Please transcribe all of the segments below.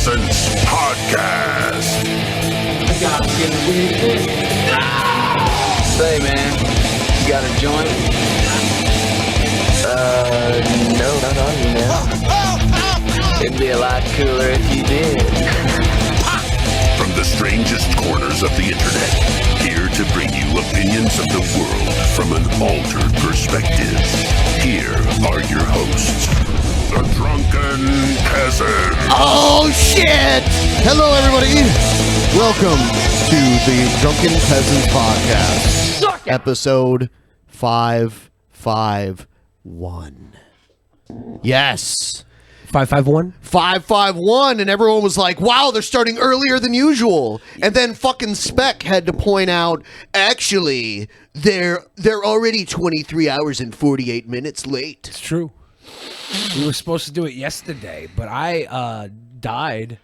Peasants Podcast. Say, man, you got a joint? No. It'd be a lot cooler if you did. From the strangest corners of the internet, here to bring you opinions of the world from an altered perspective. Here are your hosts, the Drunken Peasants. Oh, shit! Hello, everybody. Welcome to the Drunken Peasants Podcast. Episode 551. Yes. 551? 551, and everyone was like, wow, they're starting earlier than usual. And then fucking Spec had to point out, actually, they're already 23 hours and 48 minutes late. It's true. We were supposed to do it yesterday, but I died.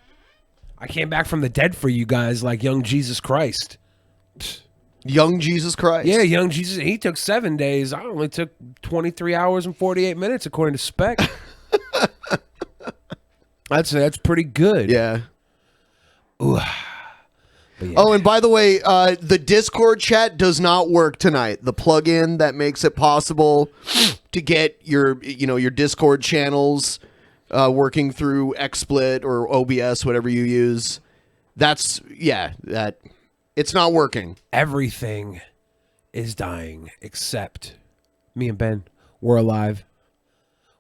I came back from the dead for you guys like young Jesus Christ. Young Jesus Christ. Yeah, young Jesus. He took 7 days. I only took 23 hours and 48 minutes, according to Spec. I'd say that's pretty good. Yeah. Ooh. Yeah. Oh, and by the way, the Discord chat does not work tonight. The plugin that makes it possible to get your Discord channels working through XSplit or OBS, whatever you use. It's not working. Everything is dying except me and Ben. We're alive.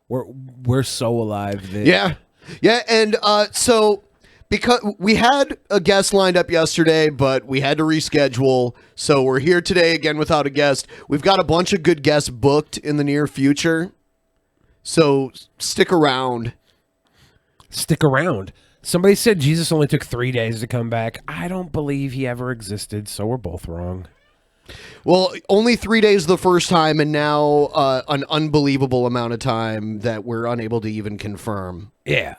We're so alive that Yeah, and so because we had a guest lined up yesterday, but we had to reschedule, so we're here today again without a guest. We've got a bunch of good guests booked in the near future, so stick around. Stick around. Somebody said Jesus only took 3 days to come back. I don't believe he ever existed, so we're both wrong. Well, only 3 days the first time, and now an unbelievable amount of time that we're unable to even confirm. Yeah.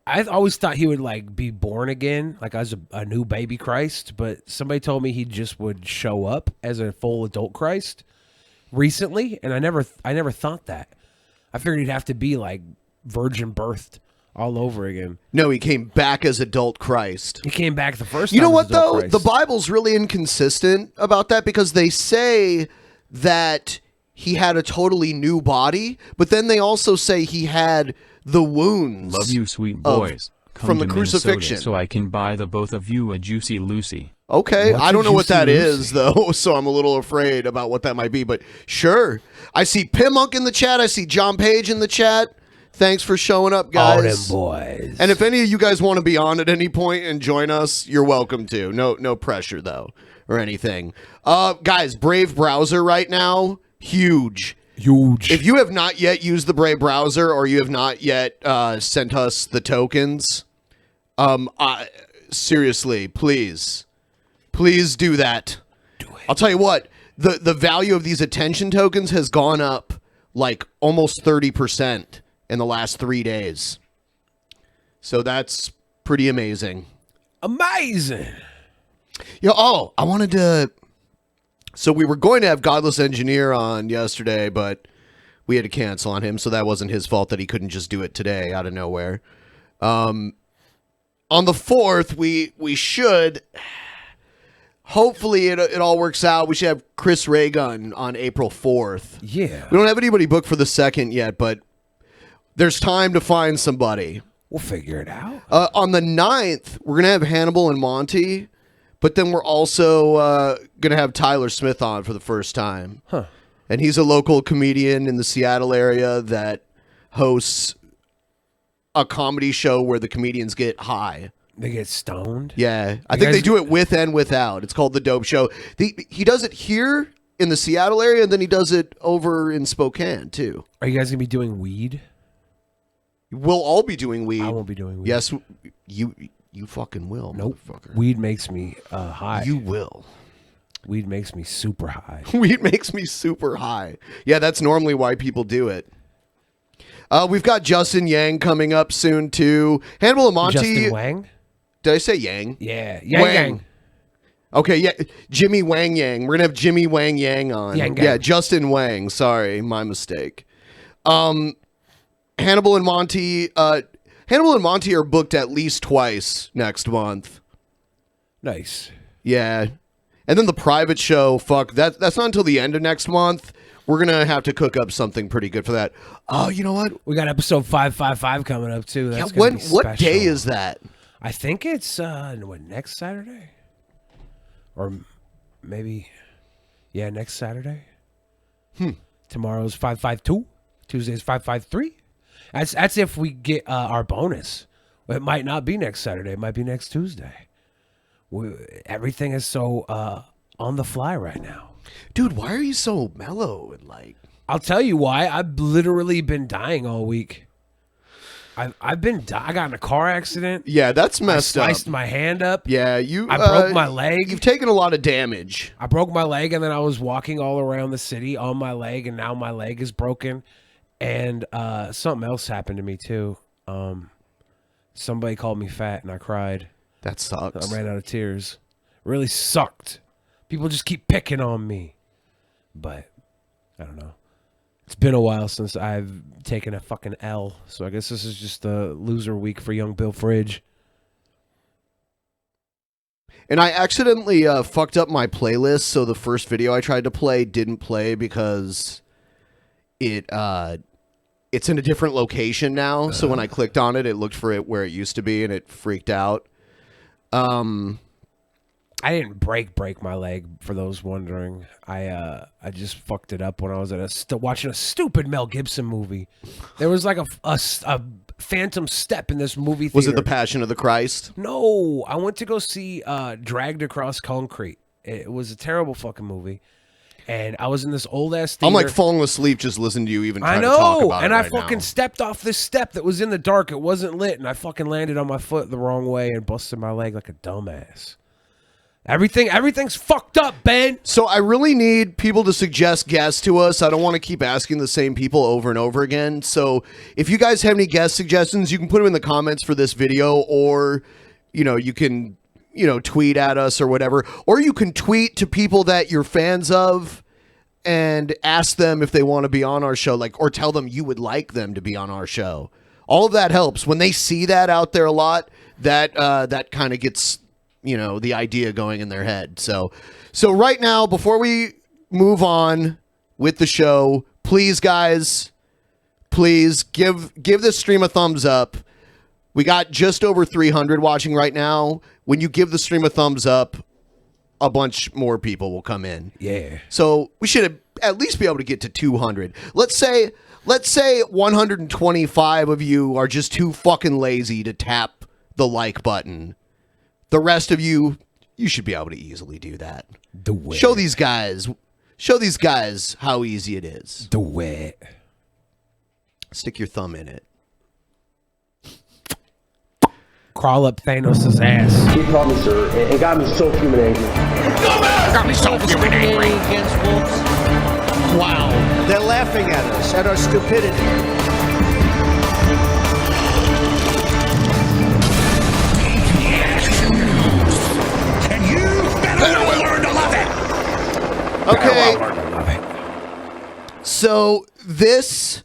I always thought he would be born again, like as a new baby Christ, but somebody told me he just would show up as a full adult Christ recently, and I never thought that. I figured he'd have to be virgin birthed all over again. No, he came back as adult Christ. He came back the first time. You know what, as adult though? Christ. The Bible's really inconsistent about that because they say that he had a totally new body, but then they also say he had the wounds. Love you, sweet boys. Come from the to crucifixion. Minnesota so I can buy the both of you a Juicy Lucy. Okay, What's I don't a know what Juicy that Lucy? is, though, so I'm a little afraid about what that might be, but sure. I see Pimunk in the chat. I see John Page in the chat. Thanks for showing up, guys. All them boys. And if any of you guys want to be on at any point and join us, you're welcome to. No pressure, though, or anything. Guys, Brave browser right now, huge. If you have not yet used the Brave browser or you have not yet sent us the tokens, seriously, please do that. Do it. I'll tell you what, the value of these attention tokens has gone up almost 30% in the last 3 days. So that's pretty amazing. Amazing. I wanted to... So we were going to have Godless Engineer on yesterday, but we had to cancel on him, so that wasn't his fault that he couldn't just do it today out of nowhere. On the 4th, we should... Hopefully it all works out. We should have Chris Raygun on April 4th. Yeah. We don't have anybody booked for the 2nd yet, but there's time to find somebody. We'll figure it out. On the 9th, we're going to have Hannibal and Monty, but then we're also going to have Tyler Smith on for the first time. Huh. And he's a local comedian in the Seattle area that hosts a comedy show where the comedians get high. They get stoned? Yeah. I think they do it with and without. It's called The Dope Show. He does it here in the Seattle area, and then he does it over in Spokane, too. Are you guys going to be doing weed? We'll all be doing weed. I won't be doing weed. Yes, you fucking will, Nope. motherfucker. Weed makes me high. You will. Weed makes me super high. Weed makes me super high. Yeah, that's normally why people do it. We've got Justin Yang coming up soon, too. Hannibal and Monty. Justin Wang? Did I say Yang? Yeah. Yang. Okay, yeah. Jimmy Wang Yang. We're going to have Jimmy Wang Yang on. Yang. Yeah, Justin Wang. Sorry, my mistake. Hannibal and Monty. Hannibal and Monty are booked at least twice next month. Nice. Yeah. And then the private show, fuck, that's not until the end of next month. We're going to have to cook up something pretty good for that. Oh, you know what? We got episode 555 coming up, too. That's Yeah, gonna be what special. day is that? I think it's, next Saturday? Or maybe, yeah, next Saturday. Tomorrow's 552. Tuesday's 553. That's if we get our bonus. It might not be next Saturday. It might be next Tuesday. Everything is so on the fly right now. Dude, why are you so mellow and like... I'll tell you why. I've literally been dying all week. I got in a car accident. Yeah, that's messed up. I sliced my hand up. Yeah, I broke my leg. You've taken a lot of damage. I broke my leg, and then I was walking all around the city on my leg, and now my leg is broken. And something else happened to me too. Somebody called me fat, and I cried. That sucks. I ran out of tears. Really sucked. People just keep picking on me. But I don't know. It's been a while since I've taken a fucking L, so I guess this is just the loser week for young Bill Fridge. And I accidentally fucked up my playlist, so the first video I tried to play didn't play because it's in a different location now. So when I clicked on it, it looked for it where it used to be, and it freaked out. I didn't break my leg, for those wondering. I just fucked it up when I was at watching a stupid Mel Gibson movie. There was like a phantom step in this movie theater. Was it The Passion of the Christ? No, I went to go see Dragged Across Concrete. It was a terrible fucking movie. And I was in this old ass theater. I'm like falling asleep just listening to you even try I to talk know, about and it I right fucking now. stepped off this step that was in the dark. It wasn't lit, and I fucking landed on my foot the wrong way and busted my leg like a dumbass. Everything's fucked up, Ben. So I really need people to suggest guests to us. I don't want to keep asking the same people over and over again. So if you guys have any guest suggestions, you can put them in the comments for this video, or, you can, tweet at us or whatever. Or you can tweet to people that you're fans of and ask them if they want to be on our show, or tell them you would like them to be on our show. All of that helps. When they see that out there a lot, that kind of gets... the idea going in their head. So right now, before we move on with the show, please, guys, give this stream a thumbs up. We got just over 300 watching right now. When you give the stream a thumbs up, a bunch more people will come in. Yeah. So we should at least be able to get to 200. Let's say 125 of you are just too fucking lazy to tap the like button. The rest of you should be able to easily do that. Do it. Show these guys how easy it is. Do it. Stick your thumb in it. Crawl up Thanos' ass. He called me sir and got me so fuming angry. Got me so fuming angry. Against wolves. Wow. They're laughing at us, at our stupidity. Okay. So this,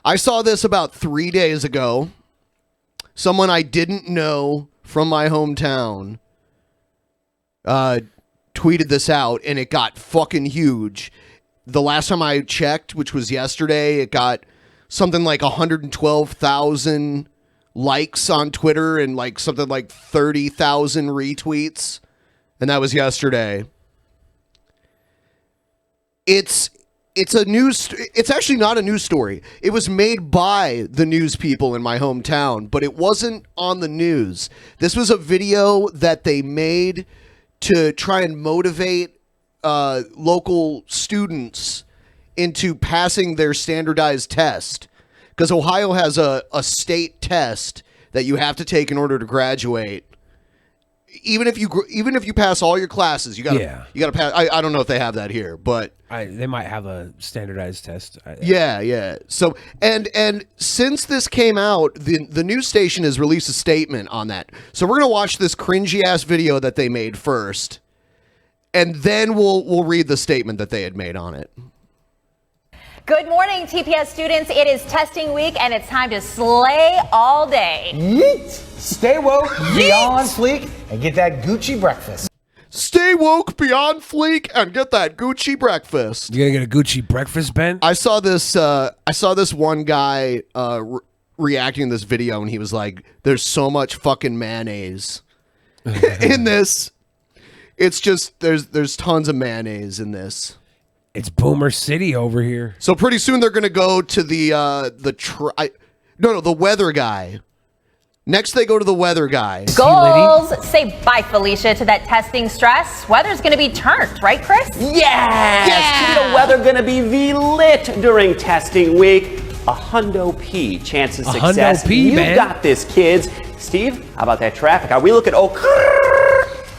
I saw this about 3 days ago. Someone I didn't know from my hometown tweeted this out, and it got fucking huge. The last time I checked, which was yesterday, it got something like 112,000 likes on Twitter and like something like 30,000 retweets. And that was yesterday. It's actually not a news story. It was made by the news people in my hometown, but it wasn't on the news. This was a video that they made to try and motivate local students into passing their standardized test. Because Ohio has a state test that you have to take in order to graduate. Even if you pass all your classes, you gotta pass. I don't know if they have that here, but They might have a standardized test. Yeah. So and since this came out, the news station has released a statement on that. So we're gonna watch this cringy ass video that they made first, and then we'll read the statement that they had made on it. Good morning, TPS students. It is testing week, and it's time to slay all day. Yeet! Stay woke, be on fleek, and get that Gucci breakfast. Stay woke, beyond fleek, and get that Gucci breakfast. You gonna get a Gucci breakfast, Ben? I saw this. I saw this one guy reacting to this video, and he was like, "There's so much fucking mayonnaise in this. It's just there's tons of mayonnaise in this." It's Boomer City over here. So pretty soon they're gonna go to the weather guy. Next, they go to the weather guy. Goals. Say bye, Felicia, to that testing stress. Weather's going to be turned, right, Chris? Yes! The weather gonna be lit during testing week. A hundo P chance of success. Hundo P, you man. got this, kids. Steve, how about that traffic? Are we looking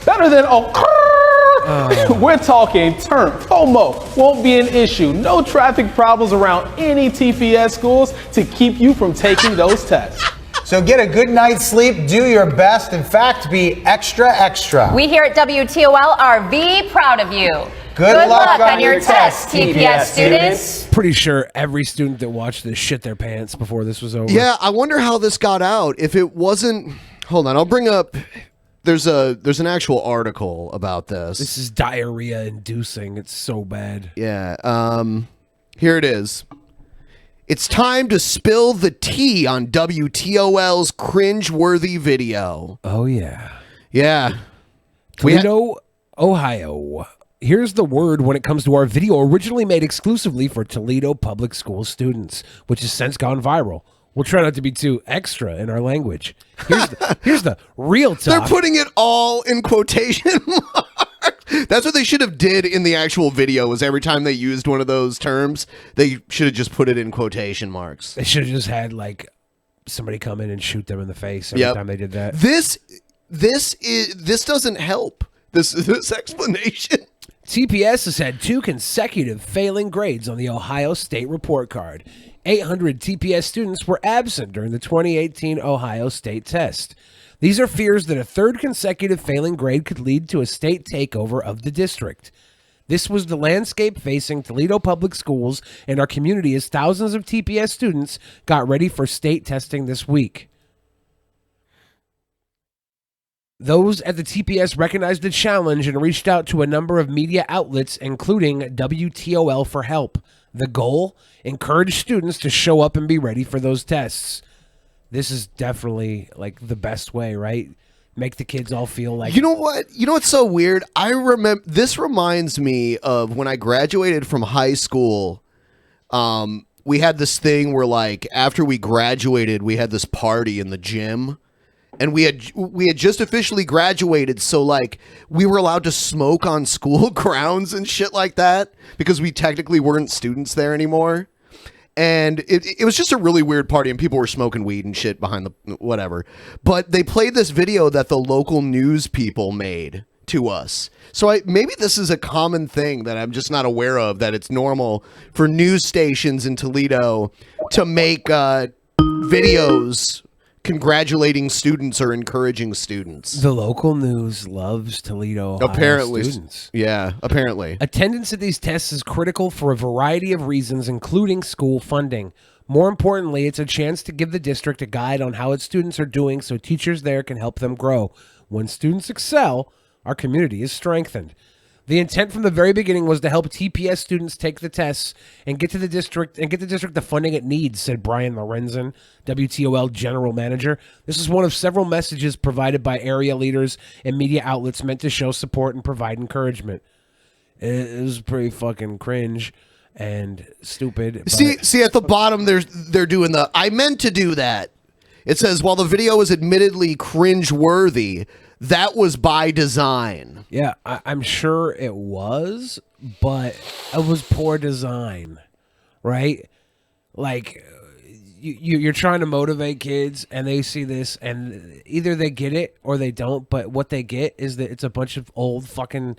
Better than We're talking turn. FOMO won't be an issue. No traffic problems around any TPS schools to keep you from taking those tests. So get a good night's sleep, do your best. In fact, be extra, extra. We here at WTOL are proud of you. Good luck on your test, TPS students. Pretty sure every student that watched this shit their pants before this was over. Yeah, I wonder how this got out. If it wasn't, hold on, I'll bring up. There's an actual article about this. This is diarrhea inducing. It's so bad. Yeah. Here it is. It's time to spill the tea on WTOL's cringe-worthy video. Oh, yeah. Yeah. Toledo, Ohio. Here's the word when it comes to our video originally made exclusively for Toledo public school students, which has since gone viral. We'll try not to be too extra in our language. Here's the real talk. They're putting it all in quotation marks. That's what they should have did in the actual video, was every time they used one of those terms, they should have just put it in quotation marks. They should have just had, like, somebody come in and shoot them in the face every time they did that. This doesn't help. This explanation. TPS has had 2 consecutive failing grades on the Ohio State report card. 800 TPS students were absent during the 2018 Ohio State test. These are fears that a 3rd consecutive failing grade could lead to a state takeover of the district. This was the landscape facing Toledo public schools and our community as thousands of TPS students got ready for state testing this week. Those at the TPS recognized the challenge and reached out to a number of media outlets, including WTOL, for help. The goal? Encourage students to show up and be ready for those tests. This is definitely, like, the best way, right? Make the kids all feel like... You know what? You know what's so weird? I remember... This reminds me of when I graduated from high school. We had this thing where, like, after we graduated, we had this party in the gym. And we had just officially graduated, so, like, we were allowed to smoke on school grounds and shit like that because we technically weren't students there anymore. And it was just a really weird party, and people were smoking weed and shit behind the whatever. But they played this video that the local news people made to us. So maybe this is a common thing that I'm just not aware of, that it's normal for news stations in Toledo to make videos congratulating students or encouraging students. The local news loves Toledo, Ohio apparently, students. Yeah, apparently. Attendance at these tests is critical for a variety of reasons, including school funding. More importantly, it's a chance to give the district a guide on how its students are doing so teachers there can help them grow. When students excel, our community is strengthened. The intent from the very beginning was to help TPS students take the tests and get the district the funding it needs, said Brian Lorenzen, WTOL general manager. This is one of several messages provided by area leaders and media outlets meant to show support and provide encouragement. It was pretty fucking cringe and stupid. See at the bottom they're doing the I meant to do that. It says, while the video is admittedly cringe-worthy, that was by design. Yeah, I'm sure it was, but it was poor design, right? Like, you're trying to motivate kids, and they see this, and either they get it or they don't, but what they get is that it's a bunch of old fucking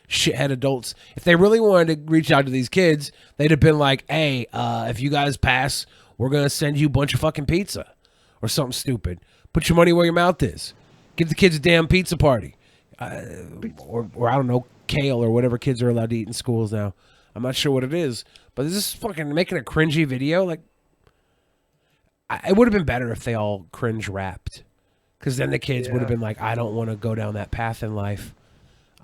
shithead adults. If they really wanted to reach out to these kids, they'd have been like, hey, if you guys pass, we're going to send you a bunch of fucking pizza or something stupid. Put your money where your mouth is. Give the kids a damn pizza party. Or I don't know, kale or whatever kids are allowed to eat in schools now. I'm not sure what it is, but this is fucking making a cringy video. Like, it would have been better if they all cringe rapped, because then the kids would have been like, I don't want to go down that path in life.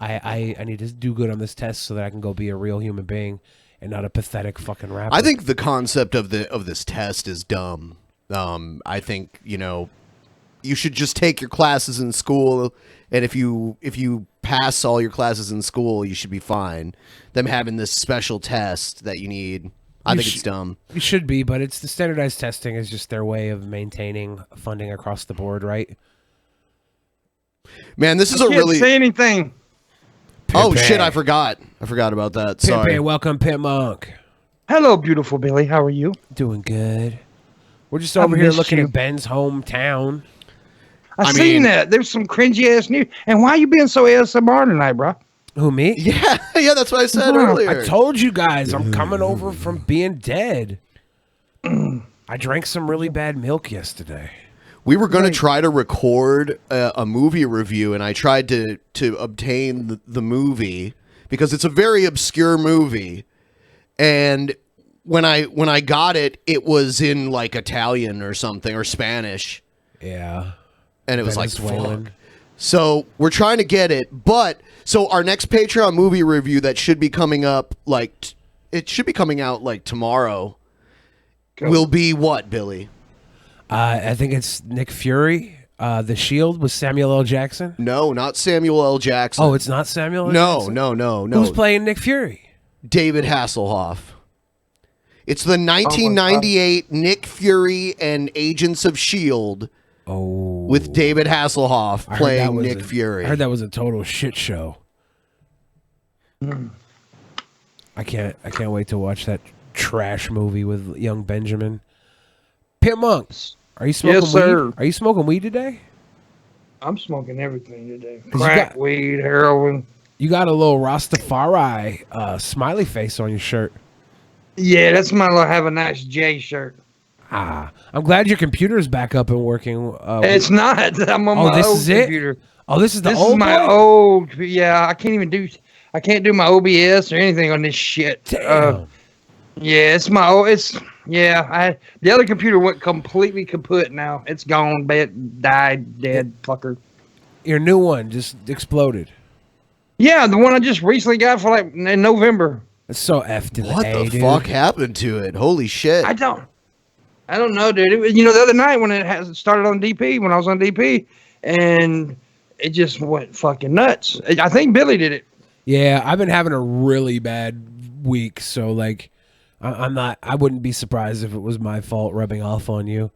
I need to do good on this test so that I can go be a real human being and not a pathetic fucking rapper. I think the concept of this test is dumb. I think, you should just take your classes in school, and if you pass all your classes in school, you should be fine. Them having this special test that you need, I think it's dumb. It should be, but it's the standardized testing is just their way of maintaining funding across the board, right? Man, this is I a can't really say anything. Oh shit, I forgot about that. Sorry. Welcome, Pimp Monk. Hello, beautiful Billy. How are you? Doing good. We're just over here looking at Ben's hometown. I seen that. There's some cringy ass news. And why are you being so ASMR tonight, bro? Who, me? Yeah, that's what I said earlier. I told you guys I'm coming over from being dead. I drank some really bad milk yesterday. We were going to try to record a movie review, and I tried to obtain the movie because it's a very obscure movie. And when I got it, it was in like Italian or something, or Spanish. Yeah. And it was like, fuck. So we're trying to get it, but so our next Patreon movie review that should be coming up, like it should be coming out like tomorrow, will be what, Billy? I think it's Nick Fury. The Shield with Samuel L. Jackson. No, not Samuel L. Jackson. Oh, it's not Samuel L. No, Jackson? no. Who's playing Nick Fury? David Hasselhoff. It's the 1998 Nick Fury and Agents of S.H.I.E.L.D. with David Hasselhoff playing Nick Fury. I heard that was a total shit show. I can't wait to watch that trash movie with young Benjamin. Pimp Monk, are you smoking Yes, sir. weed? Are you smoking weed today? I'm smoking everything today. 'Cause you Crack, got- weed, heroin. You got a little Rastafari smiley face on your shirt. Yeah, that's my little Have a Nice J shirt. I'm glad your computer's back up and working. It's not. I'm on my this old is it? computer. Oh, this is the This old is my boy? old. Yeah, I can't do my OBS or anything on this shit. Damn. Yeah, it's my old. The other computer went completely kaput now. It's gone, died, dead, fucker. Your new one just exploded. Yeah, the one I just recently got for like in November. It's so effed in What the A, the dude. fuck happened to it? Holy shit. I don't know, dude. It was, the other night when it started on DP, when I was on DP, and it just went fucking nuts. I think Billy did it. Yeah, I've been having a really bad week, so like, I wouldn't be surprised if it was my fault rubbing off on you.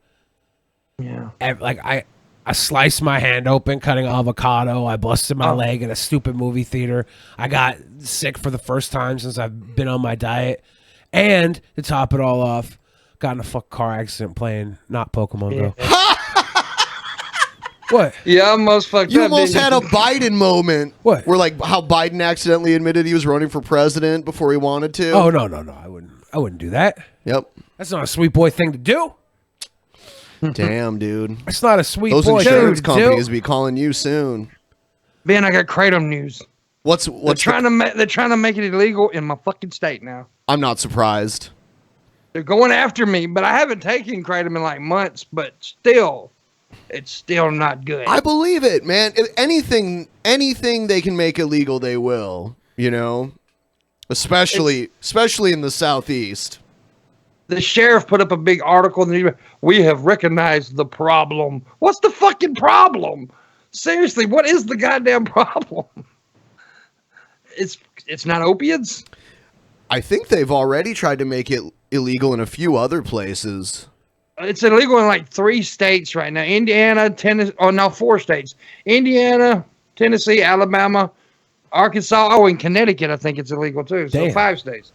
Yeah. Like I sliced my hand open cutting avocado. I busted my leg in a stupid movie theater. I got sick for the first time since I've been on my diet. And to top it all off, got in a fuck car accident playing not Pokemon Go. What? Yeah, I almost fucked You up. almost didn't had a Biden moment. What? Where like how Biden accidentally admitted he was running for president before he wanted to. Oh no, I wouldn't do that. Yep. That's not a sweet boy thing to do. Damn, dude. It's not a sweet Those boy insurance thing to companies do. be calling you soon. Ben, I got Kratom news. They're trying to make it illegal in my fucking state now. I'm not surprised. They're going after me, but I haven't taken Kratom in like months, but still, it's still not good. I believe it, man. If anything they can make illegal, they will. Especially in the Southeast. The sheriff put up a big article in the news. We have recognized the problem. What's the fucking problem? Seriously, what is the goddamn problem? It's not opiates? I think they've already tried to make it illegal in a few other places. It's illegal in like 3 states right now. Indiana, Tennessee, now 4 states. Indiana, Tennessee, Alabama, Arkansas. Oh, and Connecticut, I think it's illegal too. So Damn. 5 states.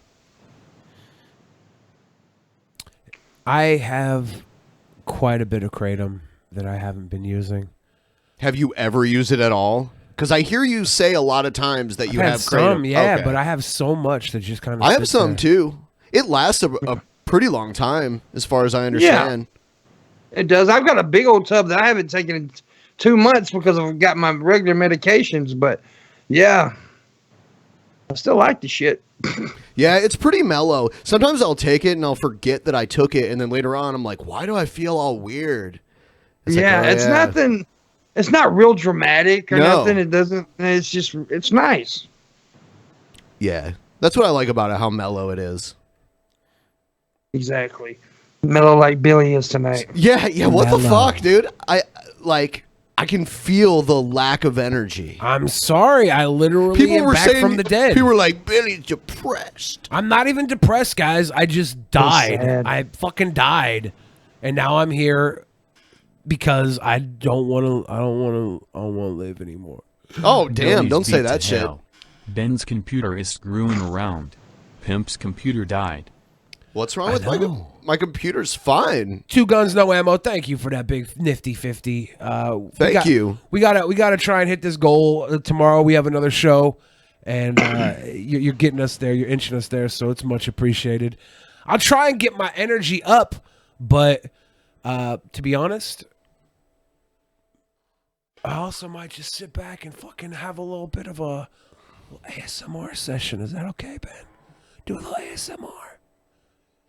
I have quite a bit of Kratom that I haven't been using. Have you ever used it at all? Because I hear you say a lot of times that you I've had have some, Kratom. yeah, Okay. but I have so much that just kind of. I have some too. It lasts a pretty long time, as far as I understand. It does. I've got a big old tub that I haven't taken in 2 months because I've got my regular medications. But yeah, I still like the shit. Yeah, it's pretty mellow. Sometimes I'll take it and I'll forget that I took it, and then later on I'm like, why do I feel all weird? It's Nothing. It's not real dramatic or No. nothing. It doesn't. It's nice. Yeah, that's what I like about it, how mellow it is. Exactly. Mellow like Billy is tonight. Yeah, what the fuck, dude? I can feel the lack of energy. I'm sorry. I literally am back from the dead. People were like, Billy's depressed. I'm not even depressed, guys. I just died. I fucking died. And now I'm here because I don't want to live anymore. Oh, damn. Billy's Don't say beat that to shit. hell. Ben's computer is screwing around. Pimp's computer died. What's wrong with my computer's fine. 2 guns, no ammo. Thank you for that big nifty 50. Thank you. We gotta try and hit this goal. Tomorrow we have another show, and you're getting us there. You're inching us there, so it's much appreciated. I'll try and get my energy up, but to be honest, I also might just sit back and fucking have a little bit of a ASMR session. Is that okay, Ben? Do a little ASMR.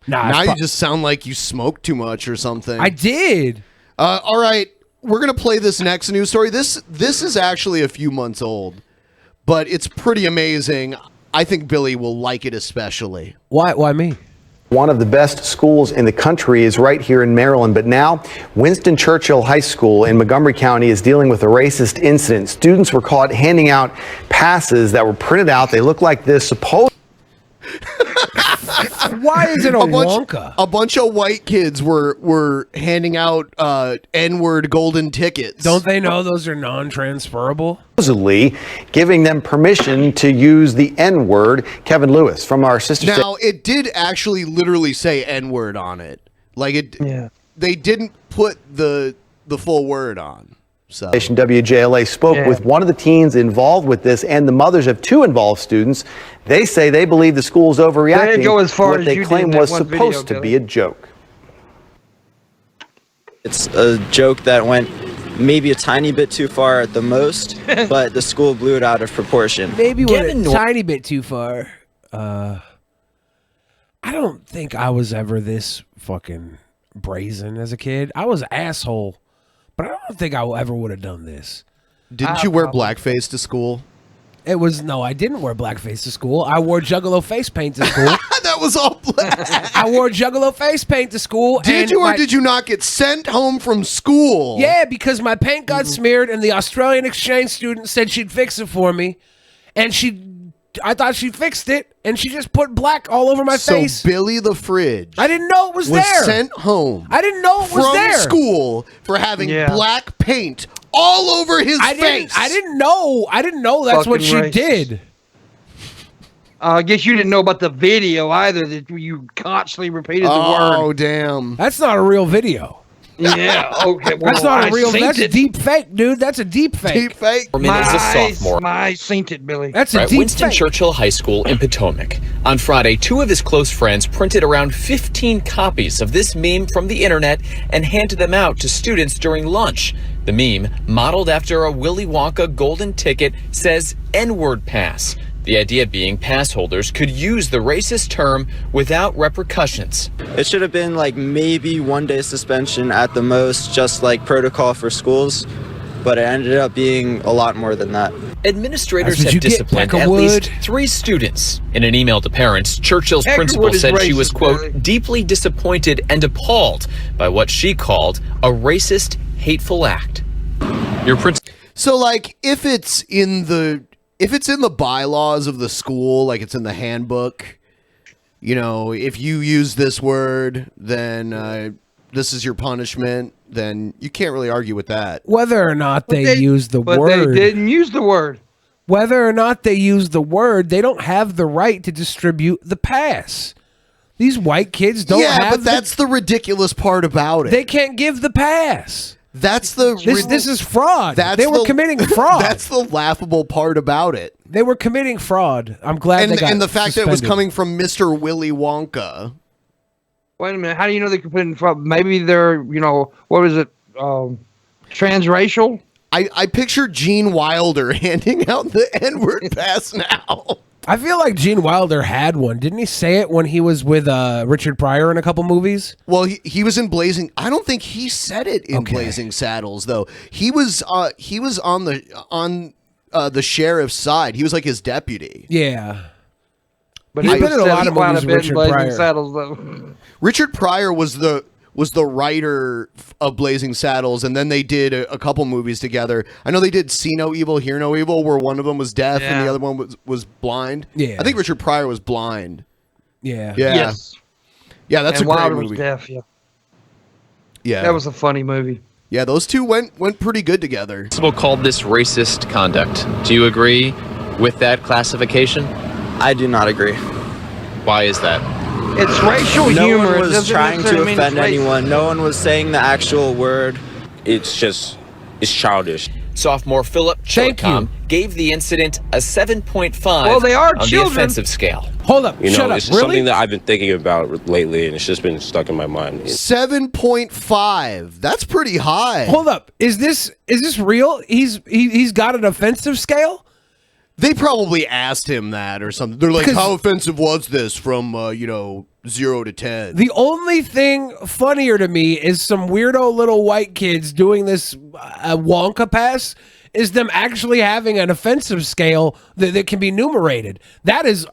Nah, now you just sound like you smoked too much or something. I did. All right, we're gonna play this next news story. This is actually a few months old, but it's pretty amazing. I think Billy will like it especially. Why me? One of the best schools in the country is right here in Maryland, but now Winston Churchill High School in Montgomery County is dealing with a racist incident. Students were caught handing out passes that were printed out. They look like this. Why is it a Wonka? A bunch of white kids were handing out N-word golden tickets. Don't they know those are non-transferable? Supposedly giving them permission to use the N-word. Kevin Lewis from our sister station. Now, it did actually literally say N-word on it. Like it. Yeah. They didn't put the full word on. So WJLA spoke with one of the teens involved with this and the mothers of 2 involved students. They say they believe the school is overreacting. They didn't go as far what as they you claim did in was that one supposed video, to be a joke. It's a joke that went maybe a tiny bit too far at the most, but the school blew it out of proportion. Maybe went a tiny bit too far. I don't think I was ever this fucking brazen as a kid. I was an asshole, but I don't think I ever would have done this. Didn't you wear blackface to school? It was no, I didn't wear blackface to school. I wore Juggalo face paint to school. That was all black. I wore Juggalo face paint to school. Did you or did you not get sent home from school? Yeah, because my paint got smeared, and the Australian exchange student said she'd fix it for me, and I thought she fixed it, and she just put black all over my face. So Billy the Fridge, I didn't know it was there. Sent home. I didn't know it was there from school for having black paint all over his face. I didn't know that's what Fucking she racist. did. I guess you didn't know about the video either, that you constantly repeated the word. Oh, damn. That's not a real video. Yeah, okay. Well, That's not a real. That's it. deep fake, dude. That's a deep fake. Deep fake. Is a sophomore. I seen it, Billy. That's a At deep Winston fake. Churchill High School in Potomac. On Friday, 2 of his close friends printed around 15 copies of this meme from the internet and handed them out to students during lunch. The meme, modeled after a Willy Wonka golden ticket, says N-word pass. The idea being pass holders could use the racist term without repercussions. It should have been like maybe 1 day suspension at the most, just like protocol for schools, but it ended up being a lot more than that. Administrators That's what have you get, disciplined at Peckerwood. least 3 students. In an email to parents, Churchill's Peckerwood principal is said she was, racist, quote, Billy. deeply disappointed and appalled by what she called a racist, hateful act. Your principal. So, like, if it's in the bylaws of the school, like it's in the handbook, you know, if you use this word, then this is your punishment, then you can't really argue with that. Whether or not they use the But word, they didn't use the word. whether or not they use the word, they don't have the right to distribute the pass. These white kids don't have. Yeah, but that's the ridiculous part about it. They can't give the pass. That's the This is fraud. They were committing fraud. That's the laughable part about it. They were committing fraud. I'm glad they got and the fact that it was suspended. coming from Mr. Willy Wonka. Wait a minute. How do you know they could put in front? Maybe they're, what is it? Transracial? I picture Gene Wilder handing out the N-word pass now. I feel like Gene Wilder had one. Didn't he say it when he was with Richard Pryor in a couple movies? Well, he was in Blazing. I don't think he said it in Blazing Saddles though. He was on the sheriff's side. He was like his deputy. Yeah. But he's he been in a lot of might movies have with been Richard Blazing Pryor. Saddles, though. Richard Pryor was the writer of Blazing Saddles, and then they did a couple movies together. I know they did See No Evil, Hear No Evil, where one of them was deaf and the other one was blind. Yeah. I think Richard Pryor was blind. Yeah. Yes. Yeah, that's and a great Wilder movie. was deaf, yeah. Yeah. That was a funny movie. Yeah, those two went pretty good together. Principal called this racist conduct. Do you agree with that classification? I do not agree. Why is that? It's racial No humor. one It was doesn't trying to necessarily mean it's offend racist. anyone. No one was saying the actual word. It's childish. Sophomore Philip Chilcom gave the incident a 7.5 Well, they are on the children. offensive scale. Hold up. You know, Shut up. it's Really? something that I've been thinking about lately, and it's just been stuck in my mind. 7.5. That's pretty high. Hold up. Is this real? He's got an offensive scale? They probably asked him that or something. They're like, Because- how offensive was this from 0 to 10? The only thing funnier to me is some weirdo little white kids doing this Wonka pass is them actually having an offensive scale that can be numerated. That is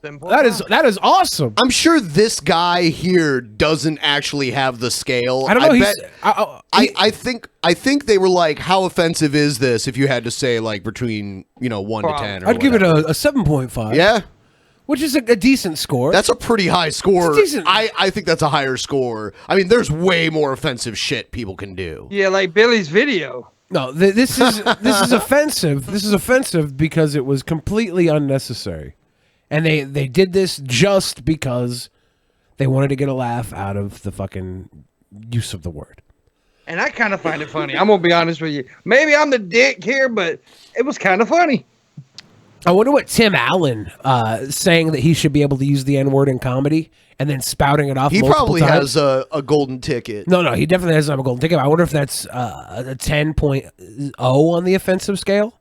awesome. I'm sure this guy here doesn't actually have the scale. I don't know. I think they were like, how offensive is this if you had to say like between 1 to 10 or I'd give it whatever. a 7.5. Yeah. Which is a decent score. That's a pretty high score. It's decent. I think that's a higher score. I mean, there's way more offensive shit people can do. Yeah, like Billy's video. No, this is offensive. This is offensive because it was completely unnecessary, and they did this just because they wanted to get a laugh out of the fucking use of the word. And I kind of find it funny. I'm going to be honest with you. Maybe I'm the dick here, but it was kind of funny. I wonder what Tim Allen saying that he should be able to use the N-word in comedy and then spouting it off. He multiple probably times. has a golden ticket. No, he definitely has a golden ticket. I wonder if that's a 10.0 on the offensive scale.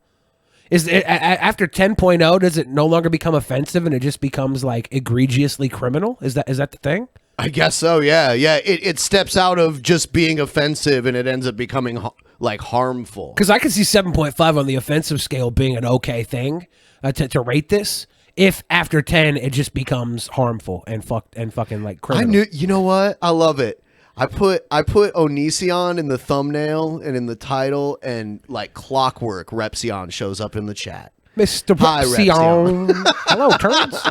Is it, after 10.0, does it no longer become offensive and it just becomes like egregiously criminal? Is that the thing? I guess so. Yeah. It steps out of just being offensive and it ends up becoming like harmful. Because I could see 7.5 on the offensive scale being an okay thing to rate this. If after 10 it just becomes harmful and fucking like criminal. I knew. You know what? I love it. I put Onision in the thumbnail and in the title, and like clockwork, Repsion shows up in the chat. Mr. Hi, Repsion. Hello, turds.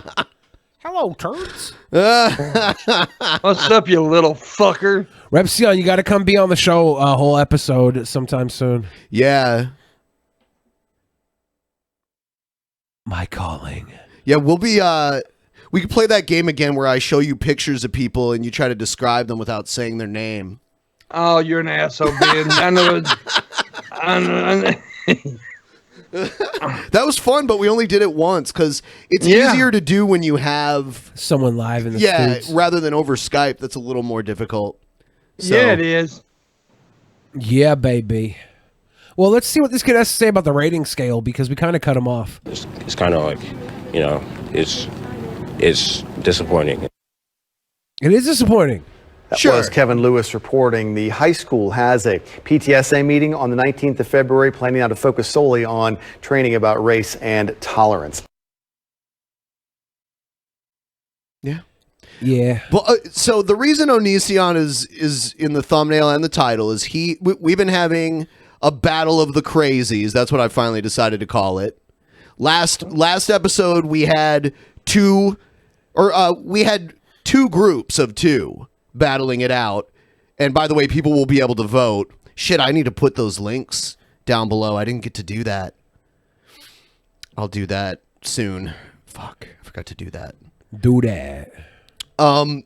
Hello, turds. What's up, you little fucker? Repsion, you got to come be on the show a whole episode sometime soon. Yeah. My calling. Yeah, we'll be we could play that game again where I show you pictures of people and you try to describe them without saying their name. Oh, you're an asshole, Ben. I know. That was fun, but we only did it once because it's easier to do when you have someone live in the streets. rather than over Skype. That's a little more difficult. So, Yeah, it is. Yeah, baby. Well, let's see what this kid has to say about the rating scale because we kind of cut him off. It's kind of like, it's disappointing. It is disappointing. That was Kevin Lewis reporting. The high school has a PTSA meeting on the 19th of February, planning now to focus solely on training about race and tolerance. Yeah. Well, so the reason Oniisan is in the thumbnail and the title is we've been having a battle of the crazies. That's what I finally decided to call it. Last episode we had two groups of two battling it out. And by the way, people will be able to vote. Shit, I need to put those links down below. I didn't get to do that. I'll do that soon. Fuck, I forgot to do that. Do that. I'll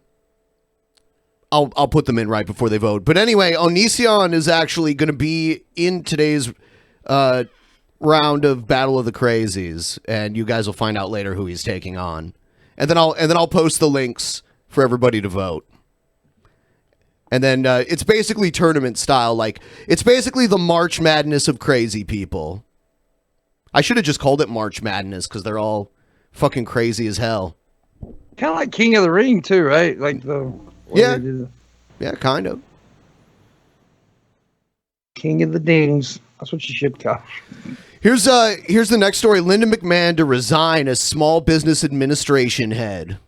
put them in right before they vote. But anyway, Oniisan is actually going to be in today's round of Battle of the Crazies, and you guys will find out later who he's taking on. And then I'll post the links for everybody to vote. And then it's basically tournament style, like it's basically the March Madness of crazy people. I should have just called it March Madness because they're all fucking crazy as hell. Kind of like King of the Ring too, right? Like the yeah, kind of. King of the Dings. That's what you should call. Here's the next story. Linda McMahon to resign as small business administration head.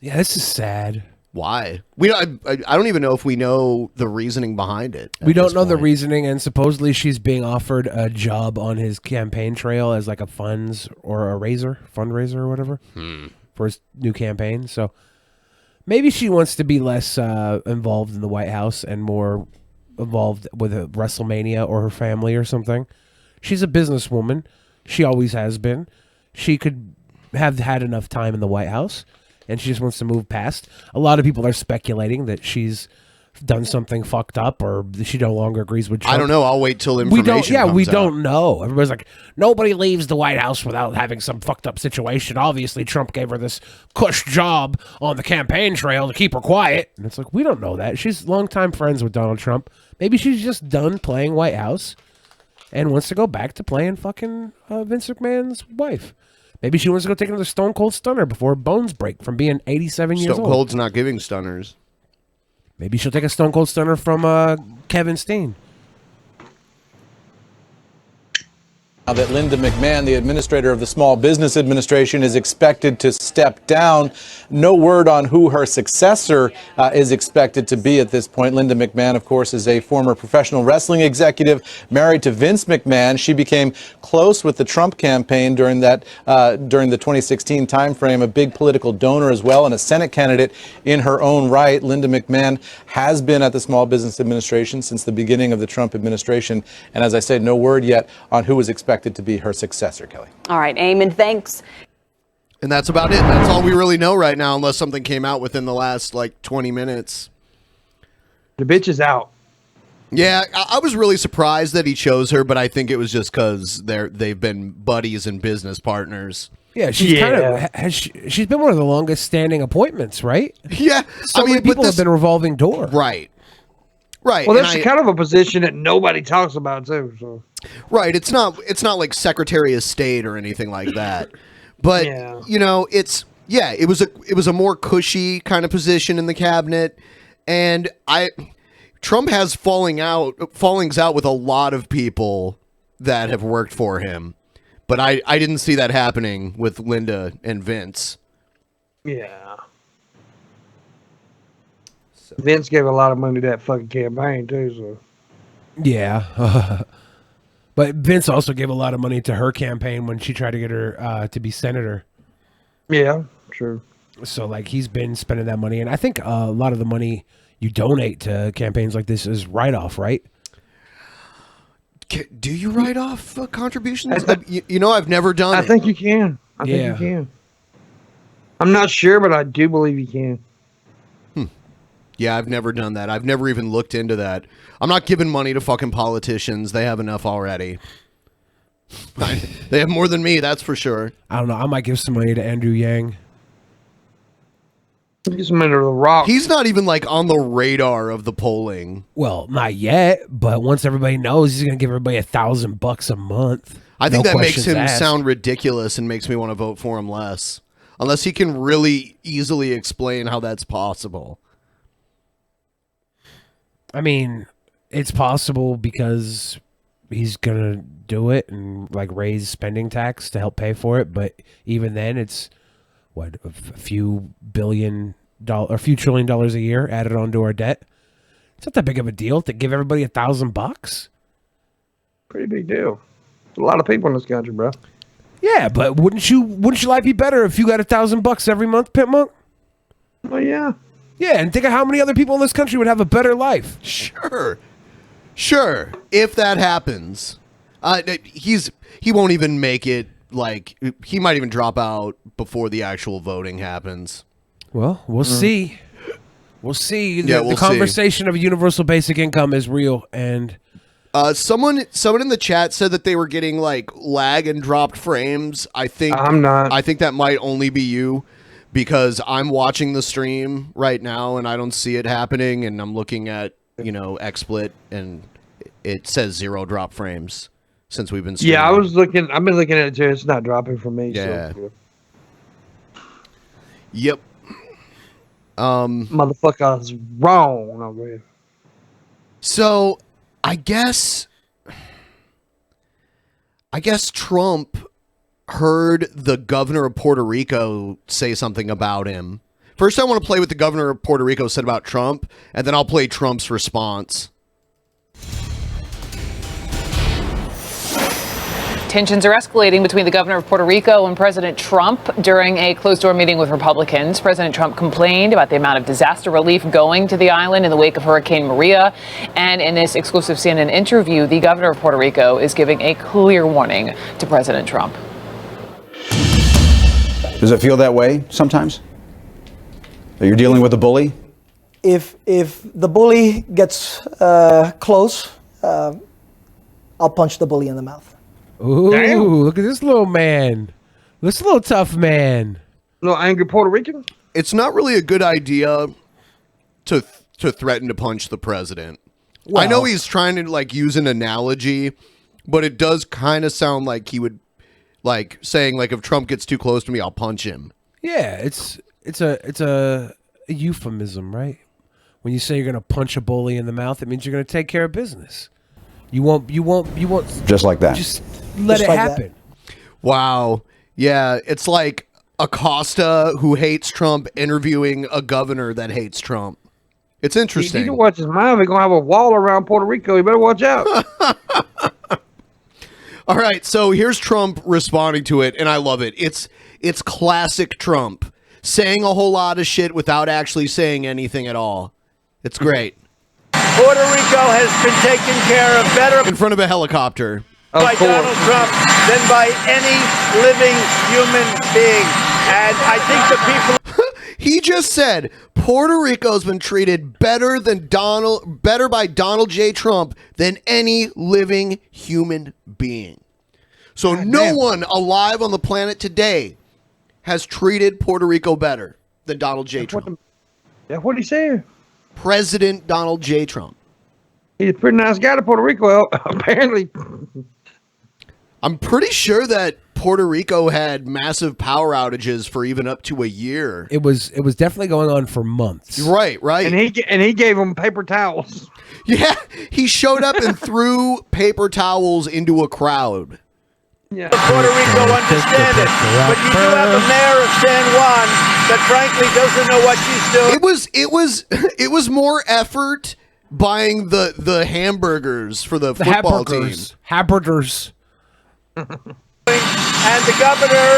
Yeah, this is sad. Why? I don't even know if we know the reasoning behind it. We don't know the reasoning, and supposedly she's being offered a job on his campaign trail as like a fundraiser or whatever for his new campaign. So maybe she wants to be less involved in the White House and more involved with a WrestleMania or her family or something. She's a businesswoman. She always has been. She could have had enough time in the White House, and she just wants to move past. A lot of people are speculating that she's done something fucked up or she no longer agrees with Trump. I don't know. I'll wait till information comes we out. don't know. Everybody's like, nobody leaves the White House without having some fucked up situation. Obviously, Trump gave her this cush job on the campaign trail to keep her quiet. And it's like, we don't know that. She's longtime friends with Donald Trump. Maybe she's just done playing White House and wants to go back to playing fucking Vince McMahon's wife. Maybe she wants to go take another Stone Cold Stunner before her bones break from being 87 years old. Stone Cold's not giving stunners. Maybe she'll take a Stone Cold Stunner from Kevin Steen. Now that Linda McMahon, the administrator of the Small Business Administration, is expected to step down. No word on who her successor is expected to be at this point. Linda McMahon, of course, is a former professional wrestling executive married to Vince McMahon. She became close with the Trump campaign during the 2016 timeframe, a big political donor as well, and a Senate candidate in her own right. Linda McMahon has been at the Small Business Administration since the beginning of the Trump administration. And as I said, no word yet on who is expected to be her successor, Kelly. All right, Eamon, thanks. And that's about it. That's all we really know right now, unless something came out within the last, 20 minutes. The bitch is out. Yeah, I was really surprised that he chose her, but I think it was just because they've been buddies and business partners. Yeah, she's kind of she's been one of the longest standing appointments, right? Yeah, so many people have been revolving door. Right. Right. Well, that's kind of a position that nobody talks about too. So. Right. It's not like Secretary of State or anything like that. But it was a more cushy kind of position in the cabinet, and Trump has fallings out with a lot of people that have worked for him. But I didn't see that happening with Linda and Vince. Yeah. Vince gave a lot of money to that fucking campaign too. So. Yeah. But Vince also gave a lot of money to her campaign when she tried to get her to be senator. Yeah, true. So he's been spending that money, and I think a lot of the money you donate to campaigns like this is write-off, right? Do you write off contributions? I've never done it. I think you can. I think you can. I'm not sure, but I do believe you can. Yeah, I've never done that. I've never even looked into that. I'm not giving money to fucking politicians. They have enough already. They have more than me, that's for sure. I don't know. I might give some money to Andrew Yang. Give some money to The Rock. He's not even on the radar of the polling. Well, not yet, but once everybody knows, he's going to give everybody $1,000 a month. I think that makes him asked. sound ridiculous and makes me want to vote for him less. Unless he can really easily explain how that's possible. I mean, it's possible because he's going to do it and raise spending tax to help pay for it. But even then, it's a few $1 trillion a year added onto our debt. It's not that big of a deal to give everybody $1,000. Pretty big deal. There's a lot of people in this country, bro. Yeah, but wouldn't your life be better if you got $1,000 every month, Pit Monk? Well, yeah. Yeah, and think of how many other people in this country would have a better life. Sure. If that happens, he won't even make it. He might even drop out before the actual voting happens. Well, we'll see. We'll see. Yeah, The conversation of a universal basic income is real, and someone in the chat said that they were getting lag and dropped frames. I think I'm not. I think that might only be you. Because I'm watching the stream right now and I don't see it happening, and I'm looking at, XSplit and it says 0 drop frames since we've been streaming. Yeah, I've been looking at it too. It's not dropping for me. Yeah. So. Yep. Motherfucker's wrong. No, go ahead. So I guess Trump heard the governor of Puerto Rico say something about him. First, I want to play what the governor of Puerto Rico said about Trump, and then I'll play Trump's response. Tensions are escalating between the governor of Puerto Rico and President Trump during a closed-door meeting with Republicans. President Trump complained about the amount of disaster relief going to the island in the wake of Hurricane Maria. And in this exclusive CNN interview, the governor of Puerto Rico is giving a clear warning to President Trump. Does it feel that way sometimes? That you're dealing with a bully? If the bully gets close, I'll punch the bully in the mouth. Ooh, look at this little man. This little tough man. Little angry Puerto Rican? It's not really a good idea to threaten to punch the president. I know he's trying to like use an analogy, but it does kind of sound like he would like saying like if Trump gets too close to me, I'll punch him. Yeah, it's a euphemism, right? When you say you're gonna punch a bully in the mouth, it means you're gonna take care of business. You won't just like that. Just let it happen. Wow. Yeah, it's like Acosta who hates Trump interviewing a governor that hates Trump. It's interesting. He need to watch his mouth. He's gonna have a wall around Puerto Rico. You better watch out. All right, so here's Trump responding to it, and I love it. It's classic Trump, saying a whole lot of shit without actually saying anything at all. It's great. Puerto Rico has been taken care of better In front of a helicopter. by Donald Trump than by any living human being. And I think the people... He just said Puerto Rico's been treated better by Donald J. Trump than any living human being. So no one alive on the planet today has treated Puerto Rico better than Donald J. Trump. What did he say? President Donald J. Trump. He's a pretty nice guy to Puerto Rico, apparently. I'm pretty sure that Puerto Rico had massive power outages for even up to a year. It was definitely going on for months. Right. And he gave them paper towels. Yeah, he showed up and threw paper towels into a crowd. Yeah. Puerto Rico understand it. But you do have a mayor of San Juan that frankly doesn't know what she's doing. It was more effort buying the hamburgers for the football team. Hamburgers. And the governor,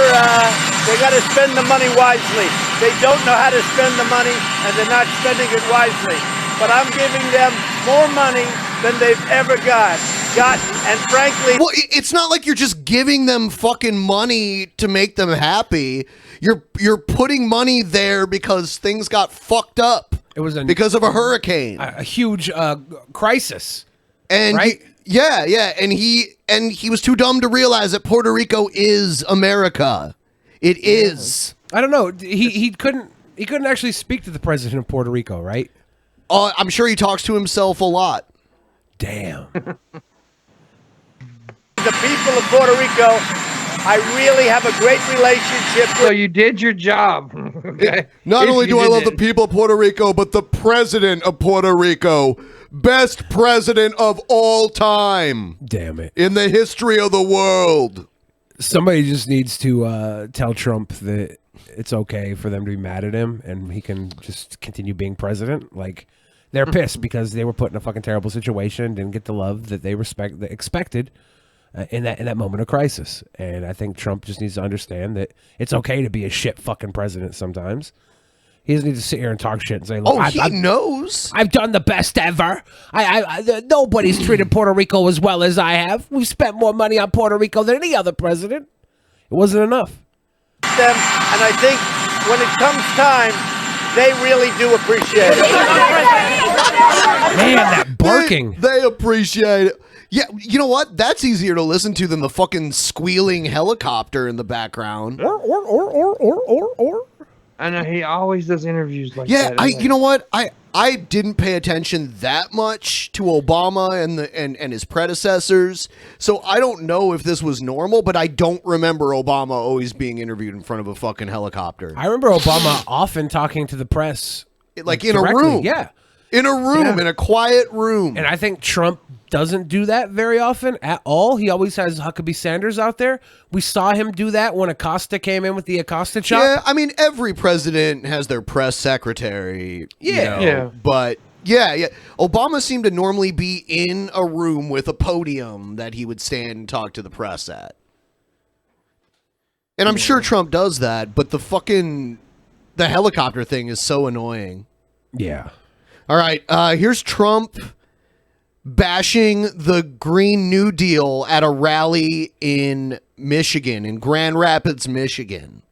they got to spend the money wisely. They don't know how to spend the money, and they're not spending it wisely. But I'm giving them more money than they've ever gotten. And frankly... Well, it's not like you're just giving them fucking money to make them happy. You're putting money there because things got fucked up. It was because of a hurricane. A huge crisis. And right? And he was too dumb to realize that Puerto Rico is America. It is. I don't know. He couldn't actually speak to the president of Puerto Rico, right? I'm sure he talks to himself a lot. Damn. The people of Puerto Rico, I really have a great relationship with. So you did your job. Okay? Not only do I love the people of Puerto Rico, but the president of Puerto Rico. Best president of all time. Damn it. In the history of the world. Somebody just needs to tell Trump that it's okay for them to be mad at him and he can just continue being president. Like, they're pissed because they were put in a fucking terrible situation, didn't get the love that they expected in that moment of crisis. And I think Trump just needs to understand that it's okay to be a shit fucking president sometimes. He doesn't need to sit here and talk shit and say, "Look, he knows. I've done the best ever. Nobody's treated Puerto Rico as well as I have. We've spent more money on Puerto Rico than any other president. It wasn't enough." Them, and I think when it comes time, they really do appreciate it. Man, that barking. They appreciate it. Yeah, you know what? That's easier to listen to than the fucking squealing helicopter in the background. I know he always does interviews like Yeah, that. you know what? I didn't pay attention that much to Obama and his predecessors, so I don't know if this was normal, but I don't remember Obama always being interviewed in front of a fucking helicopter. I remember Obama often talking to the press. Like in directly. a room. Yeah. In a room, in a quiet room. And I think Trump doesn't do that very often at all. He always has Huckabee Sanders out there. We saw him do that when Acosta came in with the Acosta chop. Yeah, I mean, every president has their press secretary. Yeah. You know, but yeah. Obama seemed to normally be in a room with a podium that he would stand and talk to the press at. And I'm sure Trump does that, but the helicopter thing is so annoying. Yeah. All right, here's Trump bashing the Green New Deal at a rally in Michigan, in Grand Rapids, Michigan.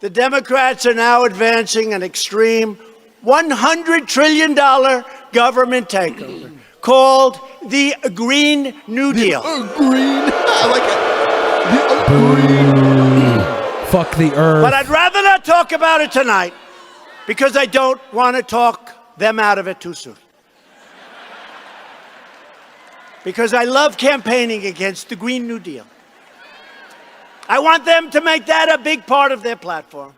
The Democrats are now advancing an extreme $100 trillion government takeover called the Green New Deal. Green. I like it. Fuck the earth. But I'd rather not talk about it tonight because I don't want to talk them out of it too soon. Because I love campaigning against the Green New Deal. I want them to make that a big part of their platform.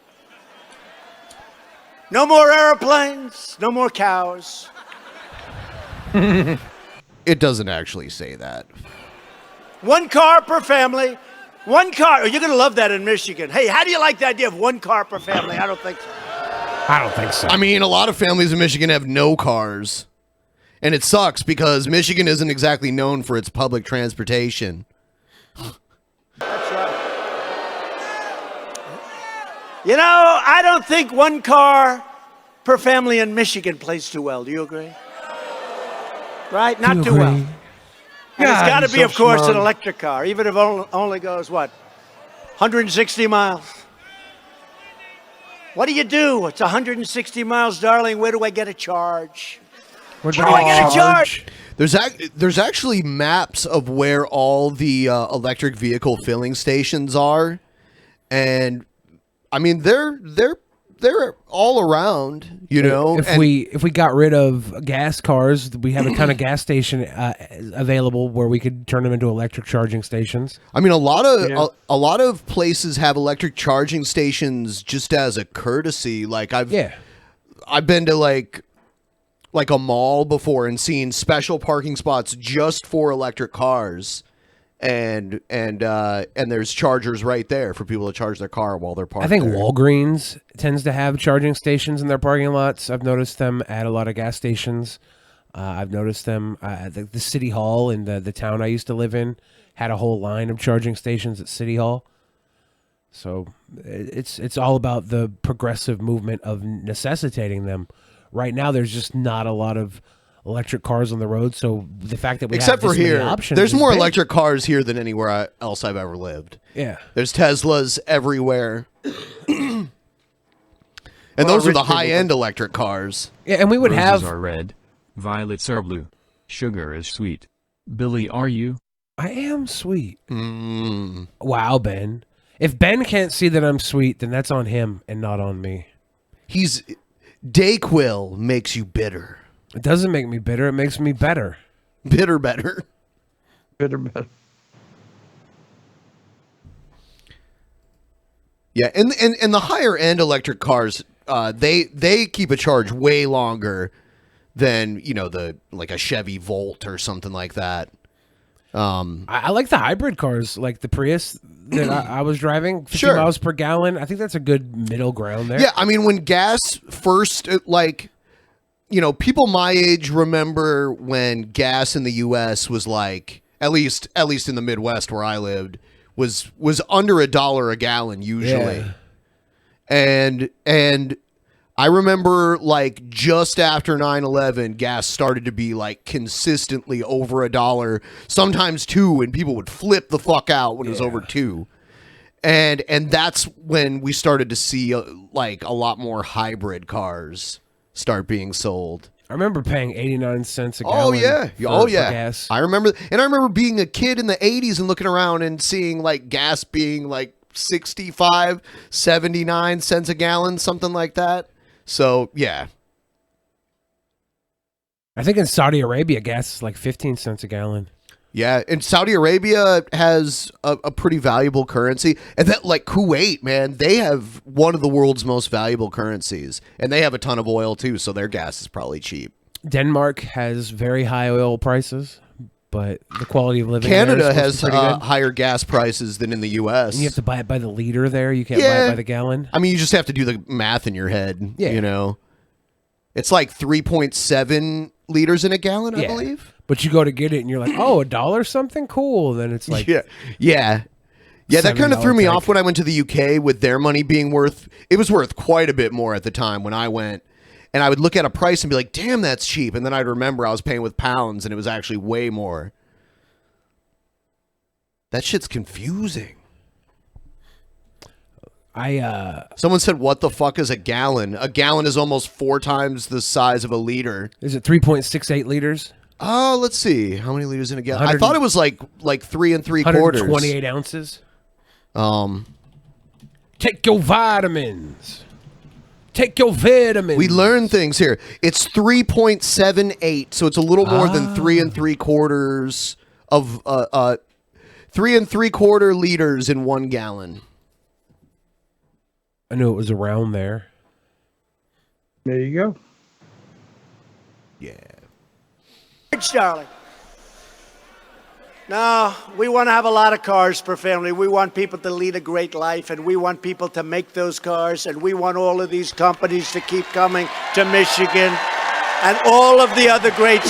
No more airplanes, no more cows. It doesn't actually say that. One car per family. One car. Oh, you're going to love that in Michigan. Hey, how do you like the idea of one car per family? I don't think so. I don't think so. I mean, a lot of families in Michigan have no cars. And it sucks because Michigan isn't exactly known for its public transportation. That's right. You know, I don't think one car per family in Michigan plays too well. Do you agree? Right? Not too well. And it's got to be, of course, an electric car, even if it only goes, 160 miles? What do you do? It's 160 miles, darling. Where do I get a charge? Where do I get a charge? There's actually maps of where all the electric vehicle filling stations are, and I mean they're all around, you know. If we got rid of gas cars, we have a ton of gas station available where we could turn them into electric charging stations. I mean, a lot of places have electric charging stations just as a courtesy. Like I've been to like a mall before and seen special parking spots just for electric cars, and there's chargers right there for people to charge their car while they're parked. I think there. Walgreens tends to have charging stations in their parking lots. I've noticed them at a lot of gas stations. I've noticed them at the City Hall in the town I used to live in had a whole line of charging stations at City Hall. So it's all about the progressive movement of necessitating them. Right now, there's just not a lot of electric cars on the road. So the fact that we Except have for this many here, options there's is more big. electric cars here than anywhere else I've ever lived. Yeah. There's Teslas everywhere. And those are the high-end electric cars. Yeah, and we would Roses have... are red, violets are blue, sugar is sweet. Billy, are you? I am sweet. Wow, Ben. If Ben can't see that I'm sweet, then that's on him and not on me. Dayquil makes you bitter. It doesn't make me bitter. It makes me better. Bitter better. Bitter better. Yeah, and the higher end electric cars, they keep a charge way longer than like a Chevy Volt or something like that. I like the hybrid cars, like the Prius that I was driving, 50 Sure. miles per gallon. I think that's a good middle ground there. Yeah, I mean, when gas first, people my age remember when gas in the U.S. was like, at least in the Midwest where I lived, was under $1 a gallon usually. Yeah. And I remember like just after 9/11, gas started to be like consistently over $1, sometimes $2, and people would flip the fuck out when it was over $2. And that's when we started to see like a lot more hybrid cars start being sold. I remember paying 89 cents a gallon. Oh yeah, for gas. I remember being a kid in the 80s and looking around and seeing like gas being like 65, 79 cents a gallon, something like that. So, yeah. I think in Saudi Arabia, gas is like 15 cents a gallon. Yeah, and Saudi Arabia has a pretty valuable currency. And that, like Kuwait, man, they have one of the world's most valuable currencies. And they have a ton of oil, too, so their gas is probably cheap. Denmark has very high oil prices, but the quality of living Canada there has is pretty good. higher gas prices than in the U.S. And you have to buy it by the liter there. You can't buy it by the gallon. I mean, you just have to do the math in your head, Yeah. you know. It's like 3.7 liters in a gallon, I believe. But you go to get it and you're like, oh, $1 something? Cool. Then it's like... Yeah, that kind of threw me $7 off when I went to the UK with their money being worth... It was worth quite a bit more at the time when I went. And I would look at a price and be like, damn, that's cheap. And then I'd remember I was paying with pounds and it was actually way more. That shit's confusing. Someone said, what the fuck is a gallon? A gallon is almost 4 times the size of a liter. Is it 3.68 liters? Oh, let's see. How many liters in a gallon? I thought it was like 3 3/4. 128 ounces. Take your vitamins. Take your vitamins. We learn things here. It's 3.78, so it's a little more than 3 3/4 of 3 3/4 liters in 1 gallon. I knew it was around there. There you go. Yeah. Darling. No, we want to have a lot of cars per family. We want people to lead a great life, and we want people to make those cars, and we want all of these companies to keep coming to Michigan, and all of the other great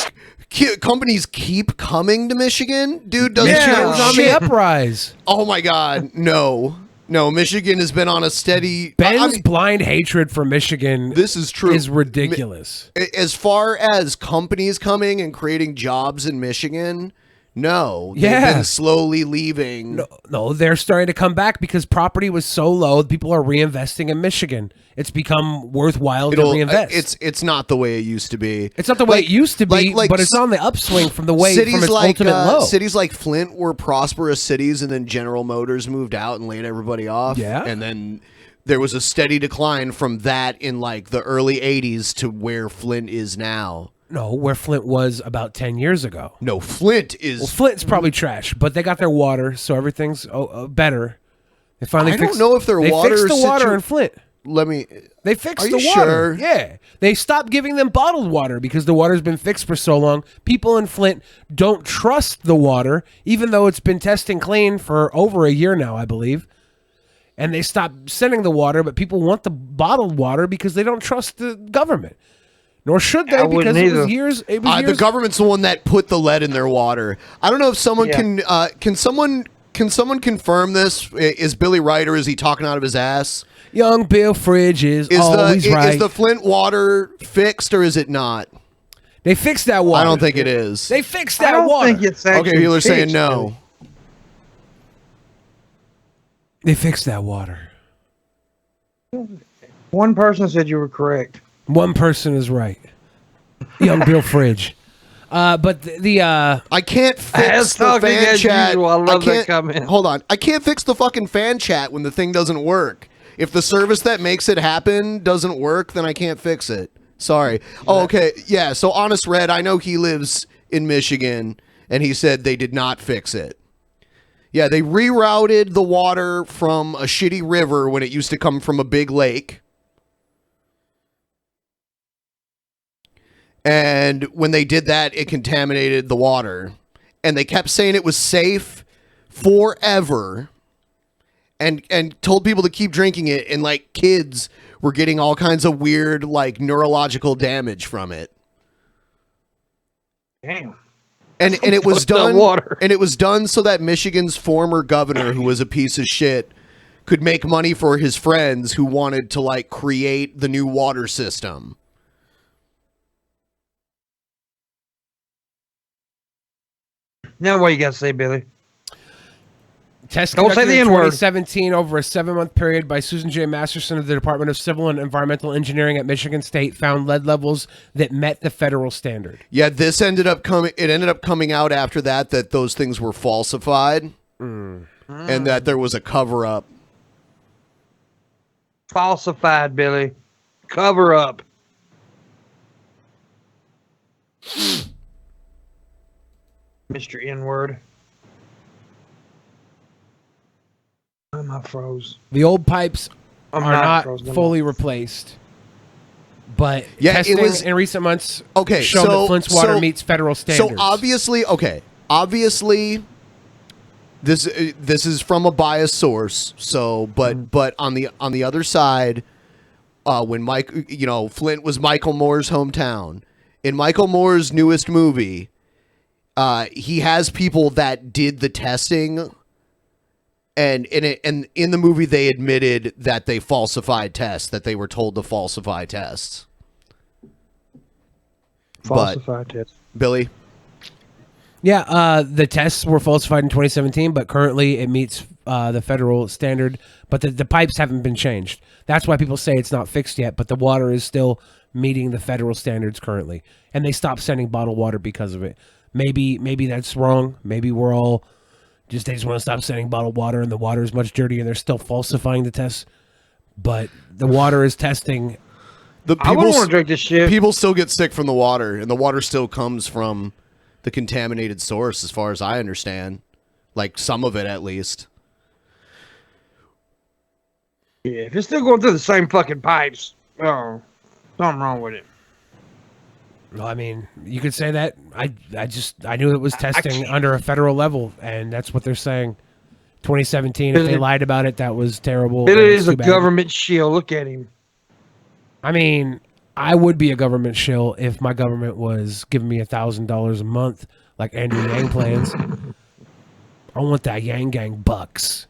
companies keep coming to Michigan? Dude, doesn't Michigan's on the uprise. Oh my God, no. No, Michigan has been on a steady... Ben's blind hatred for Michigan this is true. Is ridiculous. As far as companies coming and creating jobs in Michigan, no. They've been slowly leaving. No, they're starting to come back because property was so low, people are reinvesting in Michigan. It's become worthwhile to reinvest. It's not the way it used to be. It's not the way it used to be, but it's on the upswing from the way from its ultimate low. Cities like Flint were prosperous cities, and then General Motors moved out and laid everybody off. Yeah. And then there was a steady decline from that in like the early 80s to where Flint is now. No, where Flint was about 10 years ago. No, Flint is... Well, Flint's probably trash, but they got their water, so everything's better. They finally I don't know if their water... They fixed the water in Flint. They fixed Are the you water. sure? Yeah. They stopped giving them bottled water because the water's been fixed for so long. People in Flint don't trust the water, even though it's been testing clean for over a year now, I believe. And they stopped sending the water, but people want the bottled water because they don't trust the government. Nor should they, because it was years. The government's the one that put the lead in their water. I don't know if someone can someone confirm this? Is Billy right, or is he talking out of his ass? Young Bill Fridge is always right. Is the Flint water fixed, or is it not? They fixed that water. I don't think it is. They fixed that water. I don't think it's actually Okay, people are saying fixed, no. They fixed that water. One person said you were correct. One person is right. Young Bill Fridge. But I can't fix the fan chat. I love that can't- comment. Hold on. I can't fix the fucking fan chat when the thing doesn't work. If the service that makes it happen doesn't work, then I can't fix it. Sorry. Oh, okay. Yeah, so Honest Red, I know he lives in Michigan, and he said they did not fix it. Yeah, they rerouted the water from a shitty river when it used to come from a big lake. And when they did that, it contaminated the water. And they kept saying it was safe forever. And told people to keep drinking it. And like kids were getting all kinds of weird like neurological damage from it. Damn. And it was What's that done water? And it was done so that Michigan's former governor, who was a piece of shit, could make money for his friends who wanted to like create the new water system. Now what you got to say, Billy? Test Don't say conducted the in N-word. 2017 over a 7-month period by Susan J. Masterson of the Department of Civil and Environmental Engineering at Michigan State found lead levels that met the federal standard. Yeah, this ended up coming out after that those things were falsified and that there was a cover up. Falsified, Billy. Cover up. Mr. N-word. I'm not froze. The old pipes I'm are not not frozen. fully replaced. But Yeah, testing it was in recent months okay. shown So that Flint's water meets federal standards. So obviously, this is from a biased source. So, but on the other side, when Flint was Michael Moore's hometown. In Michael Moore's newest movie, he has people that did the testing. And in the movie, they admitted that they falsified tests, that they were told to falsify tests. Falsified tests. Billy? Yeah, the tests were falsified in 2017, but currently it meets the federal standard. But the pipes haven't been changed. That's why people say it's not fixed yet, but the water is still meeting the federal standards currently. And they stopped sending bottled water because of it. Maybe that's wrong. Maybe we're all... they just want to stop sending bottled water, and the water is much dirtier, and they're still falsifying the tests. But the water is testing. I wouldn't want to drink this shit. People still get sick from the water, and the water still comes from the contaminated source, as far as I understand. Like, some of it, at least. Yeah, if it's still going through the same fucking pipes, something wrong with it. Well, I mean, you could say that. I knew it was testing under a federal level, and that's what they're saying. 2017, if they lied about it, that was terrible. It and is it's a too bad. government shill. Look at him. I mean, I would be a government shill if my government was giving me $1,000 a month, like Andrew Yang plans. I want that Yang Gang bucks.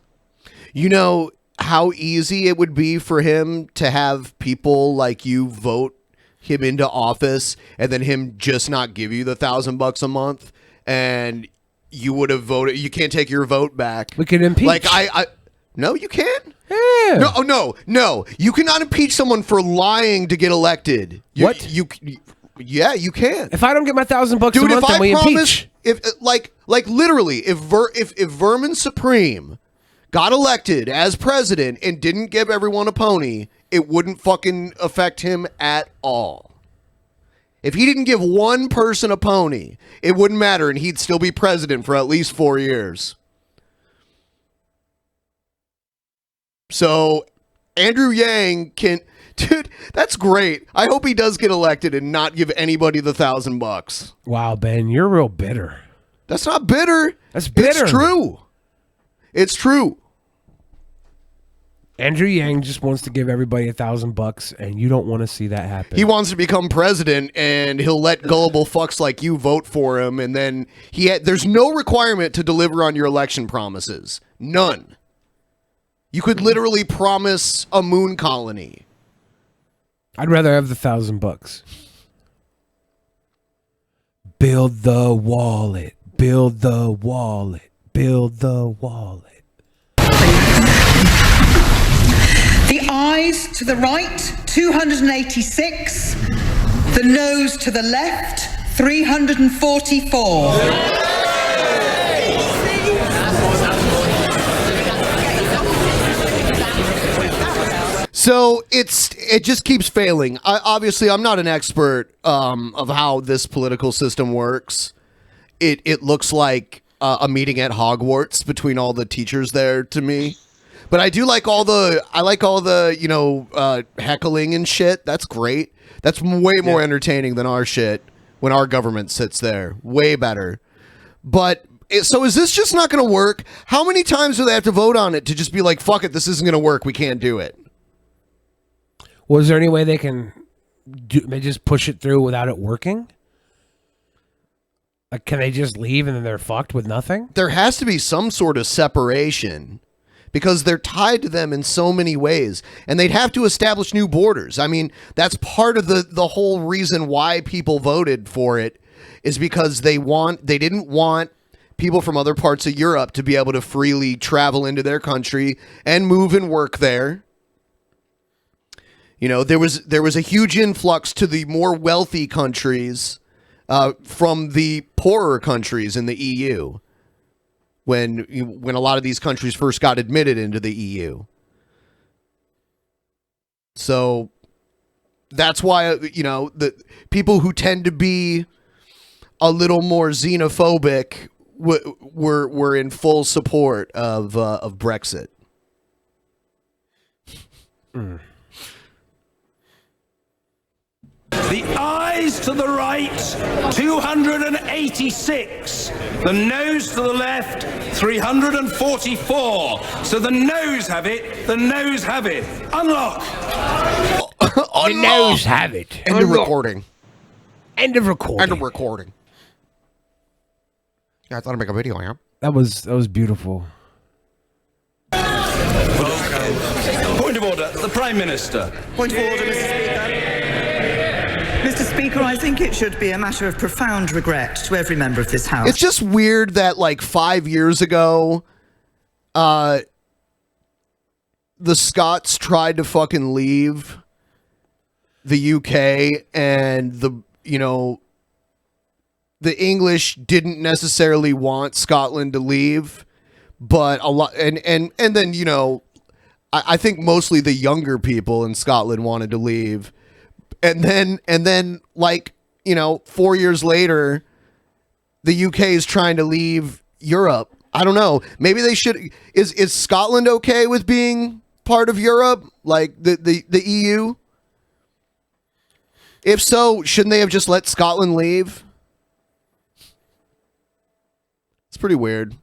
You know how easy it would be for him to have people like you vote him into office, and then him just not give you the $1,000 a month, and you would have voted. You can't take your vote back. We could impeach. Like no, you can't. Yeah. No. You cannot impeach someone for lying to get elected. What? Yeah, you can. If I don't get my $1,000 a month, If then I we promise, impeach. like literally, if Vermin Supreme got elected as president and didn't give everyone a pony, it wouldn't fucking affect him at all. If he didn't give one person a pony, it wouldn't matter, and he'd still be president for at least 4 years. So, Andrew Yang can... Dude, that's great. I hope he does get elected and not give anybody the $1,000. Wow, Ben, you're real bitter. That's not bitter. That's bitter. It's true. It's true. Andrew Yang just wants to give everybody $1,000, and you don't want to see that happen. He wants to become president, and he'll let gullible fucks like you vote for him, and then there's no requirement to deliver on your election promises. None. You could literally promise a moon colony. I'd rather have the $1,000. Build the wallet. Build the wallet. Build the wallet. The ayes to the right, 286. The noes to the left, 344. So it just keeps failing. Obviously, I'm not an expert of how this political system works. It looks like a meeting at Hogwarts between all the teachers there to me. But I do like all the heckling and shit. That's great. That's way more entertaining than our shit when our government sits there. Way better. But so is this just not going to work? How many times do they have to vote on it to just be like, fuck it, this isn't going to work. We can't do it. Was there any way they can they just push it through without it working? Like, can they just leave and then they're fucked with nothing? There has to be some sort of separation because they're tied to them in so many ways, and they'd have to establish new borders. I mean, that's part of the whole reason why people voted for it, is because they didn't want people from other parts of Europe to be able to freely travel into their country and move and work there. You know, there was a huge influx to the more wealthy countries from the poorer countries in the EU when a lot of these countries first got admitted into the EU. So that's why, the people who tend to be a little more xenophobic were in full support of Brexit. The ayes to the right, 286. The noes to the left, 344. So the noes have it. The noes have it. Unlock. The noes have it. End of recording. End of recording. End of recording. Yeah, I thought I'd make a video, yeah. That was beautiful. Point of order, the Prime Minister. Point of order, Mr. Speaker. Mr. Speaker, I think it should be a matter of profound regret to every member of this House. It's just weird that, like, 5 years ago, the Scots tried to fucking leave the UK, and the English didn't necessarily want Scotland to leave, but a lot, and then, I think mostly the younger people in Scotland wanted to leave. And then, like, 4 years later, the UK is trying to leave Europe. I don't know. Maybe they should. Is Scotland okay with being part of Europe, like the EU? If so, shouldn't they have just let Scotland leave? It's pretty weird.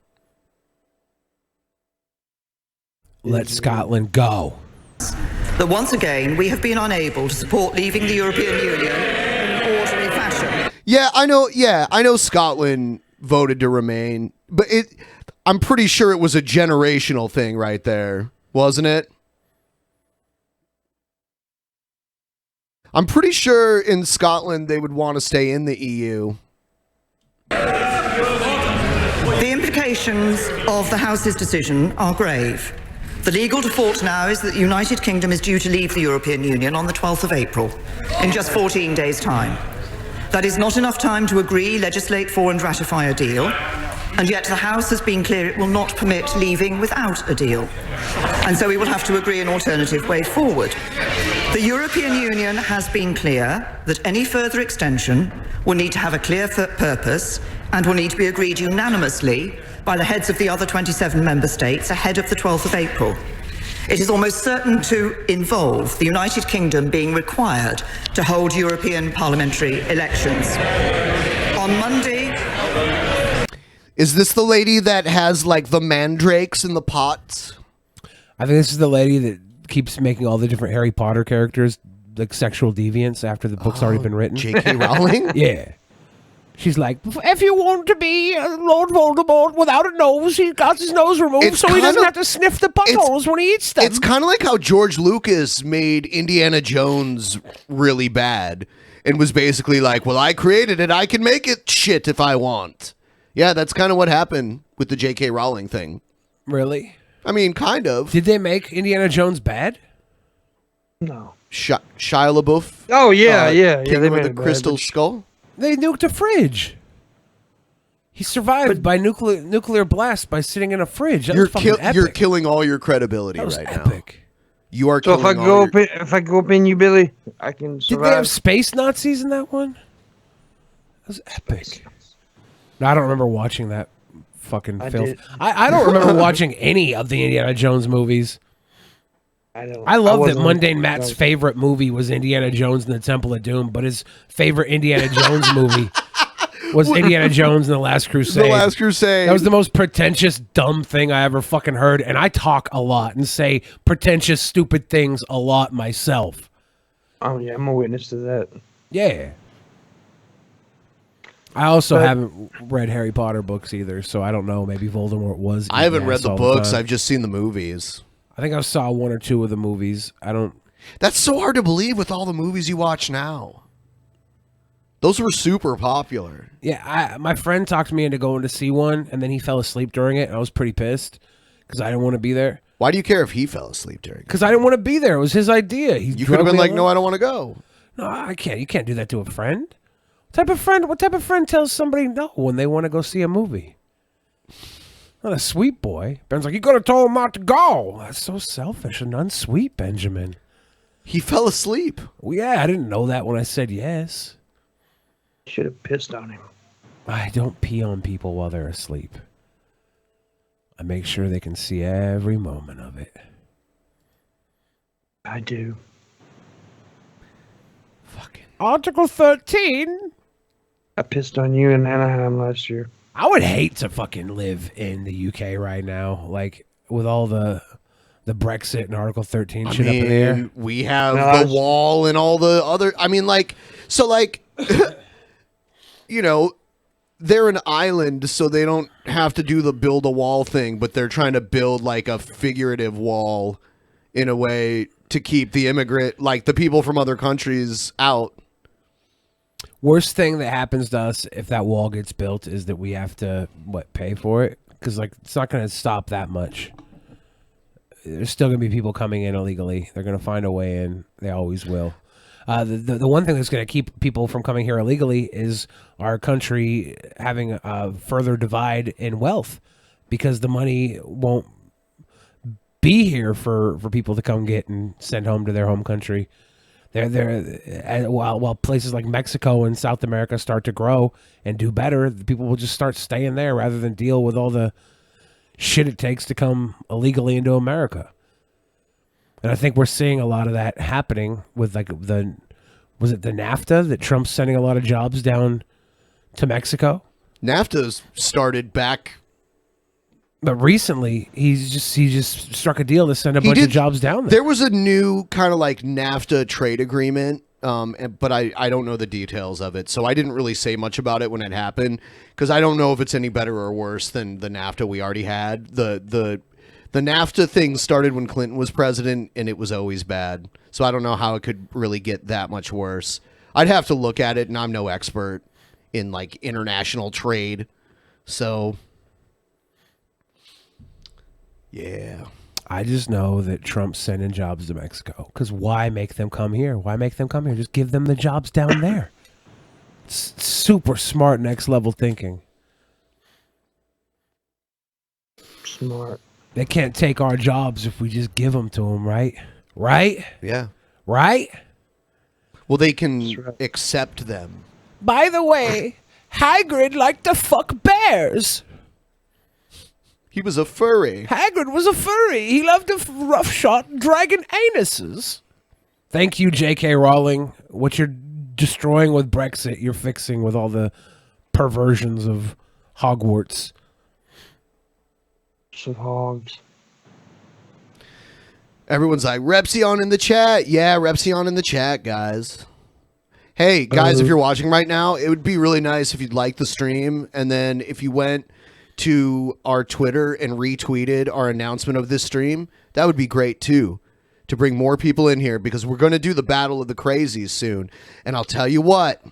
Let Scotland go. That once again, we have been unable to support leaving the European Union in an orderly fashion. Yeah, I know Scotland voted to remain, but I'm pretty sure it was a generational thing right there, wasn't it? I'm pretty sure in Scotland they would want to stay in the EU. The implications of the House's decision are grave. The legal default now is that the United Kingdom is due to leave the European Union on the 12th of April, in just 14 days' time. That is not enough time to agree, legislate for and ratify a deal, and yet the House has been clear it will not permit leaving without a deal. And so we will have to agree an alternative way forward. The European Union has been clear that any further extension will need to have a clear purpose and will need to be agreed unanimously by the heads of the other 27 member states ahead of the 12th of April. It is almost certain to involve the United Kingdom being required to hold European parliamentary elections. On Monday... Is this the lady that has, like, the mandrakes in the pots? I think this is the lady that keeps making all the different Harry Potter characters like sexual deviants after the book's already been written. J.K. Rowling? Yeah. She's like, if you want to be Lord Voldemort without a nose, he got his nose removed so he doesn't have to sniff the buttholes when he eats them. It's kind of like how George Lucas made Indiana Jones really bad and was basically like, well, I created it. I can make it shit if I want. Yeah, that's kind of what happened with the J.K. Rowling thing. Really? I mean, kind of. Did they make Indiana Jones bad? No. Shia LaBeouf? Oh, yeah. Kingdom They of made the it bad, Crystal but- Skull? They nuked a fridge. He survived by nuclear blast by sitting in a fridge. That was fucking epic. You're killing all your credibility That was right epic. now. You are So killing if I go up in you, Billy, I can Did survive. they have space Nazis in that one? That was epic. No, I don't remember watching that fucking I filth. did. I don't remember watching any of the Indiana Jones movies. I love that wasn't- Mundane Matt's favorite movie was Indiana Jones and the Temple of Doom, but his favorite Indiana Jones movie was Indiana Jones and the Last Crusade. The Last Crusade. That was the most pretentious, dumb thing I ever fucking heard, and I talk a lot and say pretentious, stupid things a lot myself. Oh yeah, I'm a witness to that. Yeah. I also But- haven't read Harry Potter books either, so I don't know. Maybe Voldemort was. I haven't read ass the all books. time. I've just seen the movies. I think I saw one or two of the movies. I don't. That's so hard to believe with all the movies you watch now. Those were super popular. Yeah, my friend talked me into going to see one, and then he fell asleep during it. And I was pretty pissed because I didn't want to be there. Why do you care if he fell asleep during it? Because I didn't want to be there. It was his idea. You could have been like, no, I don't want to go. No, I can't. You can't do that to a friend. What type of friend tells somebody no when they want to go see a movie? Not a sweet boy. Ben's like, you gotta tell him not to go. That's so selfish and unsweet, Benjamin. He fell asleep. Well, yeah, I didn't know that when I said yes. Should have pissed on him. I don't pee on people while they're asleep. I make sure they can see every moment of it. I do. Article 13? I pissed on you in Anaheim last year. I would hate to fucking live in the UK right now, like with all the Brexit and Article 13 shit up in the air. We have the wall and all the other. I mean, like, so, like, you know, they're an island, so they don't have to do the build a wall thing, but they're trying to build like a figurative wall in a way to keep the immigrant, like the people from other countries, out. Worst thing that happens to us if that wall gets built is that we have to pay for it, because like it's not going to stop that much. There's still going to be people coming in illegally. They're going to find a way in. They always will. The one thing that's going to keep people from coming here illegally is our country having a further divide in wealth, because the money won't be here for people to come get and send home to their home country. While places like Mexico and South America start to grow and do better, the people will just start staying there rather than deal with all the shit it takes to come illegally into America. And I think we're seeing a lot of that happening with like was it the NAFTA that Trump's sending a lot of jobs down to Mexico? NAFTA's started back. But recently, he just struck a deal to send a bunch of jobs down there. There was a new kind of like NAFTA trade agreement, but I don't know the details of it, so I didn't really say much about it when it happened, because I don't know if it's any better or worse than the NAFTA we already had. The NAFTA thing started when Clinton was president, and it was always bad, so I don't know how it could really get that much worse. I'd have to look at it, and I'm no expert in like international trade, so... Yeah. I just know that Trump's sending jobs to Mexico. Because why make them come here? Why make them come here? Just give them the jobs down there. It's super smart, next level thinking. Smart. They can't take our jobs if we just give them to them, right? Right? Yeah. Right? Well, they can accept them. By the way, Hagrid liked to fuck bears. He was a furry. Hagrid was a furry. He loved to roughshod dragon anuses. Thank you, J.K. Rowling. What you're destroying with Brexit, you're fixing with all the perversions of Hogwarts. Some hogs. Everyone's like, Repsion in the chat. Yeah, Repsion in the chat, guys. Hey, guys, if you're watching right now, it would be really nice if you'd like the stream, and then if you went to our Twitter and retweeted our announcement of this stream, that would be great too, to bring more people in here, because we're going to do the Battle of the Crazies soon. And I'll tell you what,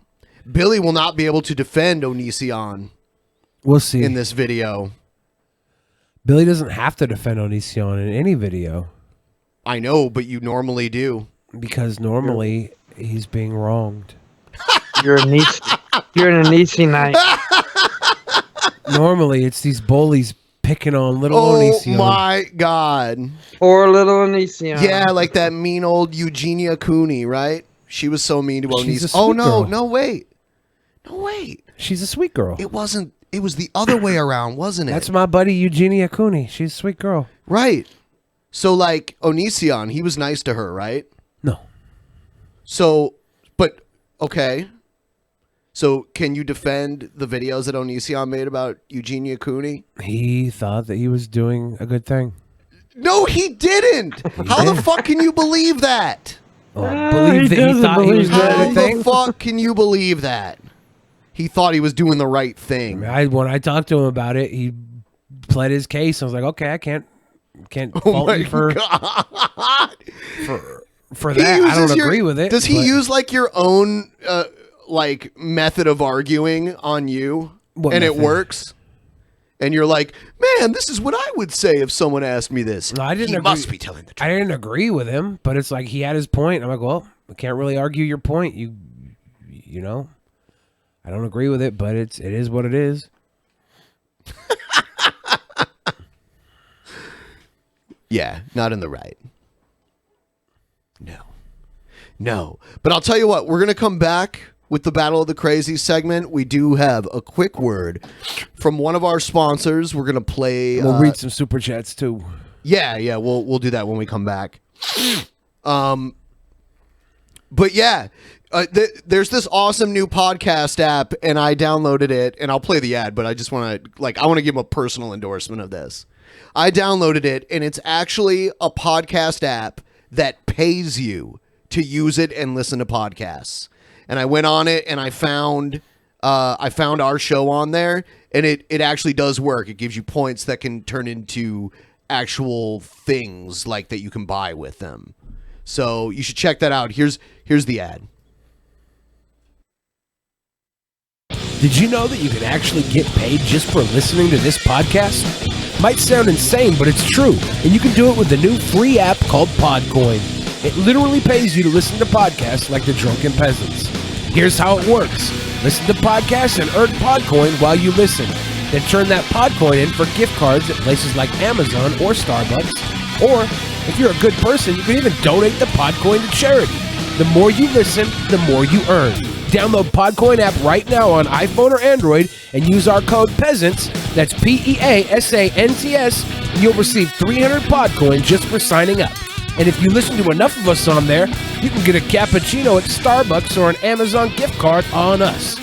Billy will not be able to defend Oniisan. We'll see in this video. Billy doesn't have to defend Oniisan in any video. I know, but you normally do. Because normally he's being wronged. You're an Oniisan night. Normally, it's these bullies picking on little Oh Oniisan. my God. Poor little Oniisan. Yeah, like that mean old Eugenia Cooney, right? She was so mean to She's a Oniisan. Oh, sweet no, girl. no, wait. No, wait. She's a sweet girl. It wasn't, it was the other way around, wasn't it? That's my buddy Eugenia Cooney. She's a sweet girl. Right. So, like, Oniisan, he was nice to her, right? No. So, but, okay. So, can you defend the videos that Oniisan made about Eugenia Cooney? He thought that he was doing a good thing. No, he didn't. How the fuck can you believe that? Believe that he thought he was doing a How good thing? the fuck can you believe that? He thought he was doing the right thing. When I talked to him about it, he pled his case. I was like, okay, I can't fault you for that. He I don't uses agree with it. Does he but- use like your own like method of arguing on you, What and it method? works? And you're like, man, this is what I would say if someone asked me this. No, I didn't He agree. must be telling the truth. I didn't agree with him, but it's like he had his point. I'm like, well, I can't really argue your point. You know, I don't agree with it, but it is what it is. Yeah, not in the right. No. No. But I'll tell you what, we're going to come back with the Battle of the Crazies segment. We do have a quick word from one of our sponsors. We're going to play... We'll read some super chats, too. Yeah, we'll do that when we come back. But yeah, there's this awesome new podcast app, and I downloaded it, and I'll play the ad, but I just want to, I want to give a personal endorsement of this. I downloaded it, and it's actually a podcast app that pays you to use it and listen to podcasts. And I went on it, and I found our show on there, and it actually does work. It gives you points that can turn into actual things like that you can buy with them. So you should check that out. Here's the ad. Did you know that you can actually get paid just for listening to this podcast? Might sound insane, but it's true. And you can do it with the new free app called Podcoin. It literally pays you to listen to podcasts like the Drunken Peasants. Here's how it works. Listen to podcasts and earn Podcoin while you listen. Then turn that Podcoin in for gift cards at places like Amazon or Starbucks. Or, if you're a good person, you can even donate the Podcoin to charity. The more you listen, the more you earn. Download Podcoin app right now on iPhone or Android and use our code PEASANTS, that's PEASANTS, and you'll receive 300 Podcoin just for signing up. And if you listen to enough of us on there, you can get a cappuccino at Starbucks or an Amazon gift card on us.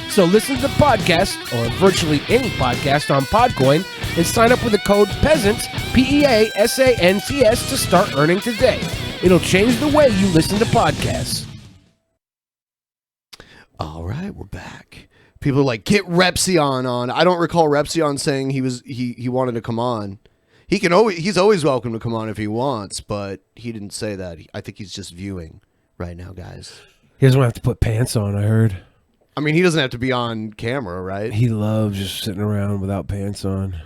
So listen to the podcast, or virtually any podcast on Podcoin, and sign up with the code PEASANTS, PEASANTS, to start earning today. It'll change the way you listen to podcasts. All right, we're back. People are like, get Repsion on. I don't recall Repsion saying he wanted to come on. He's always welcome to come on if he wants, but he didn't say that. I think he's just viewing right now, guys. He doesn't have to put pants on, I heard. I mean, he doesn't have to be on camera, right? He loves just sitting around without pants on.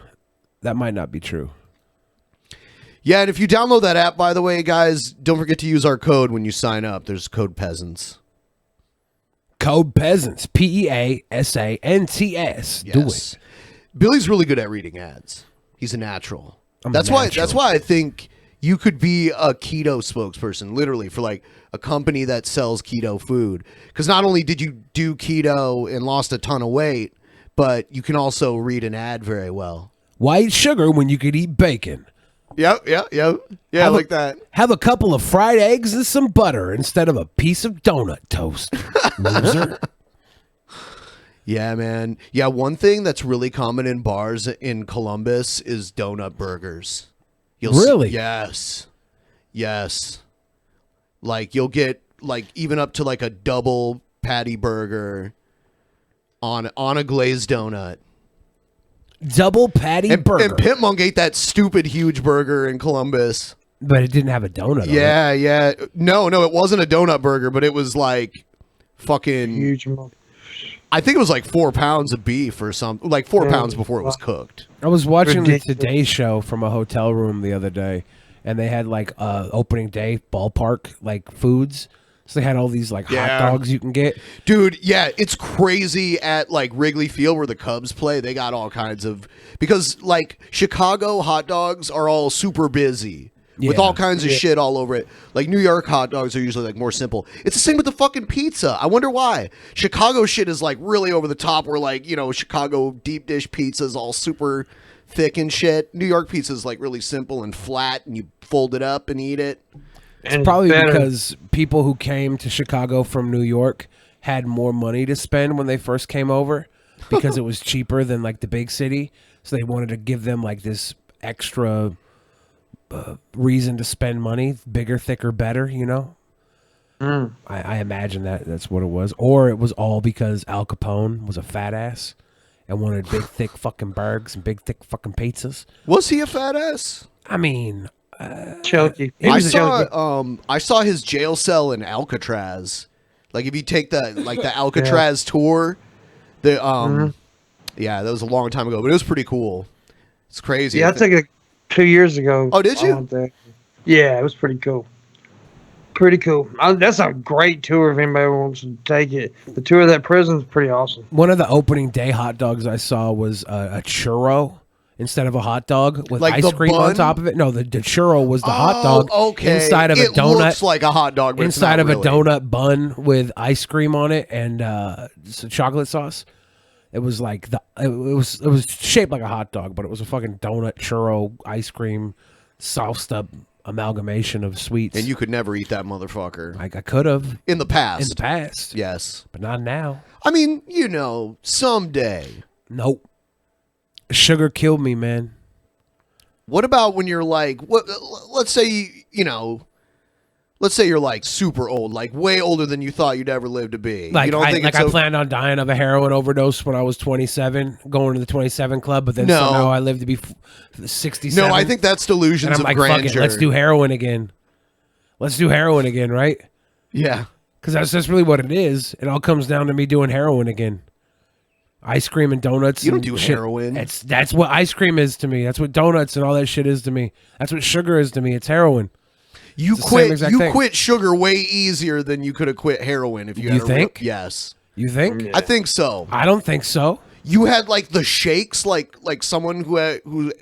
That might not be true. Yeah, and if you download that app, by the way, guys, don't forget to use our code when you sign up. There's code PEASANTS. Code PEASANTS, PEASANTS. Do it. Billy's really good at reading ads. He's a natural. That's why I think you could be a keto spokesperson, literally, for like a company that sells keto food. Because not only did you do keto and lost a ton of weight, but you can also read an ad very well. Why eat sugar when you could eat bacon? Yep. Yeah, like that. Have a couple of fried eggs and some butter instead of a piece of donut toast. Loser. Yeah, man. Yeah, one thing that's really common in bars in Columbus is donut burgers. Really? Yes. Like you'll get like even up to like a double patty burger on a glazed donut. Double patty burger. And Pit Monk ate that stupid huge burger in Columbus. But it didn't have a donut on it. Yeah. No, it wasn't a donut burger, but it was like fucking huge. I think it was like 4 pounds of beef or something, like 4 pounds before it was cooked. I was watching the Today Show from a hotel room the other day, and they had like opening day ballpark like foods. So they had all these like hot dogs you can get. Dude, yeah, it's crazy at like Wrigley Field where the Cubs play. They got all kinds of, because like Chicago hot dogs are all super busy. With all kinds of shit all over it. Like New York hot dogs are usually like more simple. It's the same with the fucking pizza. I wonder why. Chicago shit is like really over the top where like, you know, Chicago deep dish pizza is all super thick and shit. New York pizza is like really simple and flat and you fold it up and eat it. It's probably because people who came to Chicago from New York had more money to spend when they first came over because it was cheaper than like the big city. So they wanted to give them like this extra reason to spend money, bigger, thicker, better, you know. I imagine that's what it was. Or it was all because Al Capone was a fat ass and wanted big thick fucking burgers and big thick fucking pizzas. Was he a fat ass? I mean, chunky. I saw his jail cell in Alcatraz. Like if you take the Alcatraz tour, yeah, that was a long time ago, but it was pretty cool. It's crazy. Yeah, I took it 2 years ago. Oh, did you? Yeah, it was pretty cool. That's a great tour if anybody wants to take it. The tour of that prison is pretty awesome. One of the opening day hot dogs I saw was a churro, instead of a hot dog with Like ice the cream on bun? top of it. No, the churro was the hot dog okay. inside of a It donut. looks like a hot dog, but it's inside not of really. a donut bun with ice cream on it and some chocolate sauce. It was like it was shaped like a hot dog, but it was a fucking donut churro ice cream sauced up amalgamation of sweets. And you could never eat that motherfucker. Like I could have in the past. In the past, yes, but not now. I mean, you know, someday. Nope. Sugar killed me, man. What about when you're like, what? Let's say let's say you're like super old, like way older than you thought you'd ever live to be. Like you don't think it's I planned on dying of a heroin overdose when I was 27, going to the 27 club, but then No. somehow I lived to be 67. No, I think that's delusions and I'm of like, fuck it, grandeur. let's do heroin again. Let's do heroin again, right? Yeah. Because that's really what it is. It all comes down to me doing heroin again. Ice cream and donuts. You don't and do shit. heroin. That's what ice cream is to me. That's what donuts and all that shit is to me. That's what sugar is to me. It's heroin. You It's the same exact thing. quit sugar way easier than you could have quit heroin if you You had a real- think? yes. You think? I think so. I don't think so. You had like the shakes, like someone who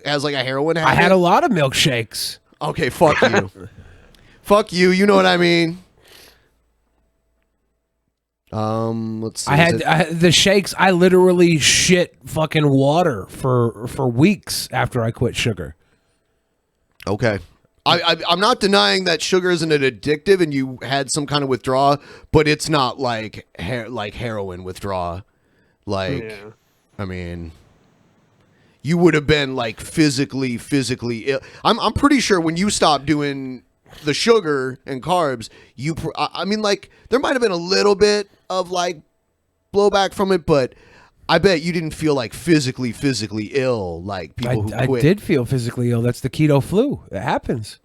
has like a heroin habit. I had a lot of milkshakes. Okay, fuck you. Fuck you. You know what I mean. Let's see. I had the shakes. I literally shit fucking water for weeks after I quit sugar. Okay. I'm not denying that sugar isn't addictive and you had some kind of withdrawal, but it's not like heroin withdrawal. Like, I mean, you would have been like physically ill. I'm pretty sure when you stopped doing the sugar and carbs, I mean, like there might have been a little bit of like blowback from it, but I bet you didn't feel like physically ill like people who I quit. did feel physically ill. That's the keto flu. It happens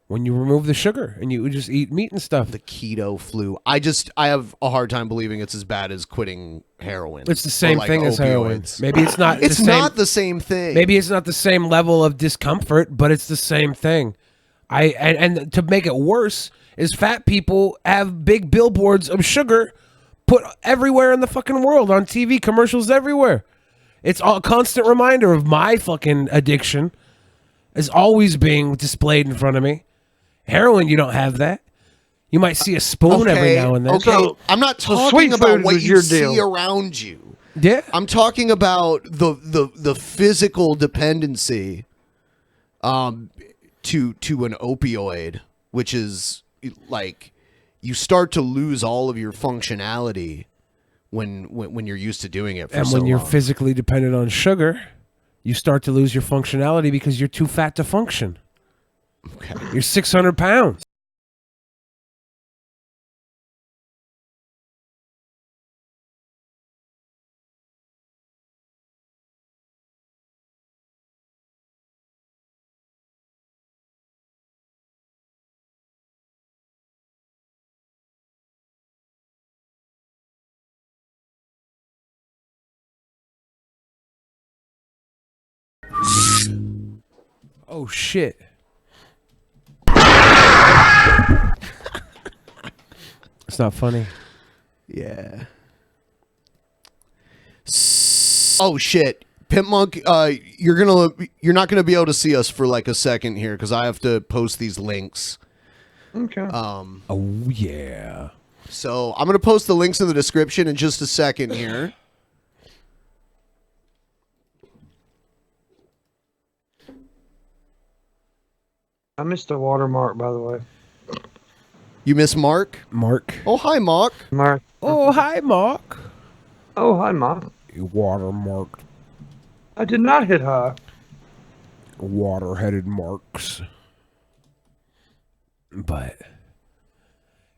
when you remove the sugar and you just eat meat and stuff. The keto flu. I have a hard time believing it's as bad as quitting heroin. It's the same or, like, thing as heroin. opioids. Maybe it's not. It's the same, not the same thing. Maybe it's not the same level of discomfort, but it's the same thing. And to make it worse is fat people have big billboards of sugar put everywhere in the fucking world on TV, commercials everywhere. It's a constant reminder of my fucking addiction is always being displayed in front of me. Heroin, you don't have that. You might see a spoon every now and then. Okay, I'm not talking sweet about food what was you your see deal. around you. Yeah, I'm talking about the physical dependency, to an opioid, which is like you start to lose all of your functionality when you're used to doing it for And so when you're long. physically dependent on sugar, you start to lose your functionality because you're too fat to function. Okay. You're 600 pounds. Oh shit. It's not funny. Yeah. Oh shit, Pimp Monk, you're not gonna be able to see us for like a second here because I have to post these links. Okay. Oh yeah. So I'm gonna post the links in the description in just a second here. I missed the watermark, by the way. You miss Mark? Mark. Oh hi, Mark. Mark. Oh hi, Mark. Oh, hi, Mark. You watermarked. I did not hit her. Water-headed marks. But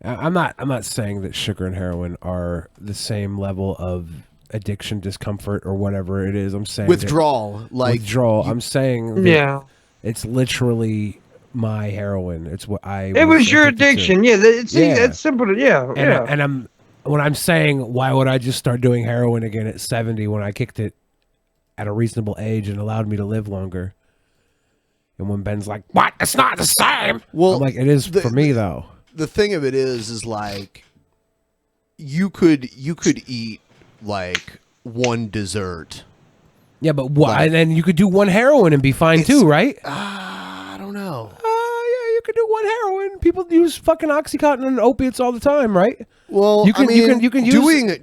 I'm not saying that sugar and heroin are the same level of addiction, discomfort, or whatever it is. I'm saying Withdrawal, like withdrawal. I'm saying that Yeah. it's literally my heroin. It's what I. It was your addicted to. addiction. Yeah, it's simple. And I'm saying, why would I just start doing heroin again at 70 when I kicked it at a reasonable age and allowed me to live longer? And when Ben's like, "What? It's not the same." Well, I'm like, it is for me though. The thing of it is like you could eat like one dessert Yeah, but why? And then you could do one heroin and be fine too, right? I don't know. Yeah, you could do one heroin. People use fucking OxyContin and opiates all the time, right? Well, you can use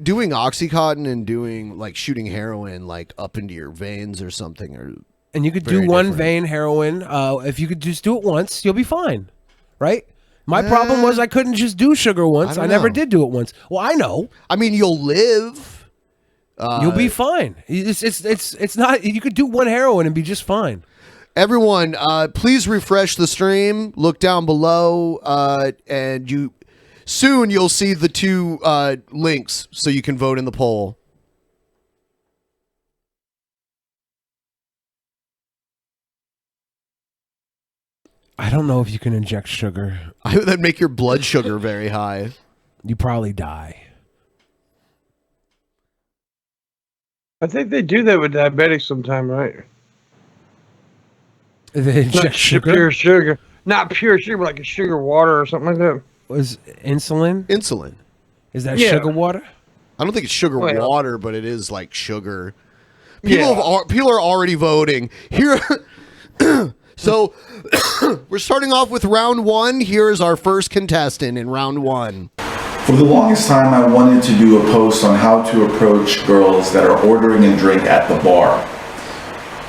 doing OxyContin and doing like shooting heroin like up into your veins or something, and you could do one vein heroin. If you could just do it once, you'll be fine, right? My problem was I couldn't just do sugar once. I never did do it once. Well, I know. I mean, you'll live. You'll be fine. It's not. You could do one heroin and be just fine. Everyone, please refresh the stream. Look down below, and soon you'll see the two links so you can vote in the poll. I don't know if you can inject sugar. That'd make your blood sugar very high. You probably die. I think they do that with diabetics sometime, right? They inject sugar? Pure sugar. Not pure sugar, but like a sugar water or something like that. Was insulin? Insulin. Is that sugar water? I don't think it's sugar Well, water, but it is like sugar. People are already voting. Here so we're starting off with round one. Here is our first contestant in round one. For the longest time, I wanted to do a post on how to approach girls that are ordering a drink at the bar.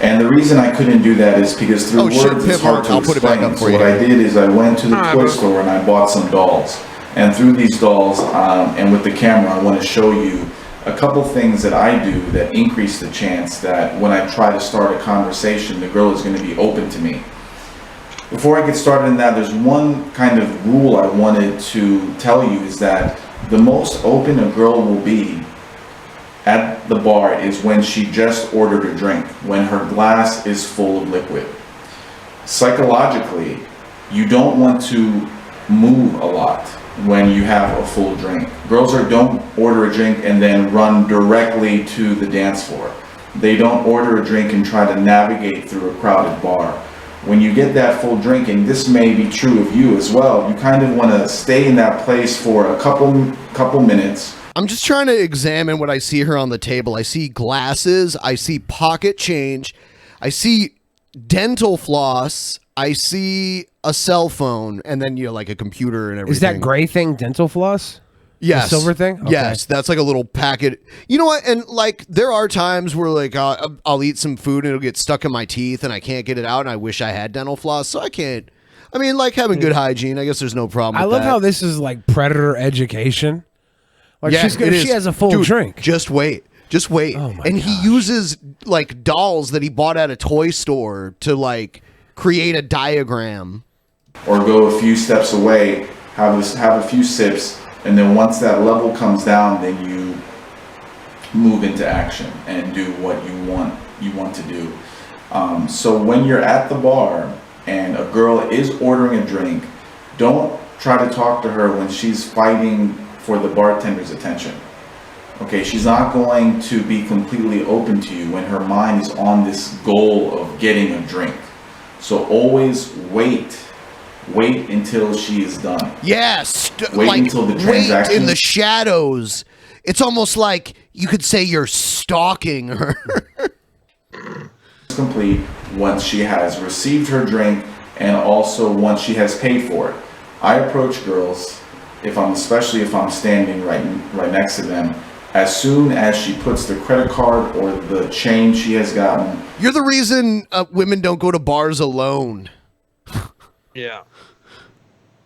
And the reason I couldn't do that is because through words it's hard to explain. So what I did is I went to the toy store and I bought some dolls. And through these dolls and with the camera, I want to show you a couple things that I do that increase the chance that when I try to start a conversation, the girl is going to be open to me. Before I get started in that, there's one kind of rule I wanted to tell you is that the most open a girl will be at the bar is when she just ordered a drink, when her glass is full of liquid. Psychologically, you don't want to move a lot when you have a full drink. Girls don't order a drink and then run directly to the dance floor. They don't order a drink and try to navigate through a crowded bar. When you get that full drink, and this may be true of you as well, you kind of want to stay in that place for a couple minutes. I'm just trying to examine what I see here on the table. I see glasses, I see pocket change, I see dental floss, I see a cell phone, and then like a computer and everything. Is that gray thing dental floss? Yes. The silver thing? Okay. Yes, that's like a little packet. You know what? And like there are times where like I'll eat some food and it'll get stuck in my teeth and I can't get it out and I wish I had dental floss, so I can't. I mean, like having good hygiene, I guess there's no problem with I love that. how this is like predator education. Like Yeah, she's it gonna, is. she has a full Dude, drink. Just wait. Just wait. Oh my and he uses like dolls that he bought at a toy store to like create a diagram. Or go a few steps away, have a few sips, and then once that level comes down, then you move into action and do what you want to do. So when you're at the bar and a girl is ordering a drink, don't try to talk to her when she's fighting for the bartender's attention. Okay, she's not going to be completely open to you when her mind is on this goal of getting a drink. So always wait until she is done. Yes, Wait until the wait transaction in the shadows. It's almost like you could say you're stalking her. is complete once she has received her drink and also once she has paid for it. I approach girls, especially if I'm standing right next to them, as soon as she puts the credit card or the change she has gotten. You're the reason women don't go to bars alone. Yeah.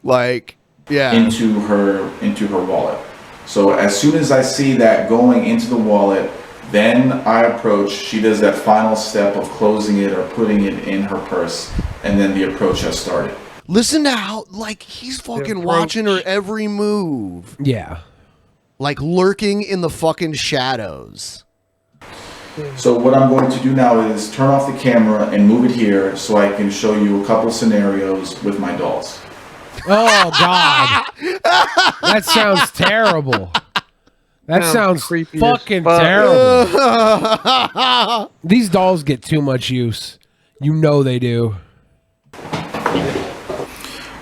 Like, yeah. Into her wallet. So as soon as I see that going into the wallet, then I approach. She does that final step of closing it or putting it in her purse, and then the approach has started. Listen to how, like, he's fucking watching her every move. Yeah. Like, lurking in the fucking shadows. So what I'm going to do now is turn off the camera and move it here so I can show you a couple scenarios with my dolls. Oh, God. That sounds terrible. That sounds fucking terrible. These dolls get too much use. You know they do.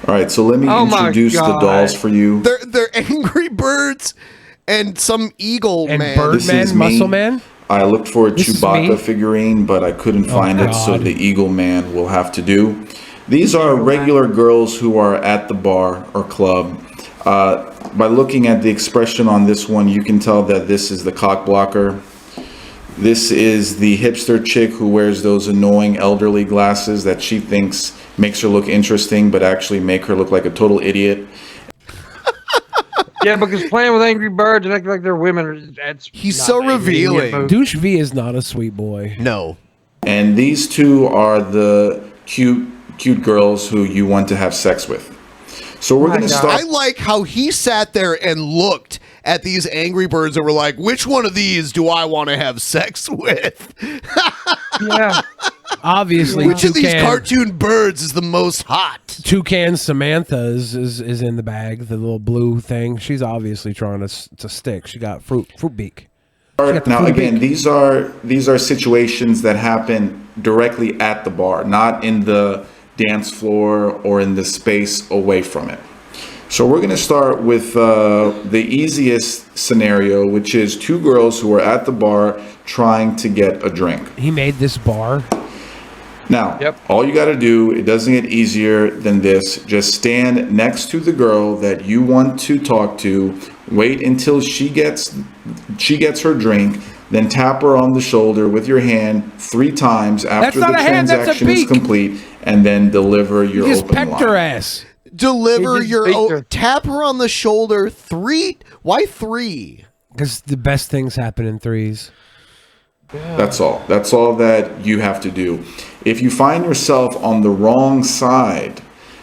All right, so let me introduce the dolls for you. They're Angry Birds and some eagle and man. Birdman, Muscle Man? I looked for a This is Chewbacca me? finding, but I couldn't find it, so God. the Eagle Man will have to do. These are regular girls who are at the bar or club. By looking at the expression on this one, you can tell that this is the cock blocker. This is the hipster chick who wears those annoying elderly glasses that she thinks makes her look interesting, but actually make her look like a total idiot. Yeah, because playing with Angry Birds and acting like they're women, that's He's not so an idiot revealing. move. Douche V is not a sweet boy. No. And these two are the cute girls who you want to have sex with. So we're going to start. I like how he sat there and looked at these Angry Birds and were like, which one of these do I want to have sex with? Yeah. Obviously, Which of these Toucan- cartoon birds is the most hot? Toucan Samantha is in the bag, the little blue thing. She's obviously trying to stick. She got fruit beak. Now again, these are situations that happen directly at the bar, not in the dance floor or in the space away from it. So we're going to start with the easiest scenario, which is two girls who are at the bar trying to get a drink. He made this bar. Now, all you got to do, it doesn't get easier than this. Just stand next to the girl that you want to talk to. Wait until she gets her drink. Then tap her on the shoulder with your hand 3 times after the transaction is complete, and then deliver your Just open pecked line. her ass. Deliver He just your beat her. tap her on the shoulder 3. Why 3? Because the best things happen in threes. That's all. That's all that you have to do. If you find yourself on the wrong side,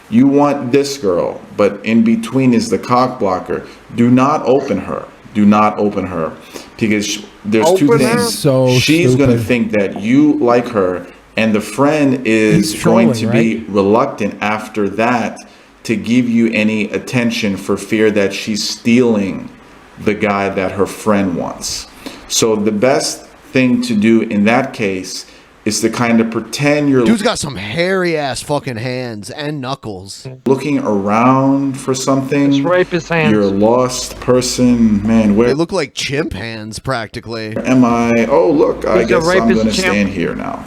you want this girl, but in between is the cock blocker. Do not open her. Do not open her. Because there's two Open her? things. So She's going to stupid. think that you like her, and the friend is He's going trolling, to be reluctant after that to give you any attention for fear that she's stealing the guy that her friend wants. So the best thing to do in that case is to kind of pretend you're Dude's got some hairy ass fucking hands and knuckles. looking around for something. Rapist hands. You're a lost person, man. Where They look like chimp hands practically. am I? Oh, look, I He's a guess I'm rapist going to chimp. stand here now.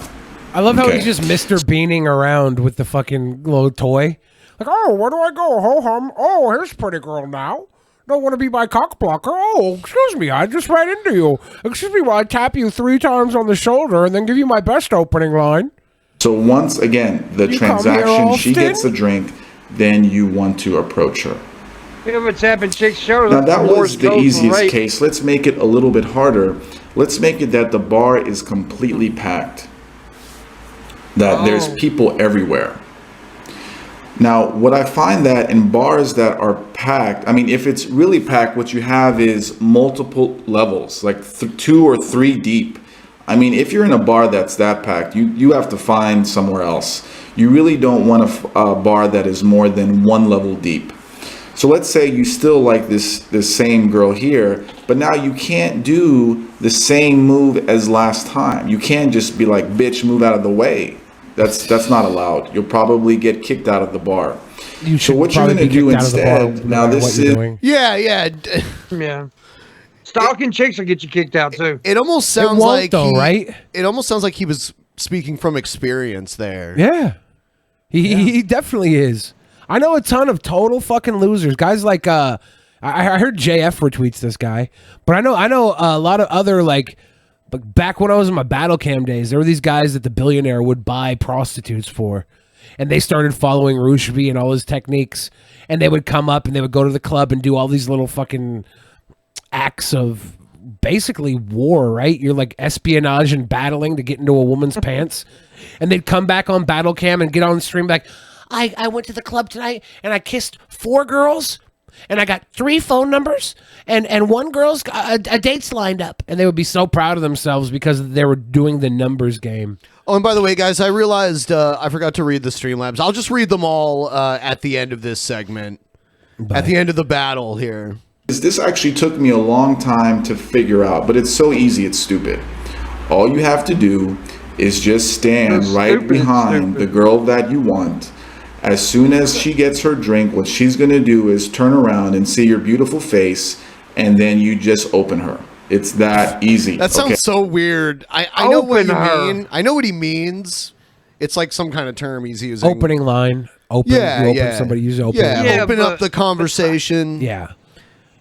I love how Okay. he's just Mr. Beaning around with the fucking little toy. Like, oh, where do I go? Ho hum. Oh, here's a pretty girl now. Don't want to be my cock blocker. Oh, excuse me, I just ran into you. Excuse me while I tap you 3 times on the shoulder and then give you my best opening line. So once again, the You come here transaction, she often? gets a drink, then you want to approach her. If it's tapping chicks' shoulders, Now that's that Morse was the code for easiest rape. case. Let's make it a little bit harder. Let's make it that the bar is completely packed. That there's people everywhere. Now, what I find that in bars that are packed, I mean, if it's really packed, what you have is multiple levels, like 2 or 3 deep. I mean, if you're in a bar that's that packed, you have to find somewhere else. You really don't want a bar that is more than 1 level deep. So let's say you still like this same girl here, but now you can't do the same move as last time. You can't just be like, bitch, move out of the way. That's not allowed. You'll probably get kicked out of the bar. So what you're going to do instead, now this is Yeah. Yeah. Stalking chicks will get you kicked out too. It almost sounds won't like though, right? It almost sounds like he was speaking from experience there. Yeah. He definitely is. I know a ton of total fucking losers. Guys like I heard JF retweets this guy, but I know a lot of other like back when I was in my battle cam days, there were these guys that the billionaire would buy prostitutes for. And they started following Rushby and all his techniques. And they would come up and they would go to the club and do all these little fucking acts of basically war, right? You're like espionage and battling to get into a woman's pants. And they'd come back on battle cam and get on stream like, I went to the club tonight and I kissed 4 girls and I got 3 phone numbers and 1 girl's a date's lined up. And they would be so proud of themselves because they were doing the numbers game. Oh, and by the way, guys, I realized I forgot to read the Streamlabs. I'll just read them all at the end of this segment. At the end of the battle here. This actually took me a long time to figure out, but it's so easy, it's stupid. All you have to do is just stand right behind the girl that you want. As soon as she gets her drink, what she's going to do is turn around and see your beautiful face, and then you just open her. It's that easy. That sounds okay? so weird. I know what Open you her. mean. I know what he means. It's like some kind of term he's using. Opening line. Open. Yeah, you open yeah. somebody. Use open. Yeah, open up the conversation. Yeah.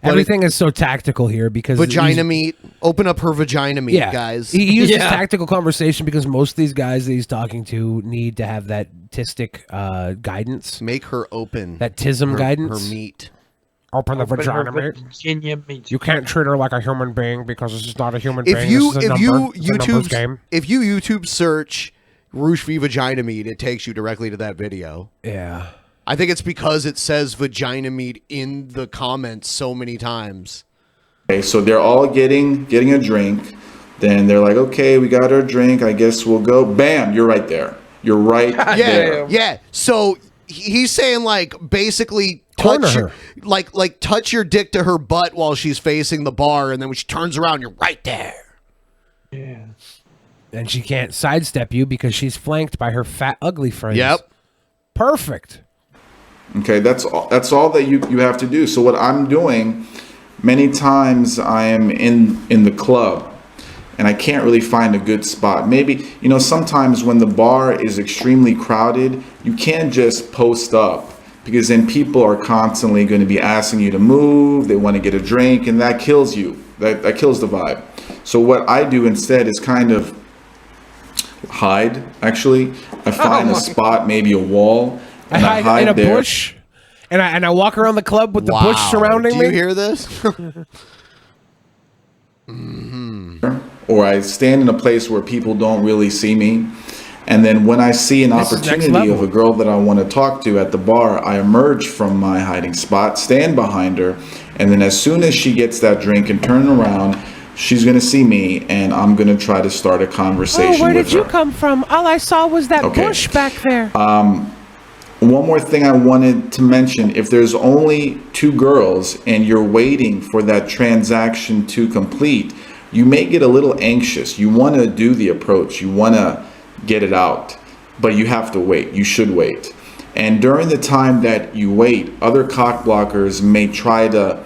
But Everything is so tactical here because vagina meat. Open up her vagina meat, guys. He uses tactical conversation because most of these guys that he's talking to need to have that tistic guidance. Make her open. That tism guidance. Her meat. Open the vagina meat. You can't treat her like a human being because this is not a human being. If you this is a number. It's a numbers game. if you YouTube search Roosh v vagina meat, it takes you directly to that video. Yeah. I think it's because it says vagina meat in the comments so many times. Okay, so they're all getting a drink. Then they're like, okay, we got our drink. I guess we'll go. Bam, you're right there. You're right there. Yeah. So he's saying like basically Corner touch her. like touch your dick to her butt while she's facing the bar, and then when she turns around, you're right there. Yeah. And she can't sidestep you because she's flanked by her fat, ugly friends. Yep. Perfect. Okay, that's all that you have to do. So what I'm doing, many times I am in the club and I can't really find a good spot. Maybe, sometimes when the bar is extremely crowded, you can't just post up because then people are constantly going to be asking you to move, they want to get a drink, and that kills you. That kills the vibe. So what I do instead is kind of hide, actually. I find a spot, maybe a wall, I and hide in a there. bush, and I walk around the club with the bush surrounding Do me. you hear this? Or I stand in a place where people don't really see me. And then when I see an This is next opportunity level. of a girl that I want to talk to at the bar, I emerge from my hiding spot, stand behind her, and then as soon as she gets that drink and turn around, she's going to see me, and I'm going to try to start a conversation where with did you her. come from? All I saw was that Okay. bush back there. One more thing I wanted to mention, if there's only two girls and you're waiting for that transaction to complete, you may get a little anxious. You want to do the approach. You want to get it out, but you have to wait. You should wait. And during the time that you wait, other cock blockers may try to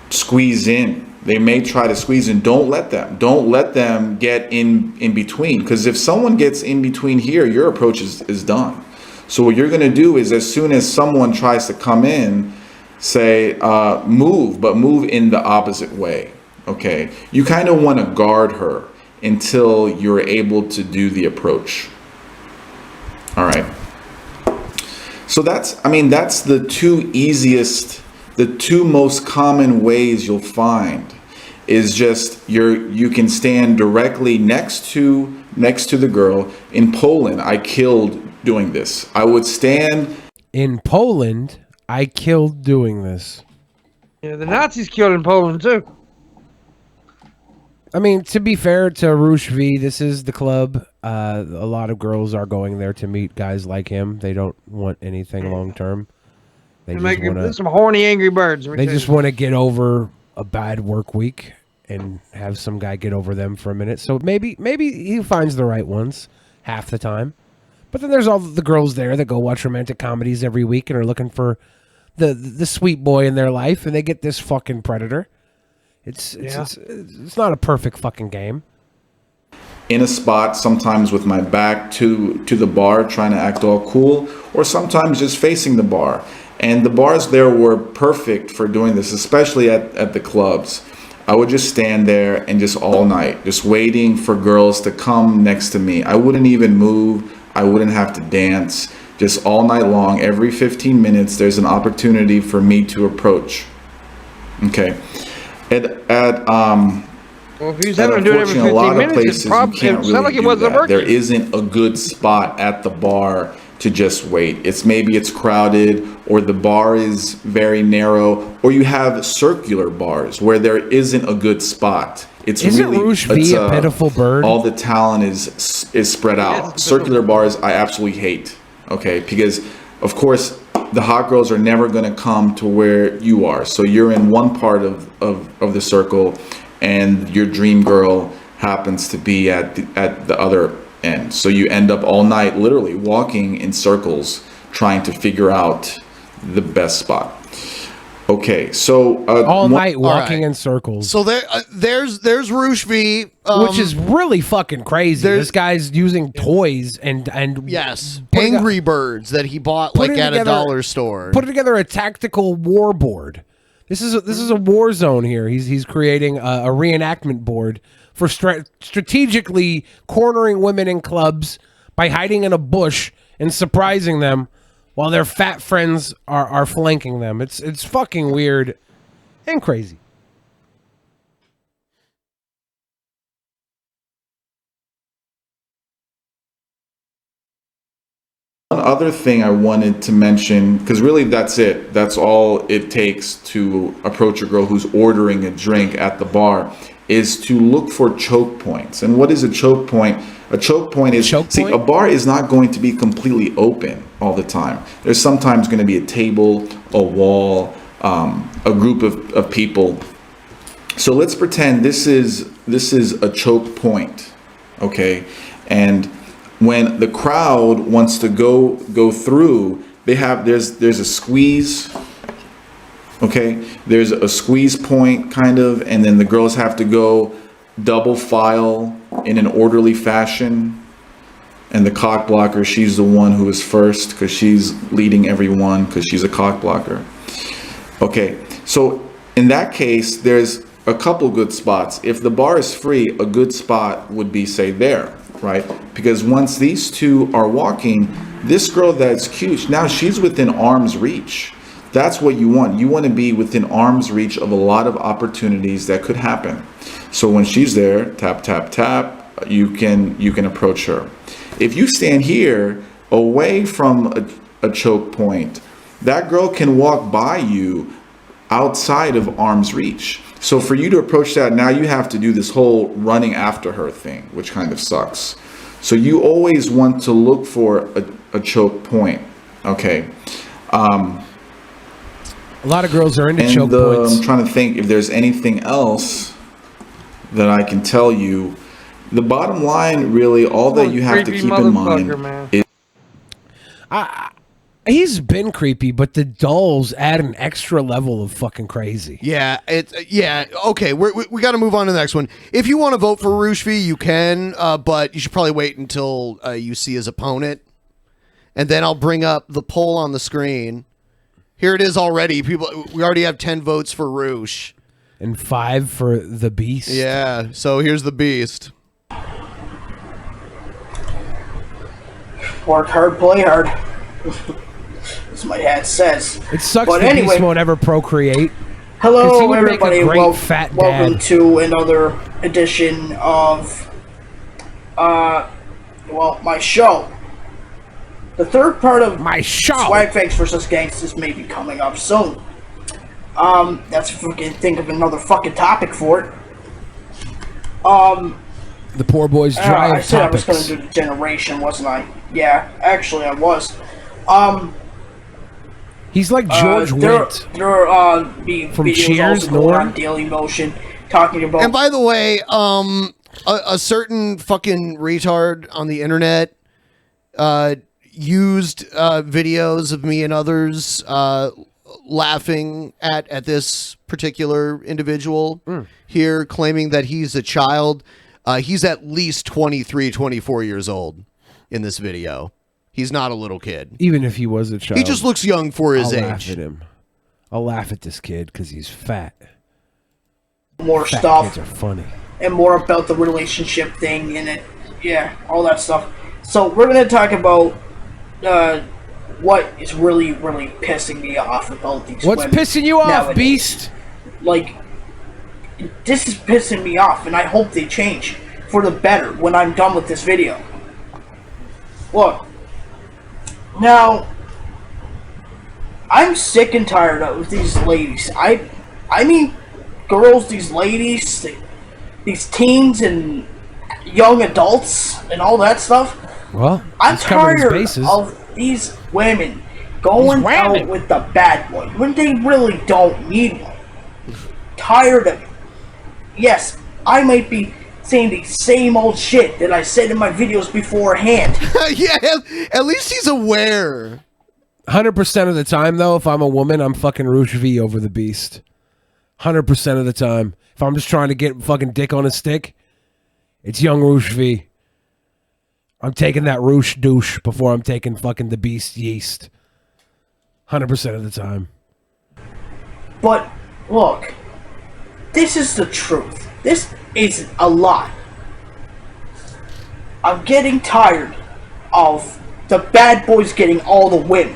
squeeze in. They may try to squeeze in. Don't let them get in between, because if someone gets in between here, your approach is done. So what you're going to do is, as soon as someone tries to come in, say move, but move in the opposite way. Okay, you kind of want to guard her until you're able to do the approach. All right. So that's the two most common ways you'll find is just you can stand directly next to the girl. In Poland, I killed doing this. I would stand In Poland, I killed doing this. Yeah, the Nazis killed in Poland too. I mean, to be fair to Roosh V, this is the club. A lot of girls are going there to meet guys like him. They don't want anything long term. They just want There's some horny angry birds. They just want to get over a bad work week and have some guy get over them for a minute. So maybe he finds the right ones half the time. But then there's all the girls there that go watch romantic comedies every week and are looking for the sweet boy in their life, and they get this fucking predator. It's not a perfect fucking game. in a spot, sometimes with my back to the bar, trying to act all cool, or sometimes just facing the bar. And the bars there were perfect for doing this, especially at the clubs. I would just stand there and just all night, just waiting for girls to come next to me. I wouldn't even move. I wouldn't have to dance. Just all night long, every 15 minutes, there's an opportunity for me to approach. Okay. Well, if he's having to do it every 15 minutes, it sounds like it wasn't working. There isn't a good spot at the bar to just wait. Maybe it's crowded, or the bar is very narrow, or you have circular bars where there isn't a good spot. Isn't Rouge V a pitiful bird? All the talent is spread out. Circular bars I absolutely hate. Okay, because of course the hot girls are never going to come to where you are. So you're in one part of the circle, and your dream girl happens to be at the other end. So you end up all night literally walking in circles trying to figure out the best spot. Okay, so all night All walking right. in circles. So there's Roosh V, which is really fucking crazy. This guy's using toys and yes, putting Angry Birds that he bought putting like at a together- dollar store. putting together a tactical war board. This is a war zone here. He's creating a reenactment board for strategically cornering women in clubs by hiding in a bush and surprising them while their fat friends are flanking them. It's fucking weird and crazy. One other thing I wanted to mention, because really that's it. That's all it takes to approach a girl who's ordering a drink at the bar, is to look for choke points. And what is a choke point? A choke point is, a bar is not going to be completely open all the time. There's sometimes going to be a table, a wall, a group of people. So let's pretend this is a choke point, okay? And when the crowd wants to go through, there's a squeeze, okay? There's a squeeze point kind of, and then the girls have to go double file in an orderly fashion. And the cock blocker, she's the one who is first because she's leading everyone because she's a cock blocker. Okay, so in that case, there's a couple good spots. If the bar is free, a good spot would be, say, there, right? Because once these two are walking, this girl that's cute, now she's within arm's reach. That's what you want. You want to be within arm's reach of a lot of opportunities that could happen. So when she's there, tap, tap, tap, you can approach her. If you stand here away from a choke point, that girl can walk by you outside of arm's reach. So for you to approach that, now you have to do this whole running after her thing, which kind of sucks. So you always want to look for a choke point, okay? A lot of girls are into choke points. I'm trying to think if there's anything else that I can tell you. The bottom line, really, all that you have to keep in mind is... He's been creepy, but the dolls add an extra level of fucking crazy. Yeah, okay, we got to move on to the next one. If you want to vote for Rushvi, you can, but you should probably wait until you see his opponent. And then I'll bring up the poll on the screen. Here it is already. We already have 10 votes for Roosh. And 5 for the Beast. Yeah, so here's the Beast. Work hard, play hard. As my hat says. It sucks but that anyway, Beast won't ever procreate. 'Cause he hello, would make a everybody. great fat welcome dad. to another edition of, my show. The third part of my show, Swagfags vs. Gangsters, may be coming up soon. That's if we can think of another fucking topic for it. The poor boy's dry I of said topics. I was going to do the generation, wasn't I? Yeah, actually I was. He's like George Wendt. There are From videos Cheers, also going Norm. on Daily Motion talking about. And by the way, a certain fucking retard on the internet used videos of me and others laughing at this particular individual here, claiming that he's a child. He's at least 23, 24 years old in this video. He's not a little kid. Even if he was a child. He just looks young for his I'll age. laugh at him. I'll laugh at this kid because he's fat. more Fat stuff kids are funny. and more about the relationship thing in it. Yeah, all that stuff. So we're going to talk about what is really, really pissing me off about these What's women pissing you off, nowadays. Beast? Like, this is pissing me off, and I hope they change for the better when I'm done with this video. Look, now, I'm sick and tired of these ladies. I mean, girls, these ladies, these teens and young adults and all that stuff. Well, I'm he's covering his tired bases. of these women going out with the bad boy when they really don't need one. Tired of it. Yes, I might be saying the same old shit that I said in my videos beforehand. Yeah, at least he's aware. 100% of the time, though, if I'm a woman, I'm fucking Rouge V over the Beast. 100% of the time. If I'm just trying to get fucking dick on a stick, it's young Rouge V. I'm taking that Rouge douche before I'm taking fucking the Beast yeast. 100% of the time. But, look, this is the truth. This isn't a lie. I'm getting tired of the bad boys getting all the women.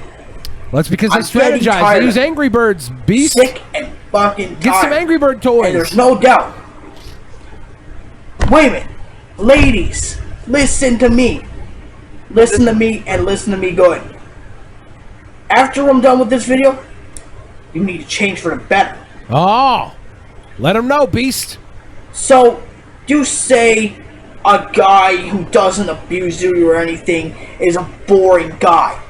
Well, that's because they I'm getting strategize. tired They use of it. Angry Birds, Beast. Sick and fucking tired. Get some Angry Bird toys. And there's no doubt. Women, ladies, listen to me. Listen to me and listen to me good. After I'm done with this video, you need to change for the better. Oh, let them know, Beast. So, you say a guy who doesn't abuse you or anything is a boring guy.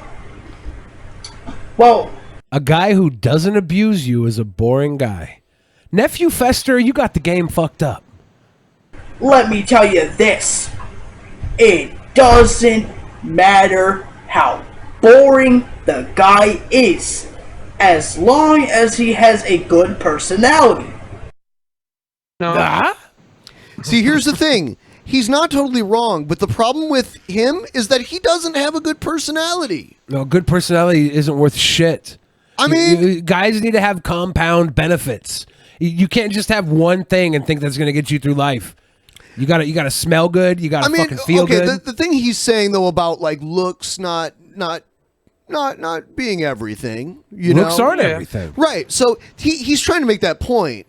Well, a guy who doesn't abuse you is a boring guy. Nephew Fester, you got the game fucked up. let me tell you this. It doesn't matter how boring the guy is, as long as he has a good personality. No. See, here's the thing. He's not totally wrong, but the problem with him is that he doesn't have a good personality. No, good personality isn't worth shit. I mean, guys need to have compound benefits. You can't just have one thing and think that's going to get you through life. You gotta smell good. You gotta fucking feel good. The thing he's saying though about like looks not being everything. Looks aren't everything, right? So he's trying to make that point.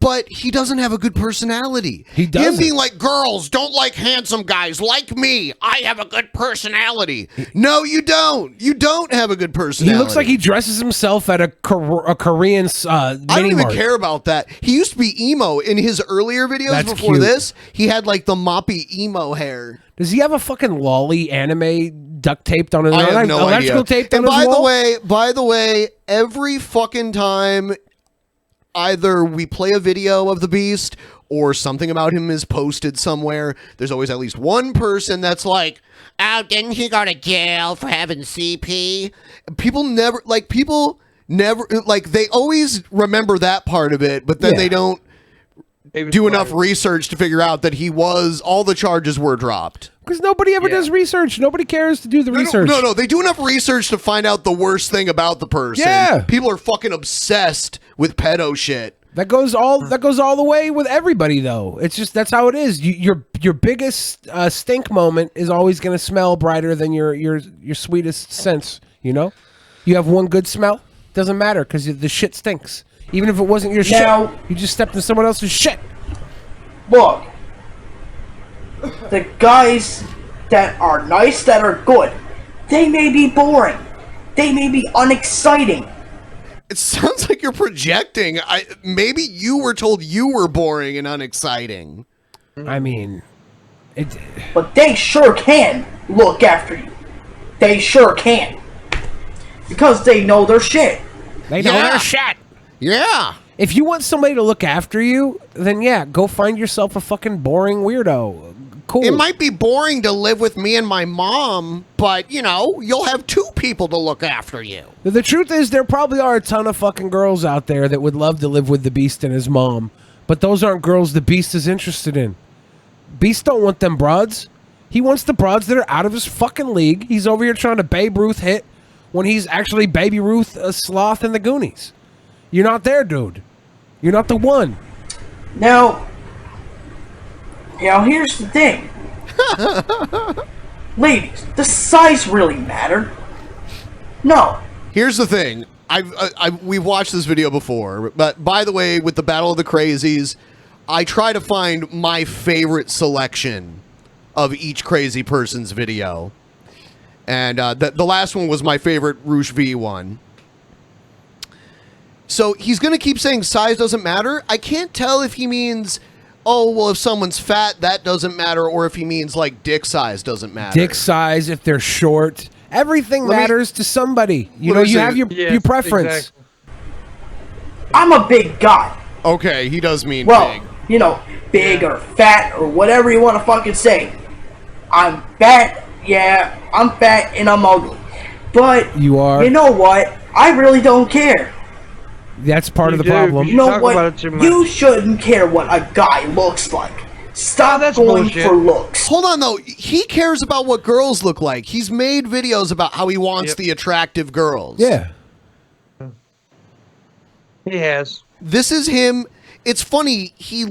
But he doesn't have a good personality. He doesn't. Him being like, girls don't like handsome guys like me. I have a good personality. No, you don't. You don't have a good personality. He looks like he dresses himself at a Korean I don't even mini-mart. care about that. He used to be emo in his earlier videos. That's before cute. this. He had like the moppy emo hair. Does he have a fucking lolly anime duct taped on his I have no electrical idea. taped on And his wall? by the way, every fucking time either we play a video of the Beast or something about him is posted somewhere, there's always at least one person that's like, oh, didn't he go to jail for having CP? People never, they always remember that part of it, but then they don't do enough research to figure out that all the charges were dropped. Because nobody ever does research. Nobody cares to do the research. No, they do enough research to find out the worst thing about the person. Yeah. People are fucking obsessed with pedo shit. That goes all the way with everybody, though. It's just that's how it is. Your biggest stink moment is always going to smell brighter than your sweetest sense. You know, you have one good smell, doesn't matter because the shit stinks. Even if it wasn't your shit, you just stepped in someone else's shit. Look, the guys that are nice, that are good, they may be boring. They may be unexciting. It sounds like you're projecting. Maybe you were told you were boring and unexciting. I mean, but they sure can look after you. They sure can. Because they know their shit. They know their shit. Yeah. If you want somebody to look after you, then go find yourself a fucking boring weirdo. Cool. It might be boring to live with me and my mom, but, you'll have two people to look after you. The truth is, there probably are a ton of fucking girls out there that would love to live with the Beast and his mom, but those aren't girls the Beast is interested in. Beast don't want them broads. He wants the broads that are out of his fucking league. He's over here trying to Babe Ruth hit when he's actually Baby Ruth Sloth in the Goonies. You're not there, dude. You're not the one. Now, here's the thing. Ladies, does size really matter? No. Here's the thing. We've watched this video before, but by the way, with the Battle of the Crazies, I try to find my favorite selection of each crazy person's video. And the last one was my favorite Rouge V one. So he's going to keep saying size doesn't matter. I can't tell if he means, oh, well, if someone's fat, that doesn't matter, or if he means like dick size doesn't matter. Dick size, if they're short, everything matters to somebody. You have your preference. Exactly. I'm a big guy. Okay, he does mean big. Big or fat or whatever you want to fucking say. I'm fat, I'm fat and I'm ugly. But You are. You know what? I really don't care. That's part of the problem. You know what? You shouldn't care what a guy looks like. Stop going bullshit. for looks. Hold on though. He cares about what girls look like. He's made videos about how he wants the attractive girls. Yeah. He has. This is him. It's funny. He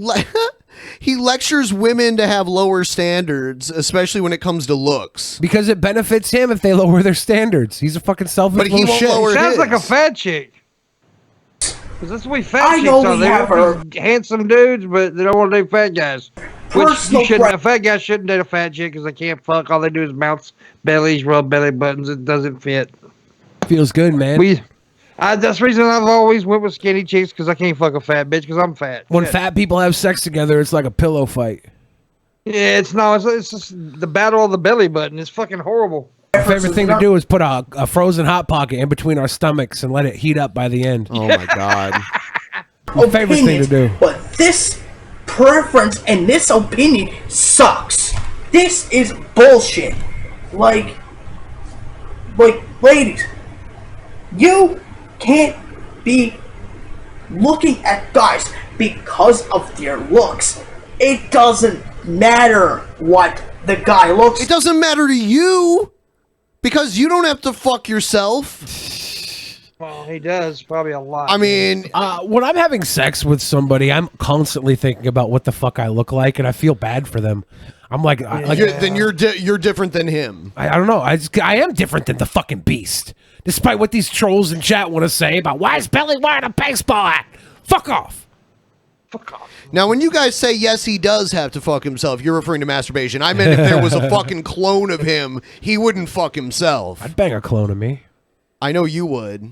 lectures women to have lower standards, especially when it comes to looks. Because it benefits him if they lower their standards. He's a fucking selfish But he little won't shit. lower Sounds his. like a fat chick. 'Cause that's the way fat I chicks know are. we They have want these handsome dudes, but they don't want to date fat guys. Which Personal you shouldn't. A fat guy shouldn't date a fat chick because they can't fuck. All they do is bounce bellies, rub belly buttons. It doesn't fit. Feels good, man. That's the reason I've always went with skinny chicks because I can't fuck a fat bitch because I'm fat. When Yeah. fat people have sex together, it's like a pillow fight. Yeah, it's just the battle of the belly button. It's fucking horrible. My favorite thing to do is put a frozen hot pocket in between our stomachs and let it heat up by the end. Oh my god. My favorite thing to do. But this preference and this opinion sucks. This is bullshit. Like, ladies, you can't be looking at guys because of their looks. It doesn't matter what the guy looks. It doesn't matter to you because you don't have to fuck yourself. Well, he does probably a lot. I mean, when I'm having sex with somebody, I'm constantly thinking about what the fuck I look like, and I feel bad for them. I'm like, then you're different than him. I don't know. I am different than the fucking beast. Despite what these trolls in chat want to say about why is Billy wearing a baseball hat? Fuck off. Now, when you guys say yes, he does have to fuck himself, you're referring to masturbation. I meant if there was a fucking clone of him, he wouldn't fuck himself. I'd bang a clone of me. I know you would,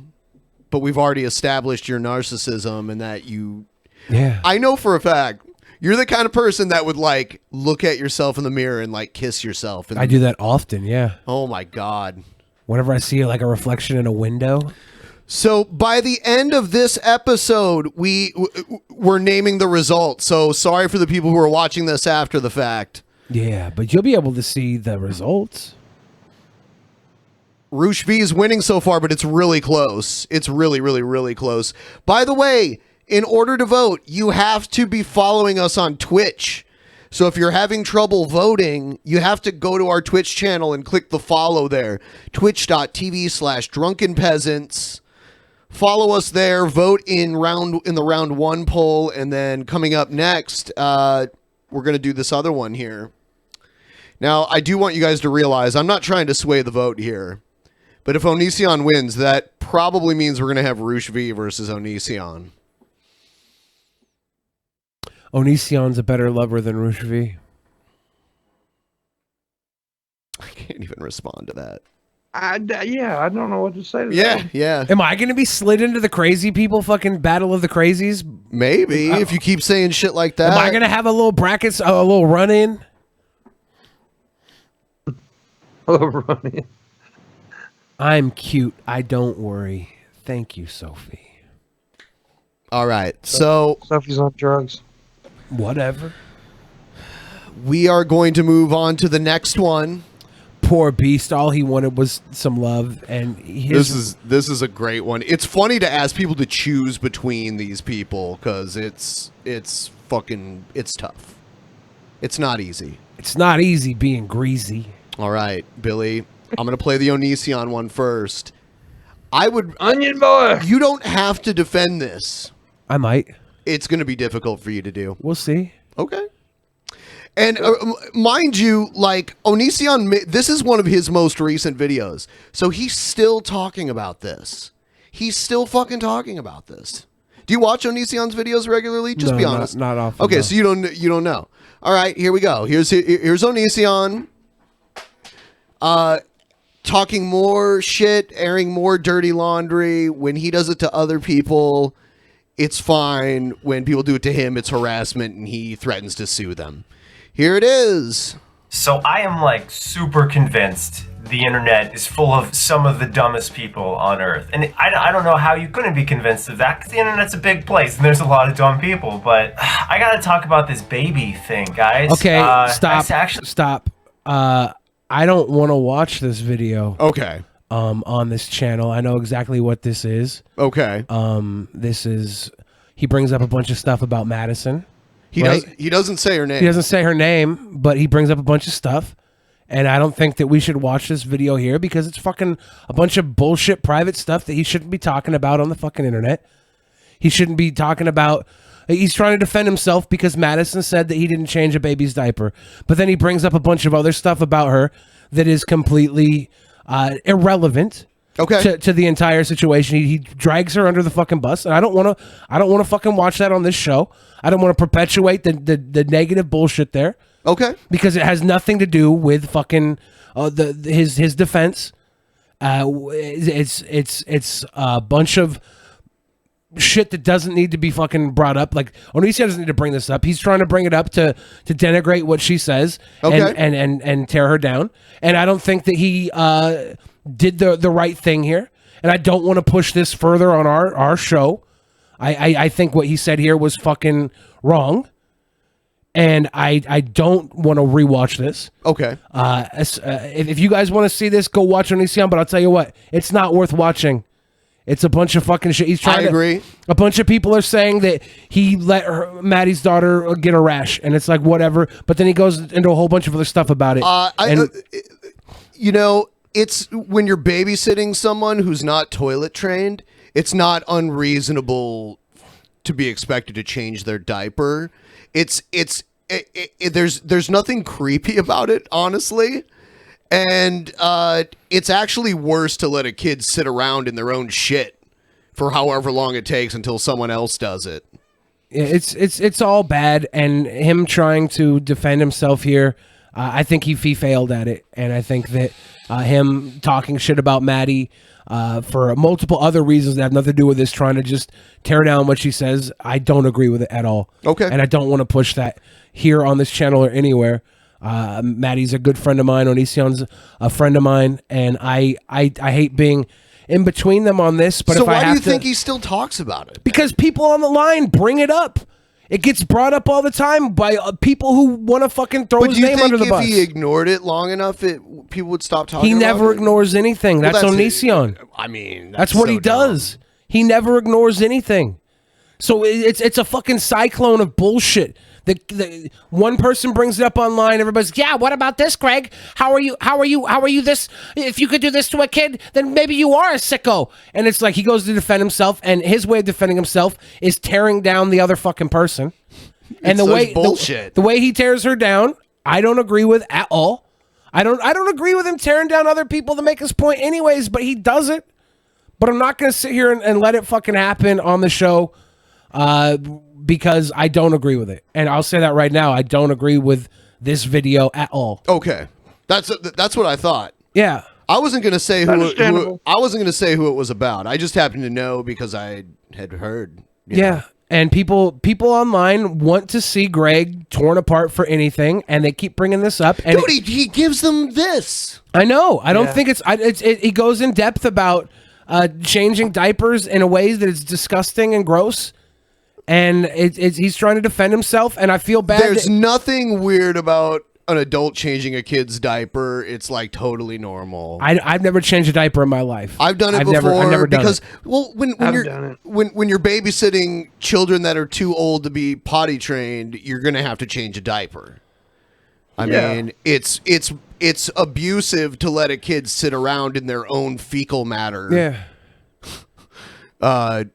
but we've already established your narcissism and that you... Yeah. I know for a fact, you're the kind of person that would, like, look at yourself in the mirror and, like, kiss yourself. And, I do that often, yeah. Oh, my God. Whenever I see, like, a reflection in a window... So by the end of this episode, we're naming the results. So sorry for the people who are watching this after the fact. Yeah, but you'll be able to see the results. Roosh V is winning so far, but it's really close. It's really, really, really close. By the way, in order to vote, you have to be following us on Twitch. So if you're having trouble voting, you have to go to our Twitch channel and click the follow there. Twitch.tv/drunkenpeasants. Follow us there. Vote in the round one poll, and then coming up next, we're gonna do this other one here. Now, I do want you guys to realize I'm not trying to sway the vote here, but if Oniisan wins, that probably means we're gonna have Roosh V versus Oniisan. Oniisan's a better lover than Roosh V. I can't even respond to that. I don't know what to say to that. Yeah. Am I going to be slid into the crazy people fucking battle of the crazies? Maybe, if you keep saying shit like that. Am I going to have a little brackets, a little run-in? A little run-in. I'm cute. I don't worry. Thank you, Sophie. All right, so... Sophie's on drugs. Whatever. We are going to move on to the next one. Poor beast. All he wanted was some love, and this is a great one. It's funny to ask people to choose between these people because it's tough. It's not easy. It's not easy being greasy. All right, Billy. I'm gonna play the Oniisan one first. Onion boy. You don't have to defend this. I might. It's gonna be difficult for you to do. We'll see. Okay. And mind you, like, Oniisan, this is one of his most recent videos. So he's still talking about this. He's still fucking talking about this. Do you watch Oniisan's videos regularly? Just No, be honest. Not often. Okay, no. so you don't know. All right, here we go. Here's Oniisan. Talking more shit, airing more dirty laundry. When he does it to other people, it's fine. When people do it to him, it's harassment, and he threatens to sue them. Here it is. So I am like super convinced the internet is full of some of the dumbest people on earth. And I don't know how you couldn't be convinced of that because the internet's a big place and there's a lot of dumb people. But I gotta talk about this baby thing, guys. Okay, stop. Stop. I don't want to watch this video. Okay. on this channel. I know exactly what this is. Okay. This is he brings up a bunch of stuff about Madison. He doesn't say her name. He doesn't say her name, but he brings up a bunch of stuff. And I don't think that we should watch this video here because it's fucking a bunch of bullshit private stuff that he shouldn't be talking about on the fucking internet. He shouldn't be talking about. He's trying to defend himself because Madison said that he didn't change a baby's diaper. But then he brings up a bunch of other stuff about her that is completely irrelevant to the entire situation. He drags her under the fucking bus, and I don't want to fucking watch that on this show. I don't want to perpetuate the negative bullshit there. Okay. Because it has nothing to do with fucking his defense. It's a bunch of shit that doesn't need to be fucking brought up. Like Oniisan doesn't need to bring this up. He's trying to bring it up to denigrate what she says and tear her down. And I don't think that he did the right thing here. And I don't want to push this further on our show. I think what he said here was fucking wrong. And I don't want to rewatch this. Okay. If you guys want to see this, go watch Oniisan. But I'll tell you what, it's not worth watching. It's a bunch of fucking shit. He's trying. I agree. A bunch of people are saying that he let Maddie's daughter get a rash, and it's like whatever. But then he goes into a whole bunch of other stuff about it. It's when you're babysitting someone who's not toilet trained, it's not unreasonable to be expected to change their diaper. There's nothing creepy about it, honestly. And it's actually worse to let a kid sit around in their own shit for however long it takes until someone else does it. It's all bad, and him trying to defend himself here, I think he failed at it, and I think that him talking shit about Maddie for multiple other reasons that have nothing to do with this, trying to just tear down what she says, I don't agree with it at all. Okay. And I don't want to push that here on this channel or anywhere. Maddie's a good friend of mine. Oniisan's a friend of mine, and I hate being in between them on this. But so if I why do have you think he still talks about it? Because people on the line bring it up. It gets brought up all the time by people who want to fucking throw his name under the bus. If he ignored it long enough, people would stop talking. He never ignores anything. Well, That's that's Oniisan. I mean, that's what he does. He never ignores anything. So it's a fucking cyclone of bullshit. The one person brings it up online, everybody's yeah, what about this, Greg? How are you this? If you could do this to a kid, then maybe you are a sicko. And it's like he goes to defend himself, and his way of defending himself is tearing down the other fucking person. And the way he tears her down, I don't agree with at all. I don't agree with him tearing down other people to make his point anyways, but he does it. But I'm not gonna sit here and let it fucking happen on the show. Because I don't agree with it. And I'll say that right now. I don't agree with this video at all. Okay. That's what I thought. Yeah. I wasn't going to say who it was about. I just happened to know because I had heard. Yeah. And people online want to see Greg torn apart for anything, and they keep bringing this up. And dude, he gives them this. I know. I don't think he goes in depth about changing diapers in a way that is disgusting and gross. And he's trying to defend himself, and I feel bad. There's nothing weird about an adult changing a kid's diaper. It's like totally normal. I've never changed a diaper in my life. I've done it before. I've never done because it. Well, when you're babysitting children that are too old to be potty trained, you're gonna have to change a diaper. I mean, it's abusive to let a kid sit around in their own fecal matter. Yeah.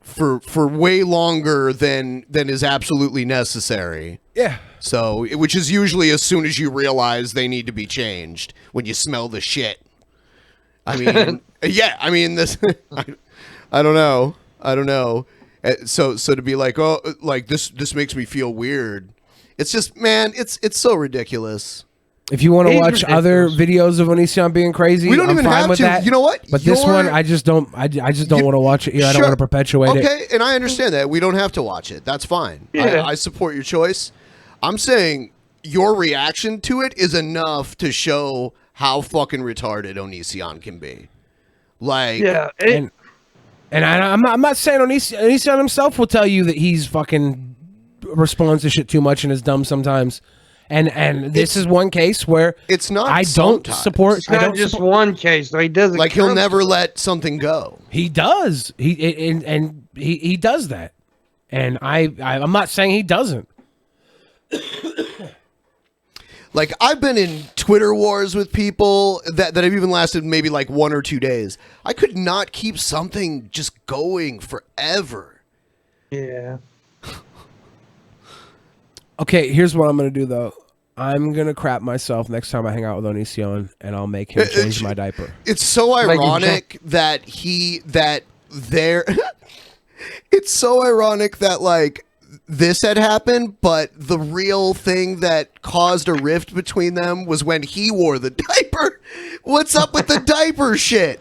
For way longer than is absolutely necessary. Yeah. So, which is usually as soon as you realize they need to be changed, when you smell the shit. I mean, yeah. I mean, this. I don't know. So to be like, oh, like this makes me feel weird. It's just, man, it's so ridiculous. If you want to watch other videos of Oniisan being crazy, we don't I'm even fine have with to. that. You know what? But this one, I just don't want to watch it here. I don't want to perpetuate it. Okay, and I understand that. We don't have to watch it. That's fine. Yeah. I support your choice. I'm saying your reaction to it is enough to show how fucking retarded Oniisan can be. Like, yeah, and I'm not saying Oniisan himself will tell you that he's fucking responds to shit too much and is dumb sometimes. And this is one case where it's not. I don't support. It's not just one case. Though. He doesn't like he'll never let something go. He does. He does that. And I'm not saying he doesn't. Like I've been in Twitter wars with people that have even lasted maybe like 1 or 2 days. I could not keep something just going forever. Yeah. Okay, here's what I'm gonna do though. I'm gonna crap myself next time I hang out with Onision, and I'll make him change my diaper. It's so ironic that it's so ironic that like this had happened, but the real thing that caused a rift between them was when he wore the diaper. What's up with the diaper shit?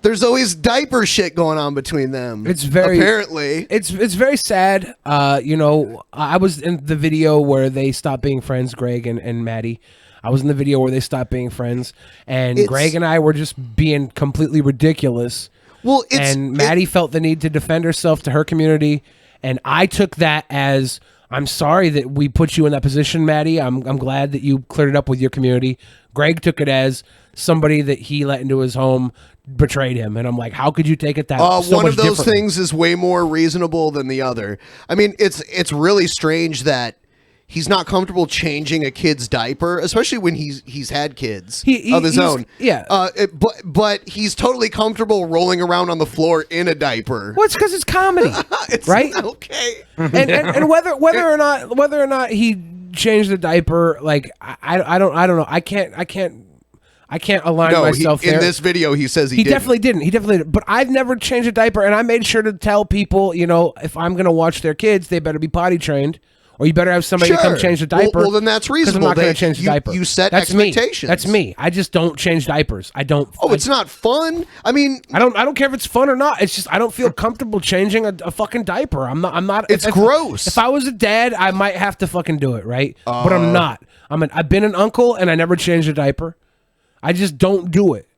There's always diaper shit going on between them. It's very apparently. It's very sad. You know, I was in the video where they stopped being friends, Greg and Maddie. I was in the video where they stopped being friends, and Greg and I were just being completely ridiculous. Well, and Maddie felt the need to defend herself to her community, and I took that as, I'm sorry that we put you in that position, Maddie. I'm glad that you cleared it up with your community. Greg took it as somebody that he let into his home betrayed him, and I'm like, how could you take it that so one much of those differently? things is way more reasonable than the other. I mean, it's really strange that he's not comfortable changing a kid's diaper, especially when he's had kids of his own. Yeah. But he's totally comfortable rolling around on the floor in a diaper. Well, it's because it's comedy, right? Okay. And whether or not he changed the diaper, like I don't know. I can't align myself there. In this video, he says he didn't. Definitely didn't. He definitely didn't. But I've never changed a diaper, and I made sure to tell people, you know, if I'm going to watch their kids, they better be potty trained, or you better have somebody to come change the diaper. Well, then that's reasonable. I'm not going to change the diaper. You set That's expectations. Me. That's me. I just don't change diapers. I don't. Oh, it's not fun. I mean, I don't care if it's fun or not. It's just I don't feel comfortable changing a fucking diaper. I'm not. It's gross. If I was a dad, I might have to fucking do it, right? But I'm not. I've been an uncle, and I never changed a diaper. I just don't do it.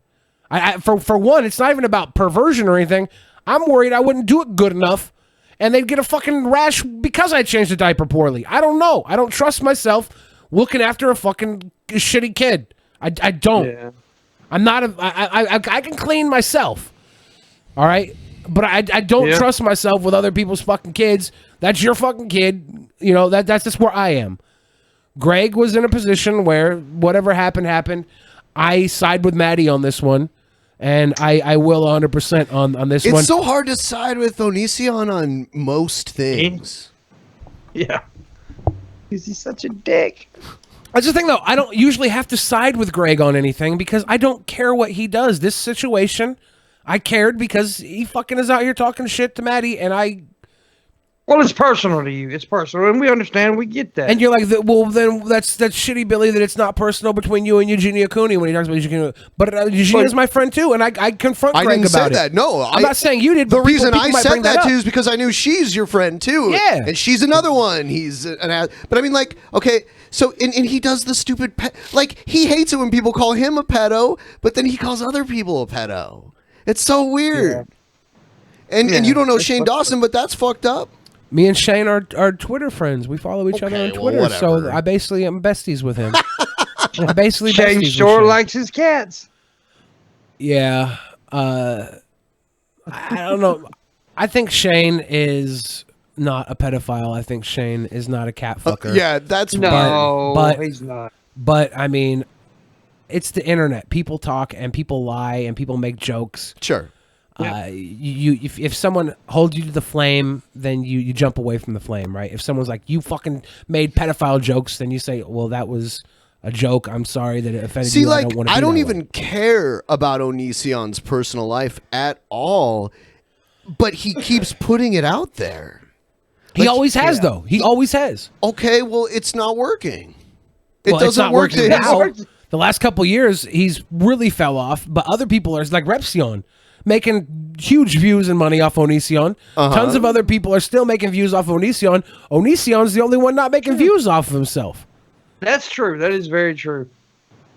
For one, it's not even about perversion or anything. I'm worried I wouldn't do it good enough, and they'd get a fucking rash because I changed the diaper poorly. I don't know. I don't trust myself looking after a fucking shitty kid. I don't. Yeah. I'm not. I can clean myself. All right, but I don't trust myself with other people's fucking kids. That's your fucking kid. You know that's just where I am. Greg was in a position where whatever happened. I side with Maddie on this one, and I will 100% on this one. It's so hard to side with Onision on most things. Yeah. Because he's such a dick. That's the thing, though. I don't usually have to side with Greg on anything because I don't care what he does. This situation, I cared because he fucking is out here talking shit to Maddie, and I... Well, it's personal to you. It's personal, and we understand. We get that. And you're like, well, then that's shitty, Billy, that it's not personal between you and Eugenia Cooney when he talks about Eugenia. But Eugenia's my friend, too, and I confront Greg didn't about say that. No, I'm not saying you did. The but reason people I might said bring that up. to you is because I knew she's your friend, too. Yeah. And she's another one. He's an ass. But I mean, like, okay, so, and he does the stupid, like, he hates it when people call him a pedo, but then he calls other people a pedo. It's so weird. Yeah. And you don't know Shane Dawson, but that's fucked up. Me and Shane are Twitter friends. We follow each other on Twitter, so I basically am besties with him. I basically Shane besties sure with Shane. likes his cats. Yeah. I don't know. I think Shane is not a pedophile. I think Shane is not a cat fucker. Yeah, that's but he's not. But I mean, it's the internet. People talk and people lie and people make jokes. Sure. If someone holds you to the flame, then you jump away from the flame, right? If someone's like, you fucking made pedophile jokes, then you say, well, that was a joke. I'm sorry that it offended you. Like, I don't even care about Onision's personal life at all, but he keeps putting it out there. He always has, though. He always has. Okay, well, it's not working. It Well, doesn't work working now. The last couple years, he's really fell off, but other people are like Repsion, making huge views and money off Onision. Tons of other people are still making views off Onision. Onision's the only one not making views off of himself. That's true. That is very true.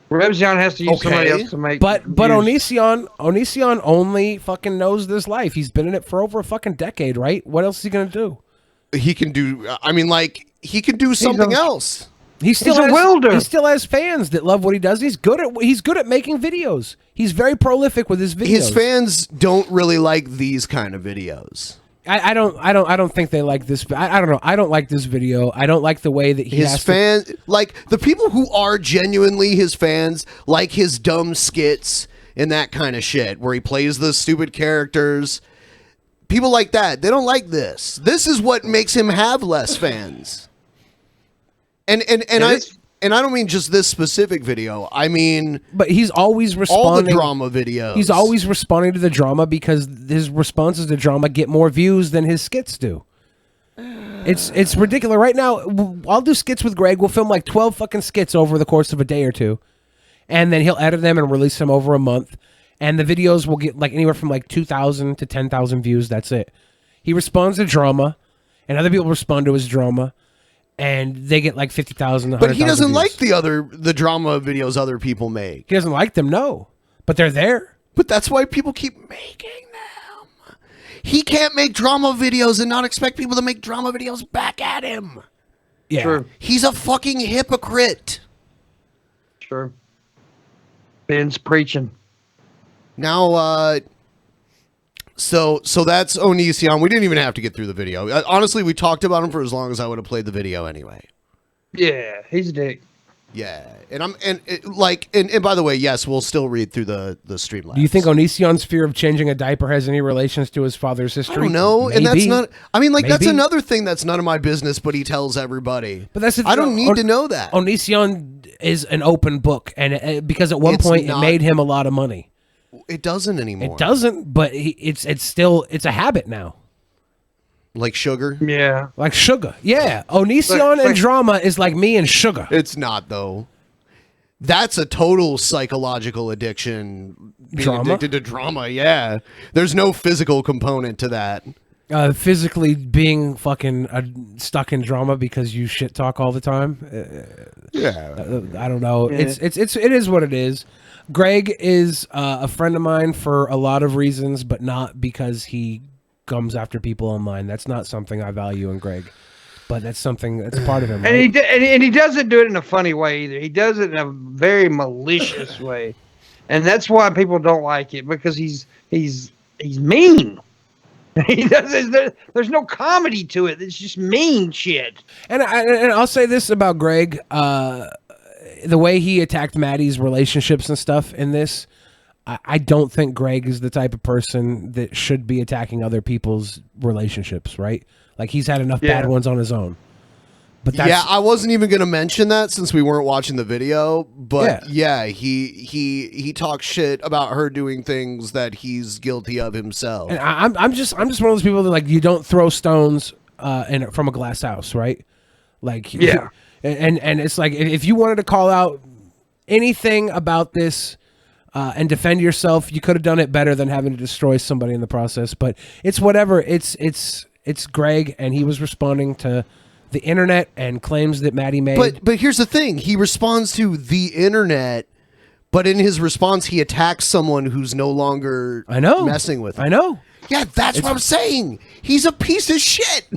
Repsion has to use somebody else to make. But Onision only fucking knows this life. He's been in it for over a fucking decade, right? What else is he gonna do? He can do. I mean, like he can do something else. He still He's a has, welder. He still has fans that love what he does. He's good at making videos. He's very prolific with his videos. His fans don't really like these kind of videos. I don't think they like this. I don't know. I don't like this video. I don't like the way that His fans, like the people who are genuinely his fans, like his dumb skits and that kind of shit, where he plays the stupid characters. People like that, they don't like this. This is what makes him have less fans. And I don't mean just this specific video. I mean, but he's always responding. All the drama videos. He's always responding to the drama because his responses to drama get more views than his skits do. It's ridiculous. Right now, I'll do skits with Greg. We'll film like 12 fucking skits over the course of a day or two, and then he'll edit them and release them over a month. And the videos will get like anywhere from like 2,000 to 10,000 views. That's it. He responds to drama, and other people respond to his drama. And they get like 50,000. But he doesn't like the drama videos other people make. He doesn't like them, no. But they're there. But that's why people keep making them. He can't make drama videos and not expect people to make drama videos back at him. Yeah. True. He's a fucking hypocrite. Sure. Ben's preaching. Now, so that's Onision. We didn't even have to get through the video. Honestly, we talked about him for as long as I would have played the video anyway. Yeah, he's a dick. Yeah, and by the way, yes, we'll still read through the Streamlabs. Do you think Onision's fear of changing a diaper has any relations to his father's history? I don't know, Maybe. and that's not. I mean, like that's Maybe. another thing that's none of my business, but he tells everybody. But that's I don't need to know that. Onision is an open book, and because at one It's point not- it made him a lot of money. It doesn't anymore. It doesn't, but it's a habit now. Like sugar? Yeah. Like sugar. Yeah. Onision and drama is like me and sugar. It's not though. That's a total psychological addiction. Being Drama? addicted to drama, yeah. There's no physical component to that. Physically being fucking stuck in drama because you shit talk all the time. Yeah. I don't know. Yeah. It is what it is. Greg is a friend of mine for a lot of reasons, but not because he comes after people online. That's not something I value in Greg, but that's something that's part of him. And right? and he doesn't do it in a funny way either. He does it in a very malicious way, and that's why people don't like it because he's mean. He does. There's no comedy to it. It's just mean shit. And I'll say this about Greg: the way he attacked Maddie's relationships and stuff in this, I don't think Greg is the type of person that should be attacking other people's relationships. Right? Like he's had enough bad ones on his own. But that's, yeah, I wasn't even going to mention that since we weren't watching the video. But yeah, he talks shit about her doing things that he's guilty of himself. And I'm just one of those people that like you don't throw stones from a glass house, right? Like and it's like if you wanted to call out anything about this and defend yourself, you could have done it better than having to destroy somebody in the process. But it's whatever. It's Greg, and he was responding to the internet and claims that Maddie made. But here's the thing: he responds to the internet, but in his response, he attacks someone who's no longer messing with him. I know. Yeah, that's what I'm saying. He's a piece of shit.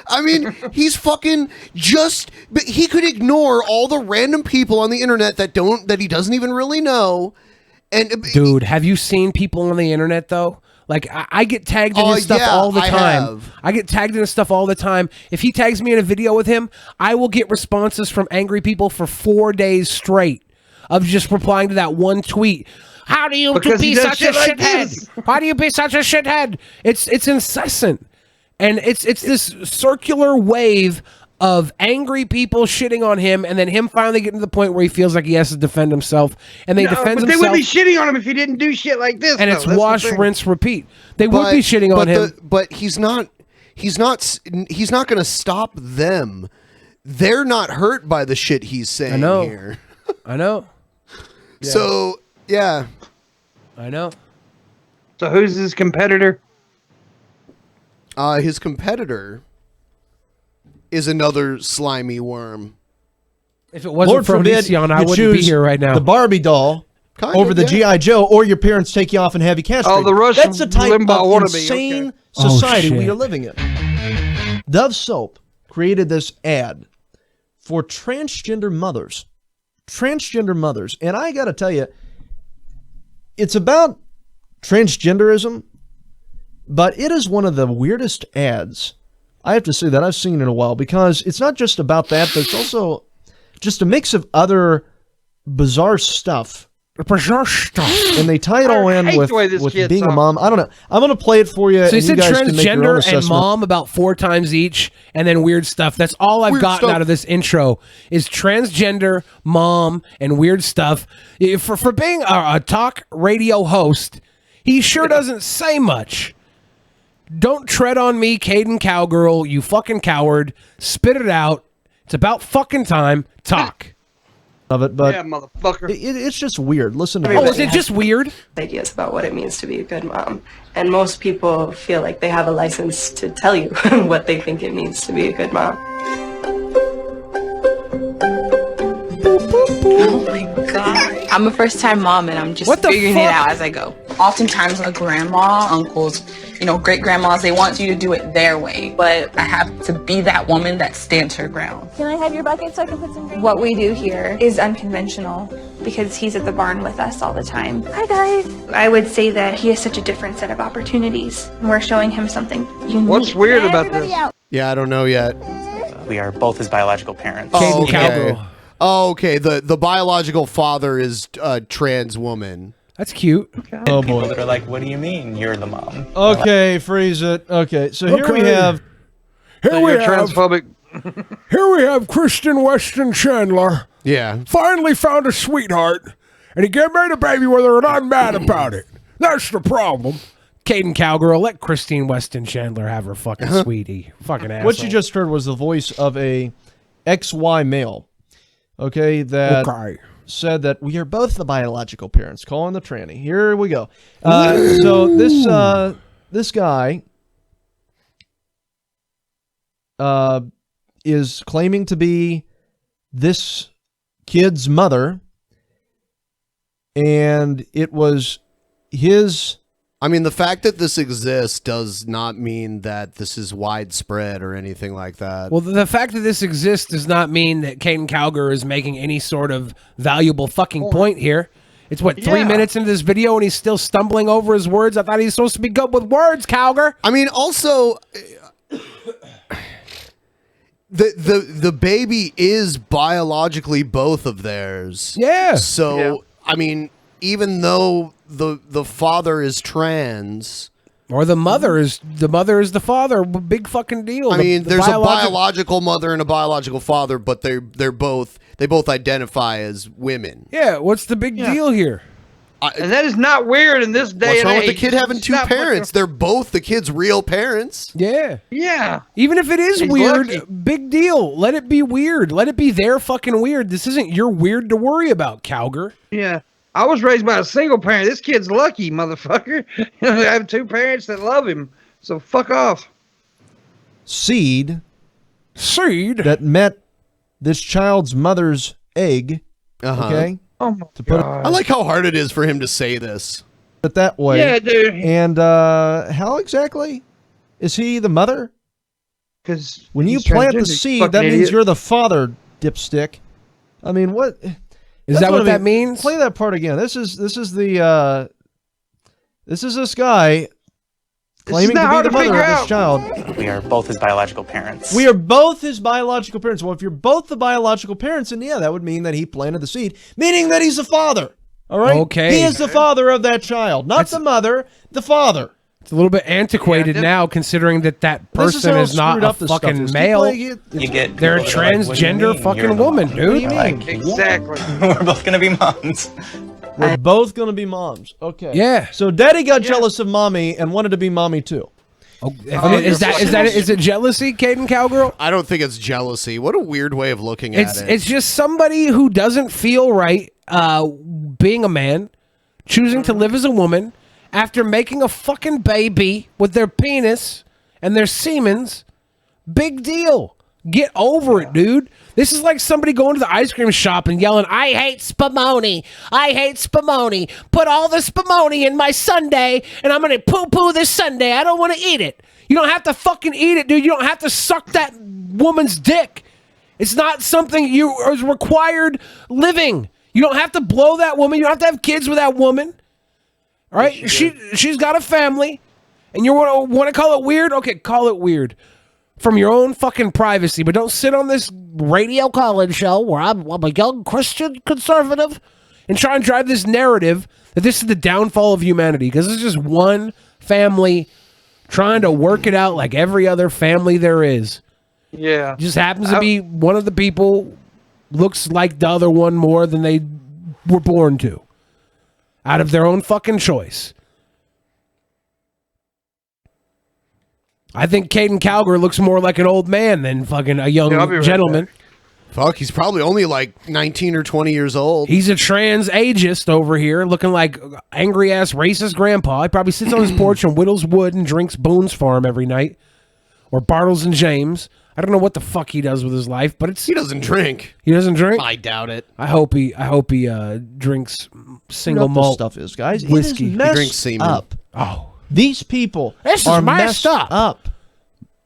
I mean, he's fucking but he could ignore all the random people on the internet that he doesn't even really know. And dude, have you seen people on the internet though? Like I get tagged in his stuff all the time. I get tagged in his stuff all the time. If he tags me in a video with him, I will get responses from angry people for 4 days straight of just replying to that one tweet. How do you be such a shithead? How do you be such a shithead? It's incessant. And it's this circular wave of angry people shitting on him, and then him finally getting to the point where he feels like he has to defend himself, and they defend himself. They would be shitting on him if he didn't do shit like this. And it's wash, rinse, repeat. They would be shitting on him. But he's not going to stop them. They're not hurt by the shit he's saying here. I know. Yeah. So yeah, I know. So who's his competitor? His competitor is another slimy worm. If it wasn't for Onision, I wouldn't be here right now. The Barbie doll over the G.I. Joe, or your parents take you off and have you castrated. Oh, the Russian That's the type Limbaugh of wannabe, insane okay. society Oh, we shit. are living in. Dove Soap created this ad for transgender mothers. Transgender mothers. And I got to tell you, it's about transgenderism, but it is one of the weirdest ads, I have to say, that I've seen in a while, because it's not just about that, but it's also just a mix of other bizarre stuff. And they tie it all in with being a mom. I don't know. I'm going to play it for you. So you and said you guys can make your own transgender and assessment. mom about 4 times each, and then weird stuff. That's all I've gotten out of this intro is transgender, mom, and weird stuff. For being a talk radio host, he sure doesn't say much. Don't tread on me, Caden Cowgirl, you fucking coward. Spit it out. It's about fucking time. Talk. Of it, but yeah, motherfucker. It's just weird. Listen to is it just weird? Ideas about what it means to be a good mom, and most people feel like they have a license to tell you what they think it means to be a good mom. Oh my god. I'm a first-time mom and I'm just figuring it out as I go. Oftentimes a grandma, uncles, great-grandmas, they want you to do it their way. But I have to be that woman that stands her ground. Can I have your bucket so I can put some drinks? What we do here is unconventional because he's at the barn with us all the time. Hi guys. I would say that he has such a different set of opportunities. We're showing him something unique. What's weird about this? Yeah, I don't know yet. We are both his biological parents. Oh, okay. Oh, okay. The biological father is a trans woman. That's cute. Okay. Oh, boy. People that are like, what do you mean you're the mom? Okay, freeze it. Okay, so here we have... Here we have transphobic. Here we have Kristen Weston Chandler. Yeah. Finally found a sweetheart, and he get married a baby with her, and I'm mad about it. That's the problem. Caden Cowgirl, let Christine Weston Chandler have her fucking sweetie. Fucking asshole. What you just heard was the voice of a XY male, okay, that said that we are both the biological parents, calling the tranny. Here we go. So this guy is claiming to be this kid's mother, and it was his... I mean, the fact that this exists does not mean that this is widespread or anything like that. Well, the fact that this exists does not mean that Caden Cowger is making any sort of valuable fucking point here. It's what, 3 minutes into this video and he's still stumbling over his words? I thought he was supposed to be good with words, Cowger. I mean, also, the baby is biologically both of theirs. Yeah. So, I mean, even though the father is trans, or the mother is the father, big fucking deal. I mean, there's a biological mother and a biological father, but they both identify as women. Yeah, what's the big deal here? And that is not weird in this day What's and wrong age. with the kid having two parents? They're both the kid's real parents. Yeah. Yeah. Even if it is He's weird, lucky. big deal. Let it be weird. Let it be their fucking weird. This isn't your weird to worry about, Cowger. Yeah. I was raised by a single parent. This kid's lucky, motherfucker. I have 2 parents that love him. So fuck off. Seed that met this child's mother's egg. Uh-huh. Okay. Oh my to put I like how hard it is for him to say this. it that way. Yeah, dude. And how exactly is he the mother? Because when you he's plant the transgender, seed, fucking that means idiot. you're the father, dipstick. I mean, what is that? What that means? Play that part again. This is this guy claiming to be the mother of this child. We are both his biological parents. We are both his biological parents. Well, if you're both the biological parents, then yeah, that would mean that he planted the seed, meaning that he's the father. All right? Okay. He is the father of that child, not the mother, the father. It's a little bit antiquated now, considering that This is person how is not screwed a up this stuff fucking is. male. You get They're a people that are like, what do you transgender mean fucking you're the woman, mom? dude. You're like, Exactly. We're both gonna be moms. We're both going to be moms. Okay. Yeah. So daddy got jealous of mommy and wanted to be mommy too. Is it jealousy, Caden Cowgirl? I don't think it's jealousy. What a weird way of looking at it. It's just somebody who doesn't feel right being a man, choosing to live as a woman after making a fucking baby with their penis and their semens. Big deal. Get over it, dude. This is like somebody going to the ice cream shop and yelling, I hate spumoni. I hate spumoni. Put all the spumoni in my sundae and I'm going to poo-poo this sundae. I don't want to eat it. You don't have to fucking eat it, dude. You don't have to suck that woman's dick. It's not something is required living. You don't have to blow that woman. You don't have to have kids with that woman. All right? She's got a family. And you want to call it weird? Okay, call it weird. From your own fucking privacy. But don't sit on this radio call-in show where I'm a young Christian conservative and try and drive this narrative that this is the downfall of humanity. Because it's just one family trying to work it out like every other family there is. Yeah. Just happens to be one of the people looks like the other one more than they were born to. Out of their own fucking choice. I think Caden Calgar looks more like an old man than fucking a young gentleman. Fuck, he's probably only like 19 or 20 years old. He's a trans ageist over here, looking like angry-ass racist grandpa. He probably sits on his porch and whittles wood and drinks Boone's Farm every night. Or Bartles and James. I don't know what the fuck he does with his life, but he doesn't drink. He doesn't drink? I doubt it. I hope he drinks single You know what malt this stuff is, guys? whiskey. It is messed up. Oh. These people This is are messed up.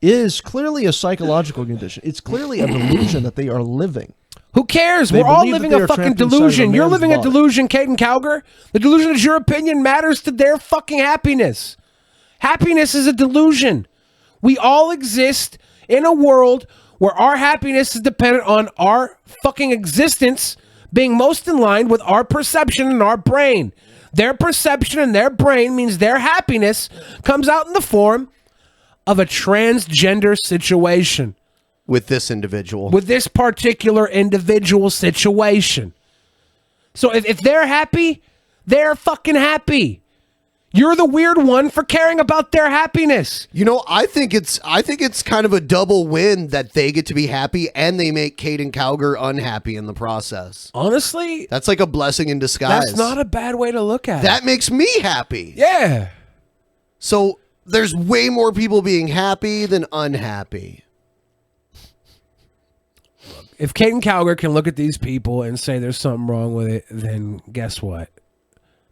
It is clearly a psychological condition. It's clearly a delusion that they are living. Who cares? They We're all believe that living they a are fucking trapped inside of a delusion. You're man's living a body. delusion, Caden Calgar. The delusion is your opinion matters to their fucking happiness. Happiness is a delusion. We all exist in a world where our happiness is dependent on our fucking existence being most in line with our perception and our brain. Their perception and their brain means their happiness comes out in the form of a transgender situation. With this individual. With this particular individual situation. So if they're happy, they're fucking happy. You're the weird one for caring about their happiness. You know, I think it's kind of a double win that they get to be happy and they make Caden Calgar unhappy in the process. Honestly, that's like a blessing in disguise. That's not a bad way to look at it. That makes me happy. Yeah. So there's way more people being happy than unhappy. If Caden Calgar can look at these people and say there's something wrong with it, then guess what?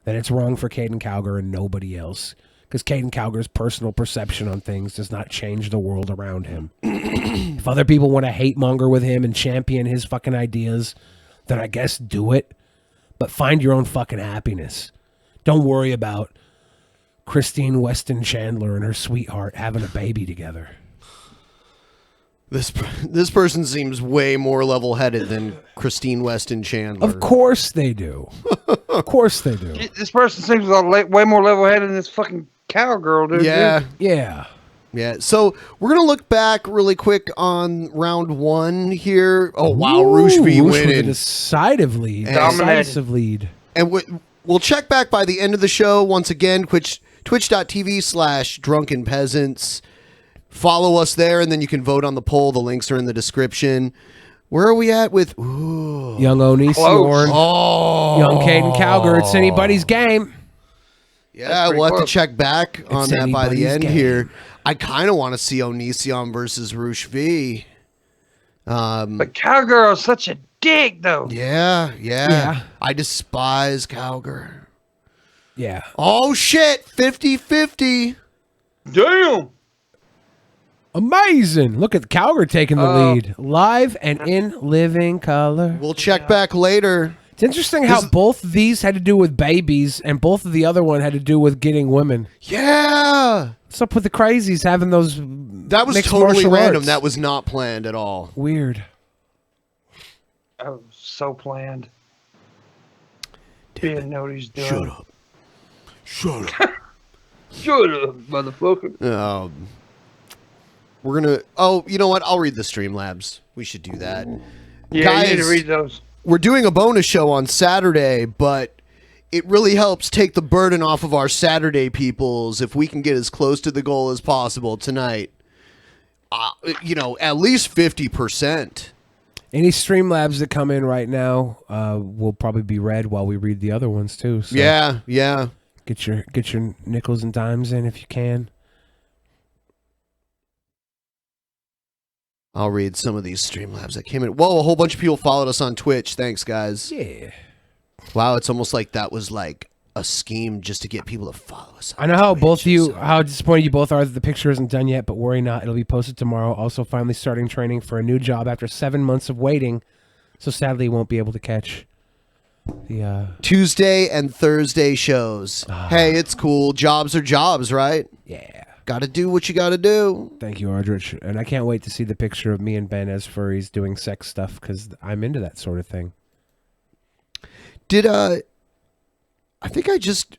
Then it's wrong for Caden Calgar and nobody else. Because Caden Calgar's personal perception on things does not change the world around him. If other people want to hate monger with him and champion his fucking ideas, then I guess do it. But find your own fucking happiness. Don't worry about Christine Weston Chandler and her sweetheart having a baby together. This person seems way more level-headed than Christine Weston Chandler. Of course they do. Of course they do. This person seems way more level-headed than this fucking cowgirl, dude. Yeah. Yeah. Yeah. So we're going to look back really quick on round one here. Oh, wow. Roosh V Roosh with a winning. decisive lead. And we'll check back by the end of the show. Once again, twitch.tv/Drunken Peasants. Follow us there, and then you can vote on the poll. The links are in the description. Where are we at with Young Oniisan? Young Caden Calgar. It's anybody's game. Yeah, we'll have to check back on It's that by the anybody's end game. here. I kind of want to see Onision versus Roosh V. But cowgirl's such a dick, though. Yeah. I despise Calgar. Yeah. Oh, shit. 50-50. Damn. Amazing. Look at Calgar taking the lead. Live and in living color. We'll check back later. It's interesting how both of these had to do with babies and both of the other one had to do with getting women. Yeah. What's up with the Crazies having those That was mixed totally martial random. arts? That was not planned at all. Weird. Oh, so planned. Didn't know what he's doing. Shut up. Shut up. Shut up, motherfucker. We're going to... Oh, you know what? I'll read the Streamlabs. We should do that. Yeah, you need to read those. We're doing a bonus show on Saturday, but it really helps take the burden off of our Saturday peoples if we can get as close to the goal as possible tonight. At least 50%. Any Streamlabs that come in right now will probably be read while we read the other ones too. So Yeah. Get your nickels and dimes in if you can. I'll read some of these Streamlabs that came in. Whoa, a whole bunch of people followed us on Twitch. Thanks, guys. Yeah. Wow, it's almost like that was like a scheme just to get people to follow us. I know how how disappointed you both are that the picture isn't done yet, but worry not. It'll be posted tomorrow. Also, finally starting training for a new job after 7 months of waiting. So sadly, you won't be able to catch the Tuesday and Thursday shows. Hey, it's cool. Jobs are jobs, right? Yeah. Got to do what you got to do. Thank you, Aldrich. And I can't wait to see the picture of me and Ben as furries doing sex stuff because I'm into that sort of thing. Did I think I just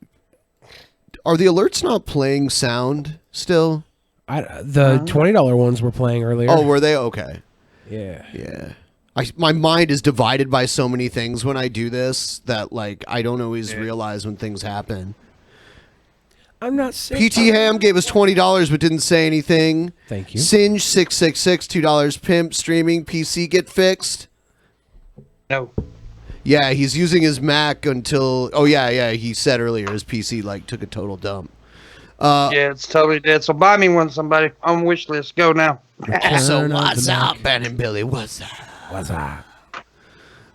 are the alerts not playing sound still? The $20 ones were playing earlier. Oh, were they? Okay. Yeah. Yeah. My mind is divided by so many things when I do this that like I don't always realize when things happen. I'm not sick. PT Ham gave us $20 but didn't say anything. Thank you. Singe 666 $2. Pimp streaming PC get fixed. No. Yeah, he's using his Mac until. Oh yeah. He said earlier his PC like took a total dump. Yeah, it's totally dead. So buy me one, somebody. On wish list. Go now. So what's up, Ben and Billy? What's up? What's up?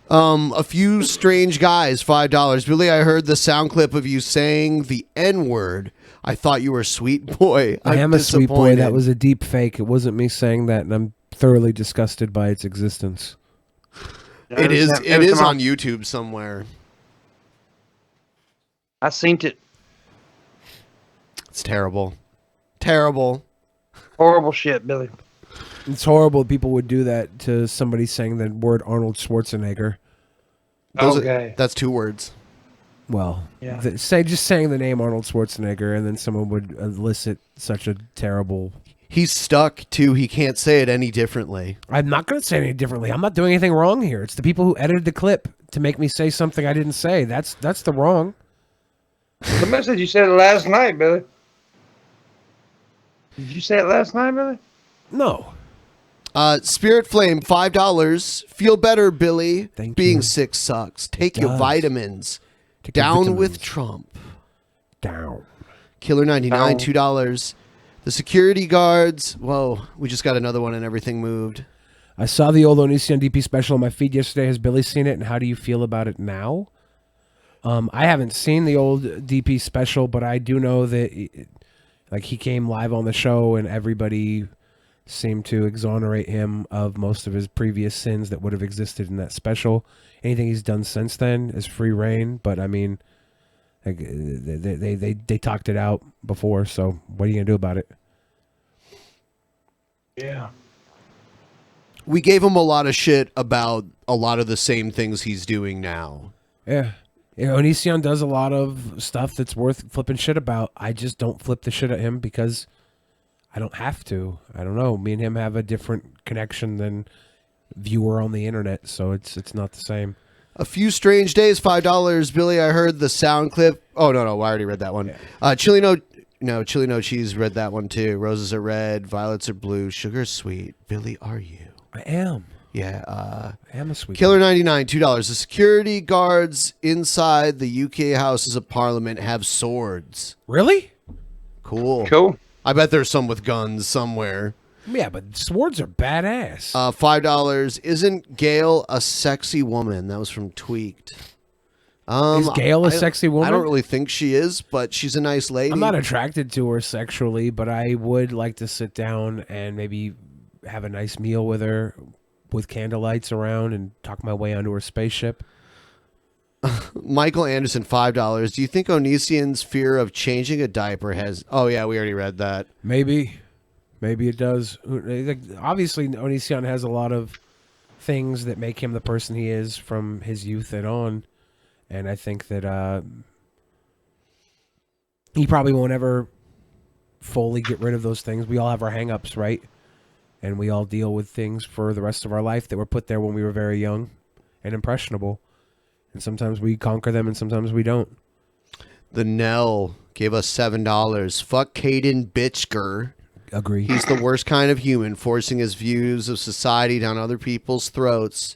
A few strange guys, $5. Billy, I heard the sound clip of you saying the N-word. I thought you were a sweet boy. I am a sweet boy. That was a deep fake. It wasn't me saying that, and I'm thoroughly disgusted by its existence. It is on YouTube somewhere. I seen it. It's terrible. Terrible. Horrible shit, Billy. It's horrible people would do that to somebody saying the word Arnold Schwarzenegger. That's 2 words. Well, Yeah. just saying the name Arnold Schwarzenegger, and then someone would elicit such a terrible. He's stuck too. He can't say it any differently. I'm not going to say it any differently. I'm not doing anything wrong here. It's the people who edited the clip to make me say something I didn't say. That's the wrong. Somebody said you said it last night, Billy. Did you say it last night, Billy? No. Spirit Flame, $5. Feel better, Billy. Being sick sucks. Take your does. vitamins. Take your Down vitamins. with Trump. Down. Killer 99, Down. $2. The security guards. Whoa, we just got another one and everything moved. I saw the old Onision DP special on my feed yesterday. Has Billy seen it, and how do you feel about it now? I haven't seen the old DP special, but I do know that he came live on the show, and everybody seemed to exonerate him of most of his previous sins that would have existed in that special. Anything he's done since then is free reign, but I mean, they talked it out before, so what are you gonna do about it? Yeah. We gave him a lot of shit about a lot of the same things he's doing now. Yeah. Onision does a lot of stuff that's worth flipping shit about. I just don't flip the shit at him because I don't have to. I don't know. Me and him have a different connection than viewer on the internet, so it's not the same. A few strange days, $5. Billy, I heard the sound clip. Oh no, I already read that one. Chili no cheese. Read that one too. Roses are red, violets are blue, sugar's sweet. Billy, are you? I am. Yeah. I am a sweet. Killer 99, $2. The security guards inside the UK Houses of Parliament have swords. Really? Cool. Cool. I bet there's some with guns somewhere. Yeah, but swords are badass. $5. Isn't Gail a sexy woman? That was from Tweaked. Is Gail a sexy woman? I don't really think she is, but she's a nice lady. I'm not attracted to her sexually, but I would like to sit down and maybe have a nice meal with her with candlelights around and talk my way onto her spaceship. Michael Anderson, $5. Do you think Onision's fear of changing a diaper has... Oh, yeah, we already read that. Maybe it does. Obviously, Onision has a lot of things that make him the person he is from his youth and on. And I think that he probably won't ever fully get rid of those things. We all have our hang-ups, right? And we all deal with things for the rest of our life that were put there when we were very young and impressionable. And sometimes we conquer them and sometimes we don't. The Nell gave us $7. Fuck Caden Bitchger. Agree. He's the worst kind of human, forcing his views of society down other people's throats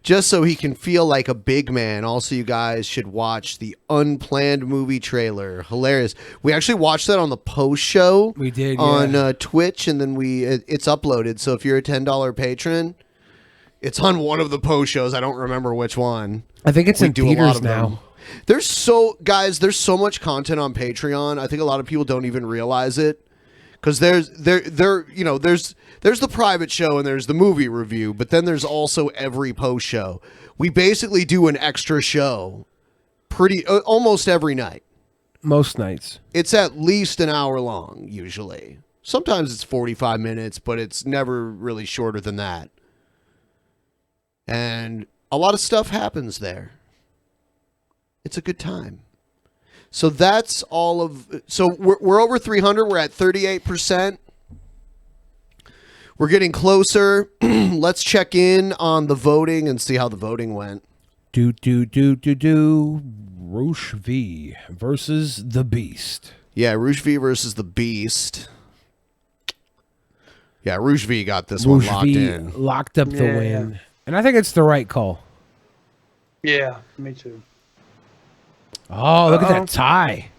just so he can feel like a big man. Also, you guys should watch the Unplanned movie trailer. Hilarious. We actually watched that on the post show. We did, on Twitch, and then it's uploaded. So if you're a $10 patron, it's on one of the post shows. I don't remember which one. I think it's We in do a lot theaters of now. them. There's so much content on Patreon. I think a lot of people don't even realize it. Because there's the private show and there's the movie review, but then there's also every post show. We basically do an extra show almost every night. Most nights. It's at least an hour long, usually. Sometimes it's 45 minutes, but it's never really shorter than that. And a lot of stuff happens there. It's a good time. So that's all of... So we're over 300. We're at 38%. We're getting closer. Let's check in on the voting and see how the voting went. Roosh V versus the Beast. Yeah, Roosh V versus the Beast. Yeah, Roosh V got this one locked in. Locked up the win. And I think it's the right call. Yeah, me too. Oh, look at that tie.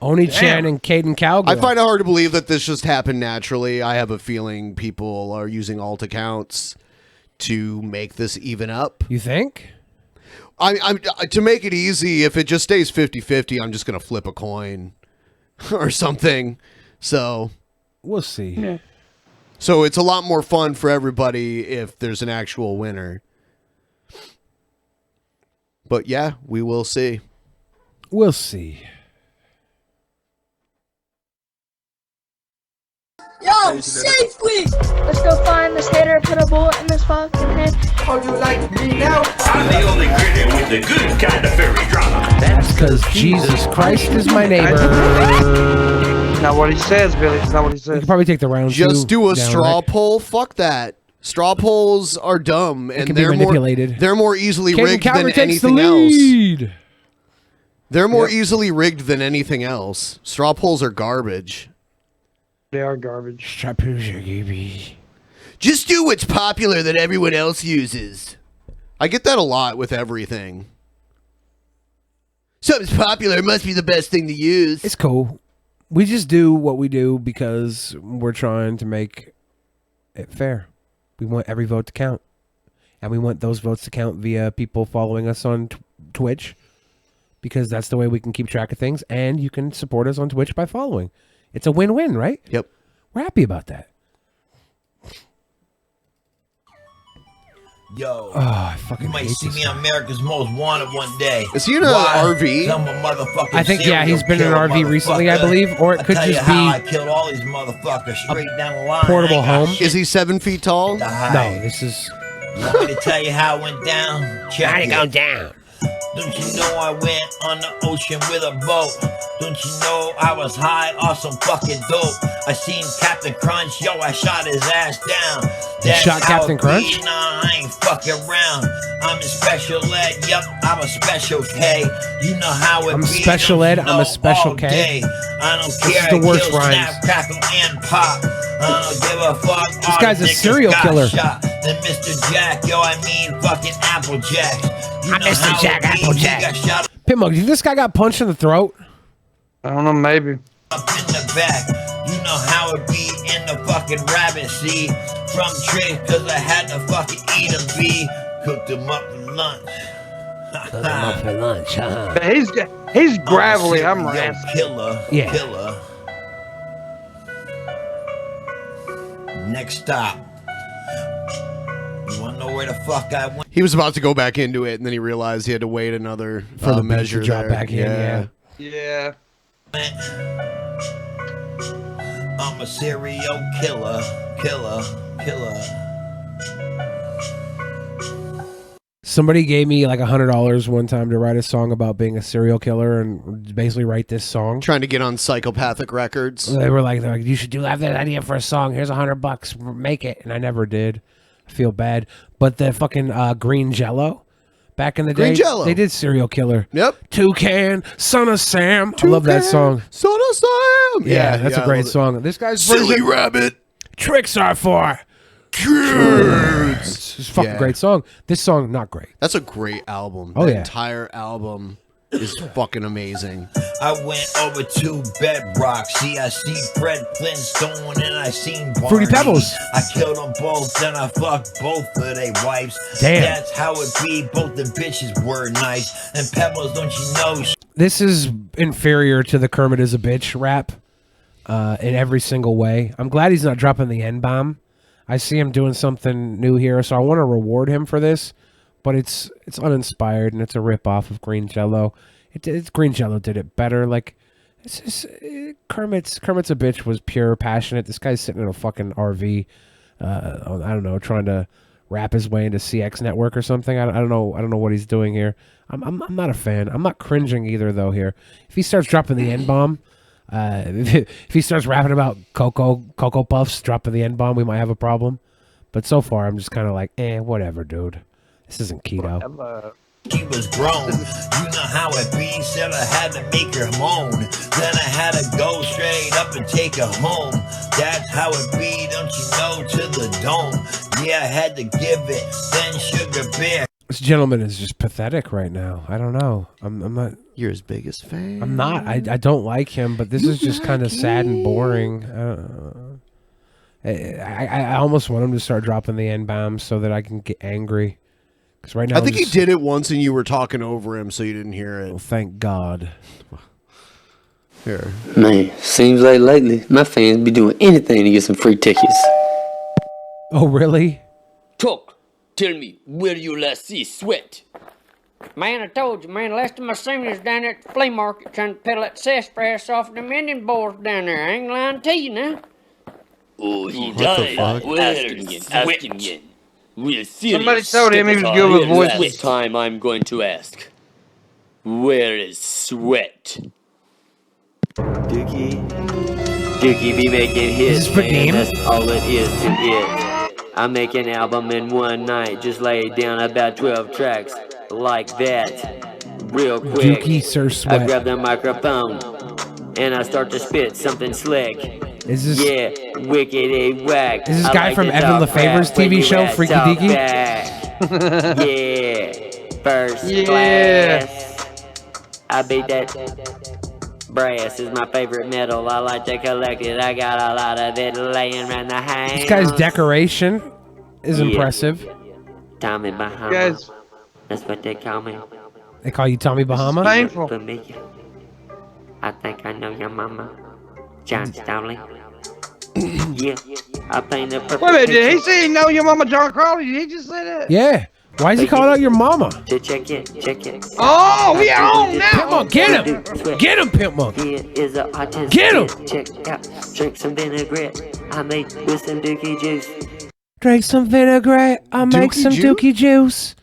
Oni-chan and Caden Cowgirl. I find it hard to believe that this just happened naturally. I have a feeling people are using alt accounts to make this even up. You think? I'm to make it easy, if it just stays 50-50, I'm just going to flip a coin or something. So we'll see. Yeah. So it's a lot more fun for everybody if there's an actual winner. But yeah, we will see. We'll see. Yo, safely! Let's go find this hater and put a bullet in this fucking head. How'd you like me now? I'm the only critter with the good kind of fairy drama. That's because Jesus Christ is my neighbor. Not what he says, Billy. It's not what he says. You can probably take the round. Just do a down, straw right? poll. Fuck that. Straw polls are dumb and can be they're manipulated. They're more easily Caden rigged Cowgirl than takes the anything else. lead. They're more easily rigged than anything else. Straw polls are garbage. They are garbage. Just do what's popular that everyone else uses. I get that a lot with everything. Something's popular, it must be the best thing to use. It's cool. We just do what we do because we're trying to make it fair. We want every vote to count. And we want those votes to count via people following us on Twitch. Because that's the way we can keep track of things. And you can support us on Twitch by following. It's a win-win, right? Yep. We're happy about that. Yo, I fucking you might hate see this me on America's Most Wanted one day. Is he in an Why? RV? I'm a motherfucking I think, yeah, he's been in an serial RV killer recently, I motherfucker. believe. Or it could I'll tell just you how be I killed all these motherfuckers straight down the line. portable I ain't got home. shit Is he 7 feet tall? to hide. No, this is... You want me to tell you how it went down? Check How'd it it. go down? Don't you know I went on the ocean with a boat? Don't you know I was high off some fucking dope? I seen Captain Crunch, yo, I shot his ass down. You shot how Captain it Crunch? be, nah, I ain't fucking around. I'm in special ed, yup, I'm a special K. You know how it I'm be, special don't ed, you I'm a know, special all K. day. I don't This care, is the I worst kill, rhymes. snap, crackle, and pop. I don't give a fuck. This all guy's the a niggas serial got killer. Shot. Then Mr. Jack, yo, I mean fucking Applejack. You I'm know Mr. how Jack it be, Applejack. he got shot Pitmo, do you think this guy got punched in the throat? I don't know, maybe. up in the back. You know how it be in the fucking rabbit seed. From tricks, cause I had to fucking eat them, B. Cooked them up for lunch. But he's gravelly. I'm Yo, rancid. killer. Yeah. Killer. Next stop. You wanna know where the fuck I went? He was about to go back into it, and then he realized he had to wait another For the beat measure to drop there. back in, yeah. Yeah. I'm a serial killer. Killer. Somebody gave me like $100 one time to write a song about being a serial killer and basically write this song. Trying to get on psychopathic records. They're like, you should have that idea for a song. Here's $100, make it. And I never did. I feel bad. But the fucking Green Jello, back in the Green day, Jello. they did Serial Killer. Yep. Toucan, Son of Sam. I love that song. Son of Sam. Yeah, that's I a great love it. song. This guy's Silly version, rabbit. Tricks are for Kids. It's a fucking Yeah. great song. This song, not great. That's a great album. Oh, The yeah. entire album. is fucking amazing. I went over to Bedrock. See, I see Fred Flintstone and I seen Barney. Fruity Pebbles. I killed them both, then I fucked both of they wives. Damn. That's how it be. Both the bitches were nice. And Pebbles, don't you know? This is inferior to the Kermit is a bitch rap in every single way. I'm glad he's not dropping the N-bomb. I see him doing something new here, so I want to reward him for this. But it's uninspired and it's a rip-off of Green Jello. Green Jello did it better. Like, it's just, Kermit's a bitch was pure passionate. This guy's sitting in a fucking RV. I don't know, trying to rap his way into CX Network or something. I don't know what he's doing here. I'm not a fan. I'm not cringing either though here. If he starts dropping the N-bomb, if he starts rapping about Cocoa Puffs dropping the N-bomb, we might have a problem. But so far, I'm just kind of like, whatever, dude. This isn't keto. She was grown, you know how it be. Said I had to make her moan. Then I had to go straight up and take her home. That's how it be, don't you know, to the dome. Yeah, I had to give it, then sugar bear. This gentleman is just pathetic right now. I don't know. I'm not. You're his biggest fan. I'm not. I don't like him, but this is just kind of sad and boring. I almost want him to start dropping the N-bombs so that I can get angry. Because right now, I think he did it once and you were talking over him, so you didn't hear it. Well, thank God. Here. Man, seems like lately my fans be doing anything to get some free tickets. Oh, really? Talk. Tell me, where you last see Sweat? Man, I told you, man, last time I seen you was down there at the flea market trying to peddle that sassafras off them Indian boys down there. I ain't lying to you now. Oh, he What the died. fuck? Asking again. We'll see. Somebody told him he was good with voices. This time I'm going to ask, where is Sweat? Dookie be making hits, man. That's all it is to it. I make an album in one night, just lay down about 12 tracks, like that, real quick. Dookie Sir Sweat. I grab the microphone, and I start to spit something slick. Is this, wicked whack. Is this guy from Evan LeFavor's TV show, Freaky Deaky? Yeah, first class. I beat that. Brass is my favorite metal. I like to collect it. I got a lot of it laying around the house. This guy's decoration is impressive. Tommy Bahama. Guys. That's what they call me. They call you Tommy Bahama? Painful. I think I know your mama. John Stowley. Yeah, I paint the purple. Wait a minute, did he say he know your mama John Crowley? Did he just say that? Yeah. Why is he calling out your mama? Check it. Oh, we are on now. Pimp Monk, get him. Get him, Pimp Monk. Get him. Check out. Drink some vinaigrette. I made with some dookie juice. Drink some vinaigrette. I'll make some dookie juice.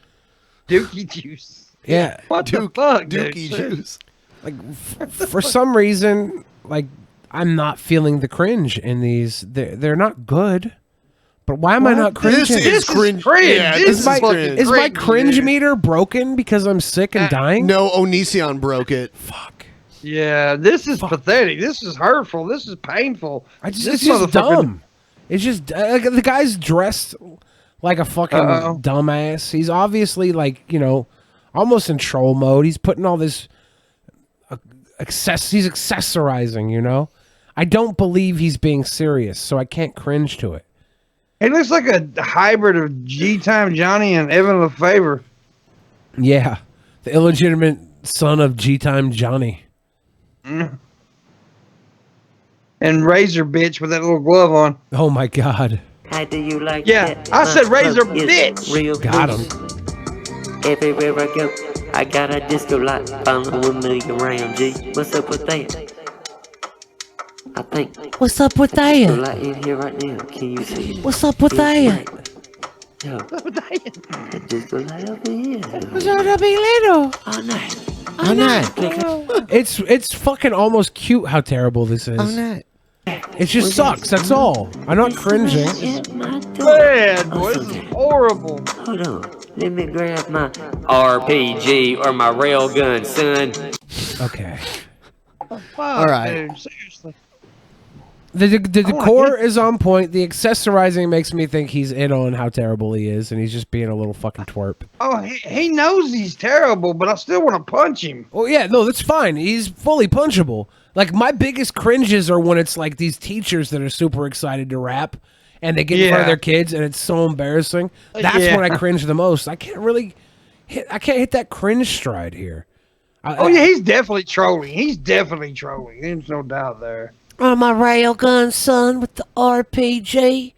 Dookie juice. Yeah. What the fuck, Dookie dude? juice. Like, for some reason, like, I'm not feeling the cringe in these. They're not good. But why am I not cringing? This is cringe. Yeah, is my cringe, cringe dude. meter broken because I'm sick and dying? No, Onision broke it. Fuck. Yeah, this is pathetic. This is hurtful. This is painful. It's just dumb. It's just the guy's dressed like a fucking dumbass. He's obviously like, almost in troll mode. He's putting all this he's accessorizing, I don't believe he's being serious, so I can't cringe to it. He looks like a hybrid of G-Time Johnny and Evan LeFavor. Yeah, the illegitimate son of G-Time Johnny. Mm. And Razor bitch with that little glove on. Oh my God. How do you like that? I said Razor bitch. Real Got him. Everywhere I go, I got a disco light following me around, G. What's up with that? I think. What's up with that? Light in here right now. Can you see it? What's up with that? Yo, the disco light over here. What's up with little? All night. Oh no. It's fucking almost cute how terrible this is. Oh no. It just sucks, that's all. I'm not cringing. Man, boy, this is horrible. Hold on. Let me grab my RPG or my railgun, son. Okay. Fuck, All right. dude, seriously. The decor is on point. The accessorizing makes me think he's in on how terrible he is, and he's just being a little fucking twerp. Oh, he knows he's terrible, but I still want to punch him. Oh yeah, no, that's fine. He's fully punchable. Like my biggest cringes are when it's like these teachers that are super excited to rap, and they get in front of their kids, and it's so embarrassing. That's when I cringe the most. I can't hit that cringe stride here. He's definitely trolling. He's definitely trolling. There's no doubt there. On my railgun, son, with the RPG.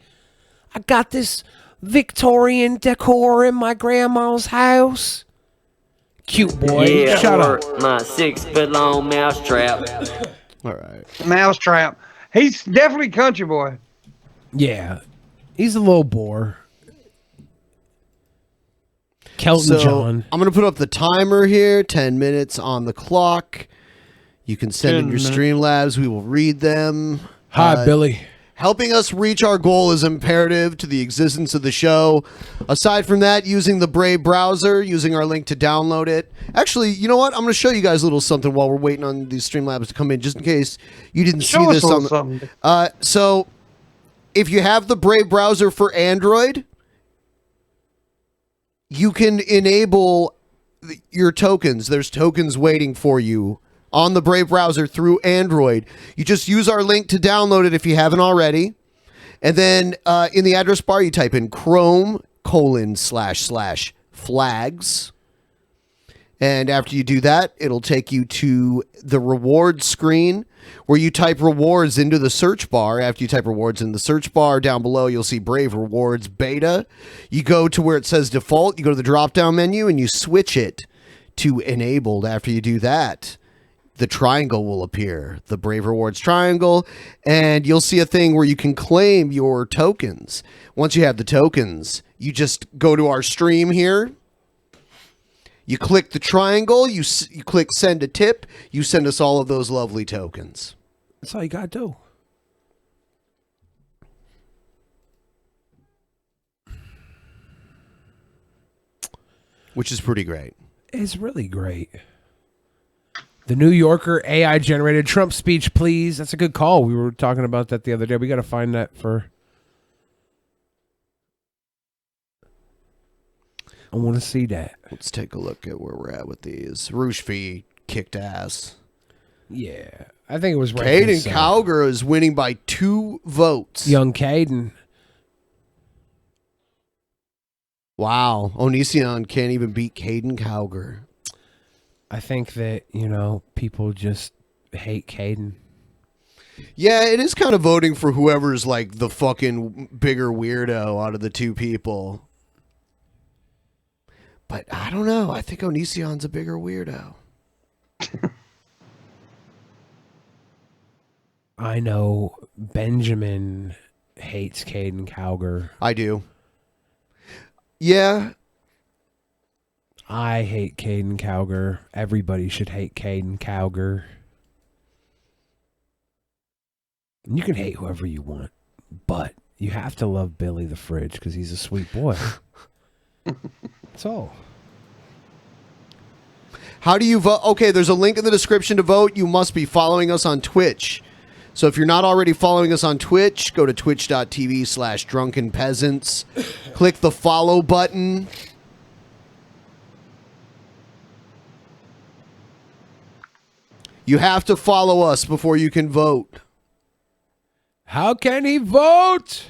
I got this Victorian decor in my grandma's house. Cute boy. Yeah, Shut or up. my 6-foot long mouse trap. All right. Mousetrap. He's definitely country boy. Yeah. He's a little bore. Kelton John. I'm going to put up the timer here. 10 minutes on the clock. You can send in your Streamlabs. We will read them. Hi, Billy. Helping us reach our goal is imperative to the existence of the show. Aside from that, using the Brave browser, using our link to download it. Actually, you know what? I'm going to show you guys a little something while we're waiting on these Streamlabs to come in, just in case you didn't see this on the... So, if you have the Brave browser for Android, you can enable your tokens. There's tokens waiting for you on the Brave browser through Android. You just use our link to download it if you haven't already. And then in the address bar, you type in Chrome://flags. And after you do that, it'll take you to the rewards screen where you type rewards into the search bar. After you type rewards in the search bar, down below, you'll see Brave Rewards Beta. You go to where it says default. You go to the drop-down menu and you switch it to enabled. After you do that, the triangle will appear, the Brave Rewards triangle, and you'll see a thing where you can claim your tokens. Once you have the tokens, you just go to our stream here. You click the triangle, you click send a tip, you send us all of those lovely tokens. That's all you got to do. Which is pretty great. It's really great. The New Yorker AI generated Trump speech, please. That's a good call. We were talking about that the other day. We got to find that for... I want to see that. Let's take a look at where we're at with these. Rushfi kicked ass. Yeah. I think it was... Caden Cowger is winning by 2 votes. Young Caden. Wow. Onision can't even beat Caden Cowger. I think that, people just hate Caden. Yeah, it is kind of voting for whoever's like the fucking bigger weirdo out of the 2 people. But I don't know. I think Onision's a bigger weirdo. I know Benjamin hates Caden Cowger. I do. Yeah. I hate Caden Cowger. Everybody should hate Caden Cowger. You can hate whoever you want, but you have to love Billy the Fridge because he's a sweet boy. That's all. How do you vote? Okay, there's a link in the description to vote. You must be following us on Twitch. So if you're not already following us on Twitch, go to twitch.tv/drunkenpeasants. Click the follow button. You have to follow us before you can vote. How can he vote?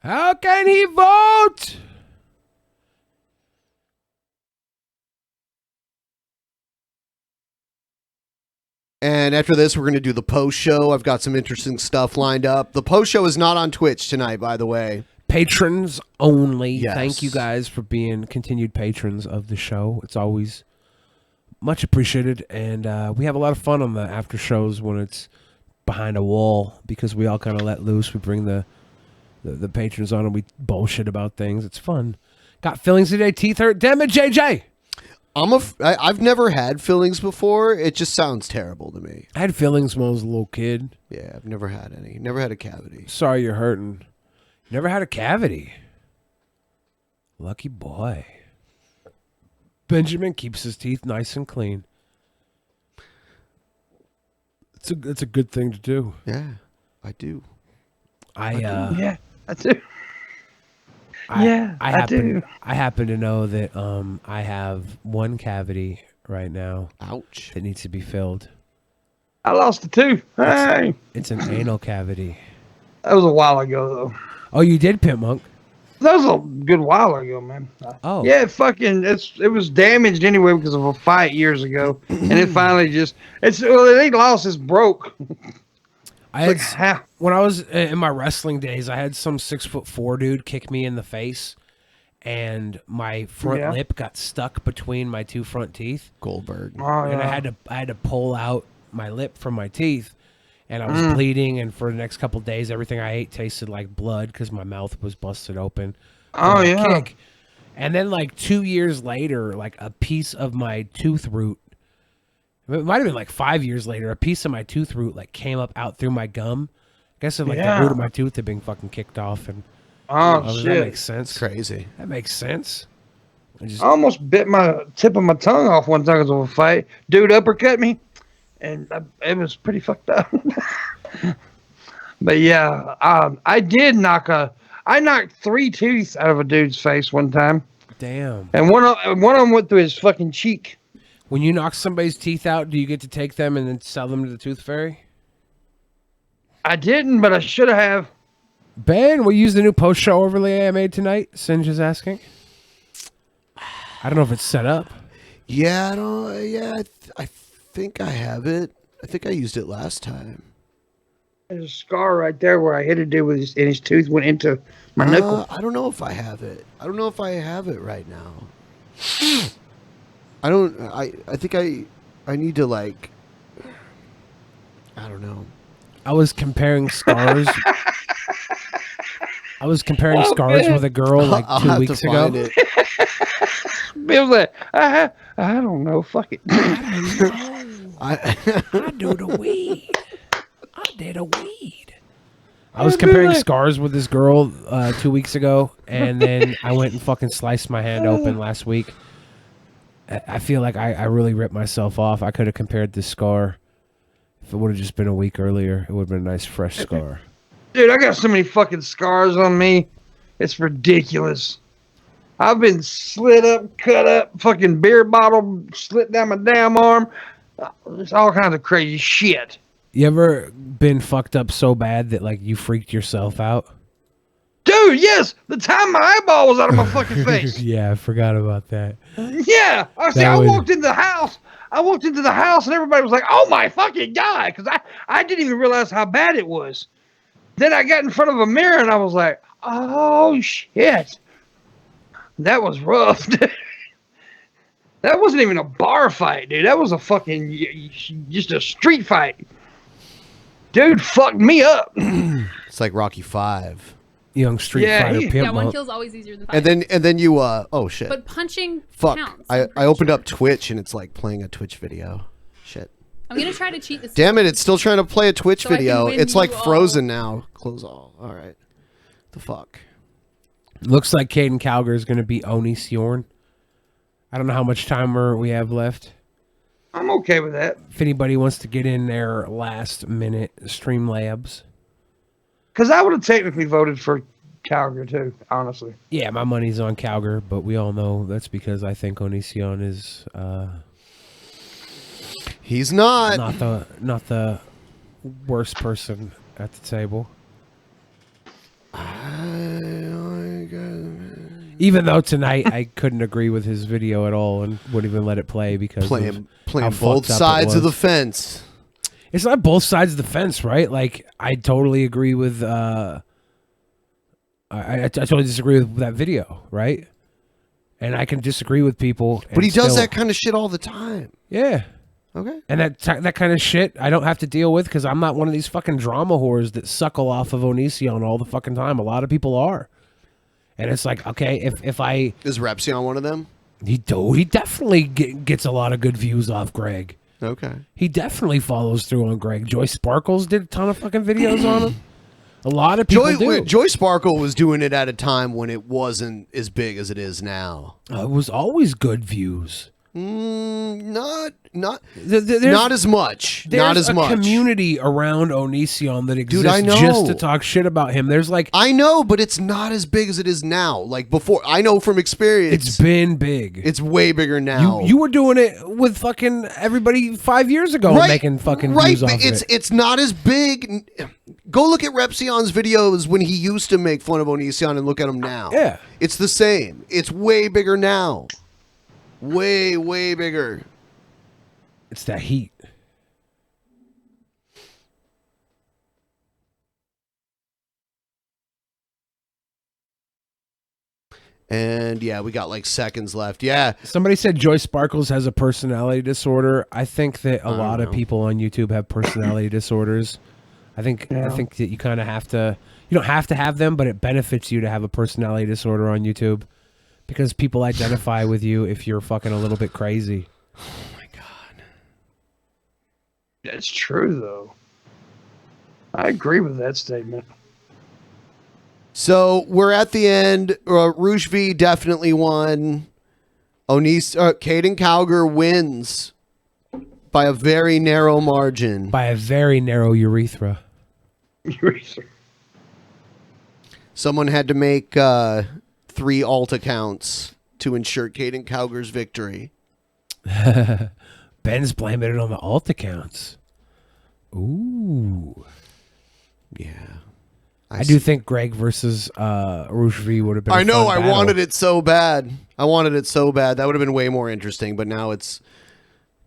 How can he vote? And after this, we're going to do the post show. I've got some interesting stuff lined up. The post show is not on Twitch tonight, by the way. Patrons only. Yes. Thank you guys for being continued patrons of the show. It's always much appreciated. And we have a lot of fun on the after shows when it's behind a wall because we all kind of let loose. We bring the patrons on and we bullshit about things. It's fun. Got fillings today. Teeth hurt. Damn it, JJ. I've never had fillings before. It just sounds terrible to me. I had fillings when I was a little kid. Yeah, I've never had any. Never had a cavity. Sorry you're hurting. Never had a cavity. Lucky boy. Benjamin keeps his teeth nice and clean. It's a good thing to do. Yeah, I do. Yeah, I do. I happen to know that I have one cavity right now. Ouch. That needs to be filled. I lost a tooth. Hey. It's an anal cavity. That was a while ago, though. Oh, you did, Pimp Monk? That was a good while ago, man. Oh. Yeah, it was damaged anyway because of a fight years ago. And it finally it ain't lost, it's broke. When I was in my wrestling days, I had some 6'4" dude kick me in the face, and my front lip got stuck between my two front teeth. Goldberg. Oh, and yeah. I had to pull out my lip from my teeth, and I was bleeding. And for the next couple of days, everything I ate tasted like blood because my mouth was busted open. Oh yeah. Kick. And then like 2 years later, like a piece of my tooth root. It might have been like 5 years later. A piece of my tooth root like came up out through my gum. I guess the root of my tooth had been fucking kicked off, and shit, that makes sense. It's crazy. That makes sense. I almost bit my tip of my tongue off one time because of a fight. Dude uppercut me, and it was pretty fucked up. But yeah, I knocked 3 teeth out of a dude's face one time. Damn. And one of them went through his fucking cheek. When you knock somebody's teeth out, do you get to take them and then sell them to the Tooth Fairy? I didn't, but I should have. Ben, will you use the new post-show overlay I made tonight? Singe is asking. I don't know if it's set up. Yeah, I don't. Yeah, I think I have it. I think I used it last time. There's a scar right there where I hit a dude with his tooth went into my knuckle. I don't know if I have it. I don't know if I have it right now. I don't. I think I need to like. I don't know. I was comparing scars. I was comparing scars with a girl like I'll 2 have weeks to ago. find it. Bill's like, I don't know. Fuck it. I do the weed. I did a weed. I was comparing scars with this girl 2 weeks ago, and then I went and fucking sliced my hand open last week. I feel like I really ripped myself off. I could have compared this scar. If it would have just been a week earlier, it would have been a nice fresh scar. Dude, I got so many fucking scars on me. It's ridiculous. I've been slit up, cut up, fucking beer bottle slit down my damn arm. It's all kinds of crazy shit. You ever been fucked up so bad that like you freaked yourself out? Dude, yes! The time my eyeball was out of my fucking face. Yeah, I forgot about that. Yeah! I walked into the house. And everybody was like, oh my fucking God! Because I didn't even realize how bad it was. Then I got in front of a mirror and I was like, oh shit. That was rough, dude. That wasn't even a bar fight, dude. That was a fucking, just a street fight. Dude fucked me up. It's like Rocky 5. Young street fighter pimp. Yeah, one kill's always easier than 5. And then you oh shit. But punching Fuck. counts. I opened up Twitch and it's like playing a Twitch video. Shit. I'm gonna try to cheat this. Damn it, it's still trying to play a Twitch So I can video. win It's like you all. frozen now. Close all. All right. The fuck. Looks like Caden Calgar is going to be Onision. I don't know how much time we have left. I'm okay with that. If anybody wants to get in there last minute, Streamlabs. Because I would have technically voted for Calgary too, honestly. Yeah, my money's on Calgar, but we all know that's because I think Onision is he's not the worst person at the table. Even though tonight I couldn't agree with his video at all and wouldn't even let it play because playing how both fucked up sides it of the was. fence. It's not both sides of the fence, right? Like I totally agree with I totally disagree with that video, right? And I can disagree with people. But he and does still- that kind of shit all the time. Yeah. Okay. And that kind of shit I don't have to deal with because I'm not one of these fucking drama whores that suckle off of Onision all the fucking time. A lot of people are. And it's like, okay, if I... Is Repsion one of them? He definitely gets a lot of good views off Greg. Okay. He definitely follows through on Greg. Joy Sparkles did a ton of fucking videos on him. A lot of people do. Joy Sparkle was doing it at a time when it wasn't as big as it is now. It was always good views. Not Not as much. There's Not as much. a community around Onision that exists I know. just to talk shit about him. There's like I know, but it's not as big as it is now. Like before, I know from experience. It's been big. It's way bigger now. You were doing it with fucking everybody 5 years ago, making fucking views off of it. It's not as big. Go look at Repsion's videos when he used to make fun of Onision and look at him now. Yeah. It's the same. It's way bigger now. Way, way bigger. It's that heat. And yeah, we got like seconds left. Yeah. Somebody said Joy Sparkles has a personality disorder. I think that a lot of people on YouTube have personality disorders. I think that you kind of have to. You don't have to have them, but it benefits you to have a personality disorder on YouTube because people identify with you if you're fucking a little bit crazy. Oh my god. That's true though. I agree with that statement. So we're at the end. Rouge V definitely won. Caden Cowger wins by a very narrow margin. By a very narrow urethra. Someone had to make 3 alt accounts to ensure Caden Cowger's victory. Ben's blaming it on the alt accounts. Ooh. Yeah. I do think Greg versus Rouge V would have been. I know. I wanted it so bad. That would have been way more interesting. But now it's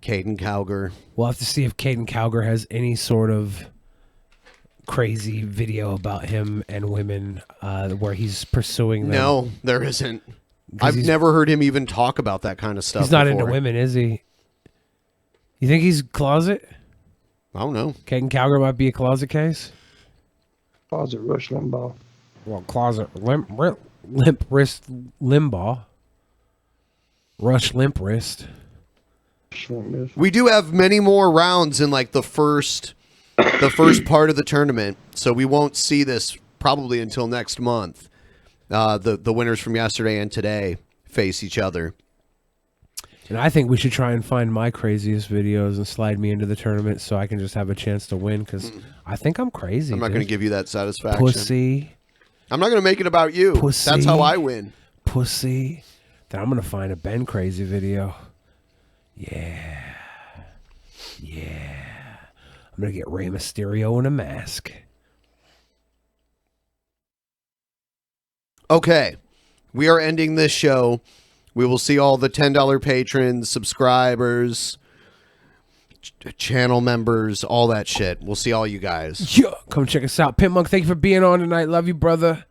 Caden Cowger. We'll have to see if Caden Cowger has any sort of crazy video about him and women where he's pursuing them. No, there isn't. I've never heard him even talk about that kind of stuff. He's not before. into women, is he? You think he's closet? I don't know. Caden Cowger might be a closet case. Closet Rush Limbaugh. Well, closet limp wrist Limbaugh. Rush limp wrist. We do have many more rounds in like the first part of the tournament, so we won't see this probably until next month. The winners from yesterday and today face each other. And I think we should try and find my craziest videos and slide me into the tournament so I can just have a chance to win because I think I'm crazy. I'm not going to give you that satisfaction. Pussy. I'm not going to make it about you. Pussy. That's how I win. Pussy. Then I'm going to find a Ben crazy video. Yeah. I'm going to get Rey Mysterio in a mask. Okay. We are ending this show. We will see all the $10 patrons, subscribers, channel members, all that shit. We'll see all you guys. Yeah. Come check us out. Pimp Monk, thank you for being on tonight. Love you, brother.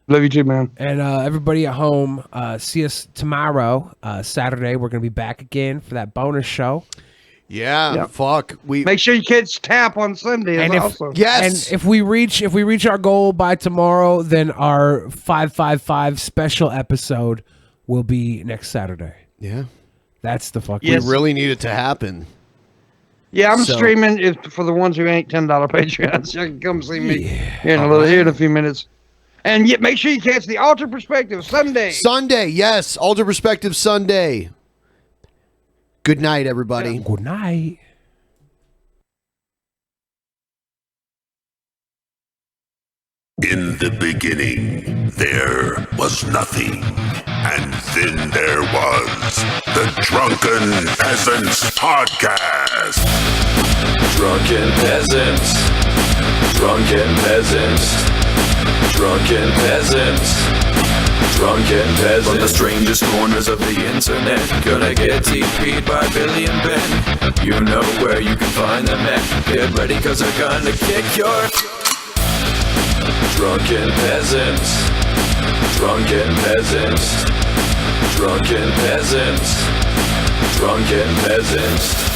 Love you too, man. And everybody at home, see us tomorrow, Saturday. We're going to be back again for that bonus show. Yeah, fuck. We make sure you catch Tap on Sunday. And if we reach our goal by tomorrow, then our 555 special episode will be next Saturday. Yeah. That's the fuck. We really need it to happen. Yeah, I'm streaming for the ones who ain't $10 Patreons. You can come see me here in a few minutes. And make sure you catch the Alter Perspective Sunday. Sunday, yes. Alter Perspective Sunday. Good night, everybody. Yeah. Good night. In the beginning, there was nothing. And then there was the Drunken Peasants Podcast. Drunken Peasants. Drunken Peasants. Drunken Peasants. Drunken Peasants. From the strangest corners of the internet, gonna get TP'd by Billy and Ben. You know where you can find them at. Get ready cause they're gonna kick your Drunken Peasants. Drunken Peasants. Drunken Peasants. Drunken Peasants.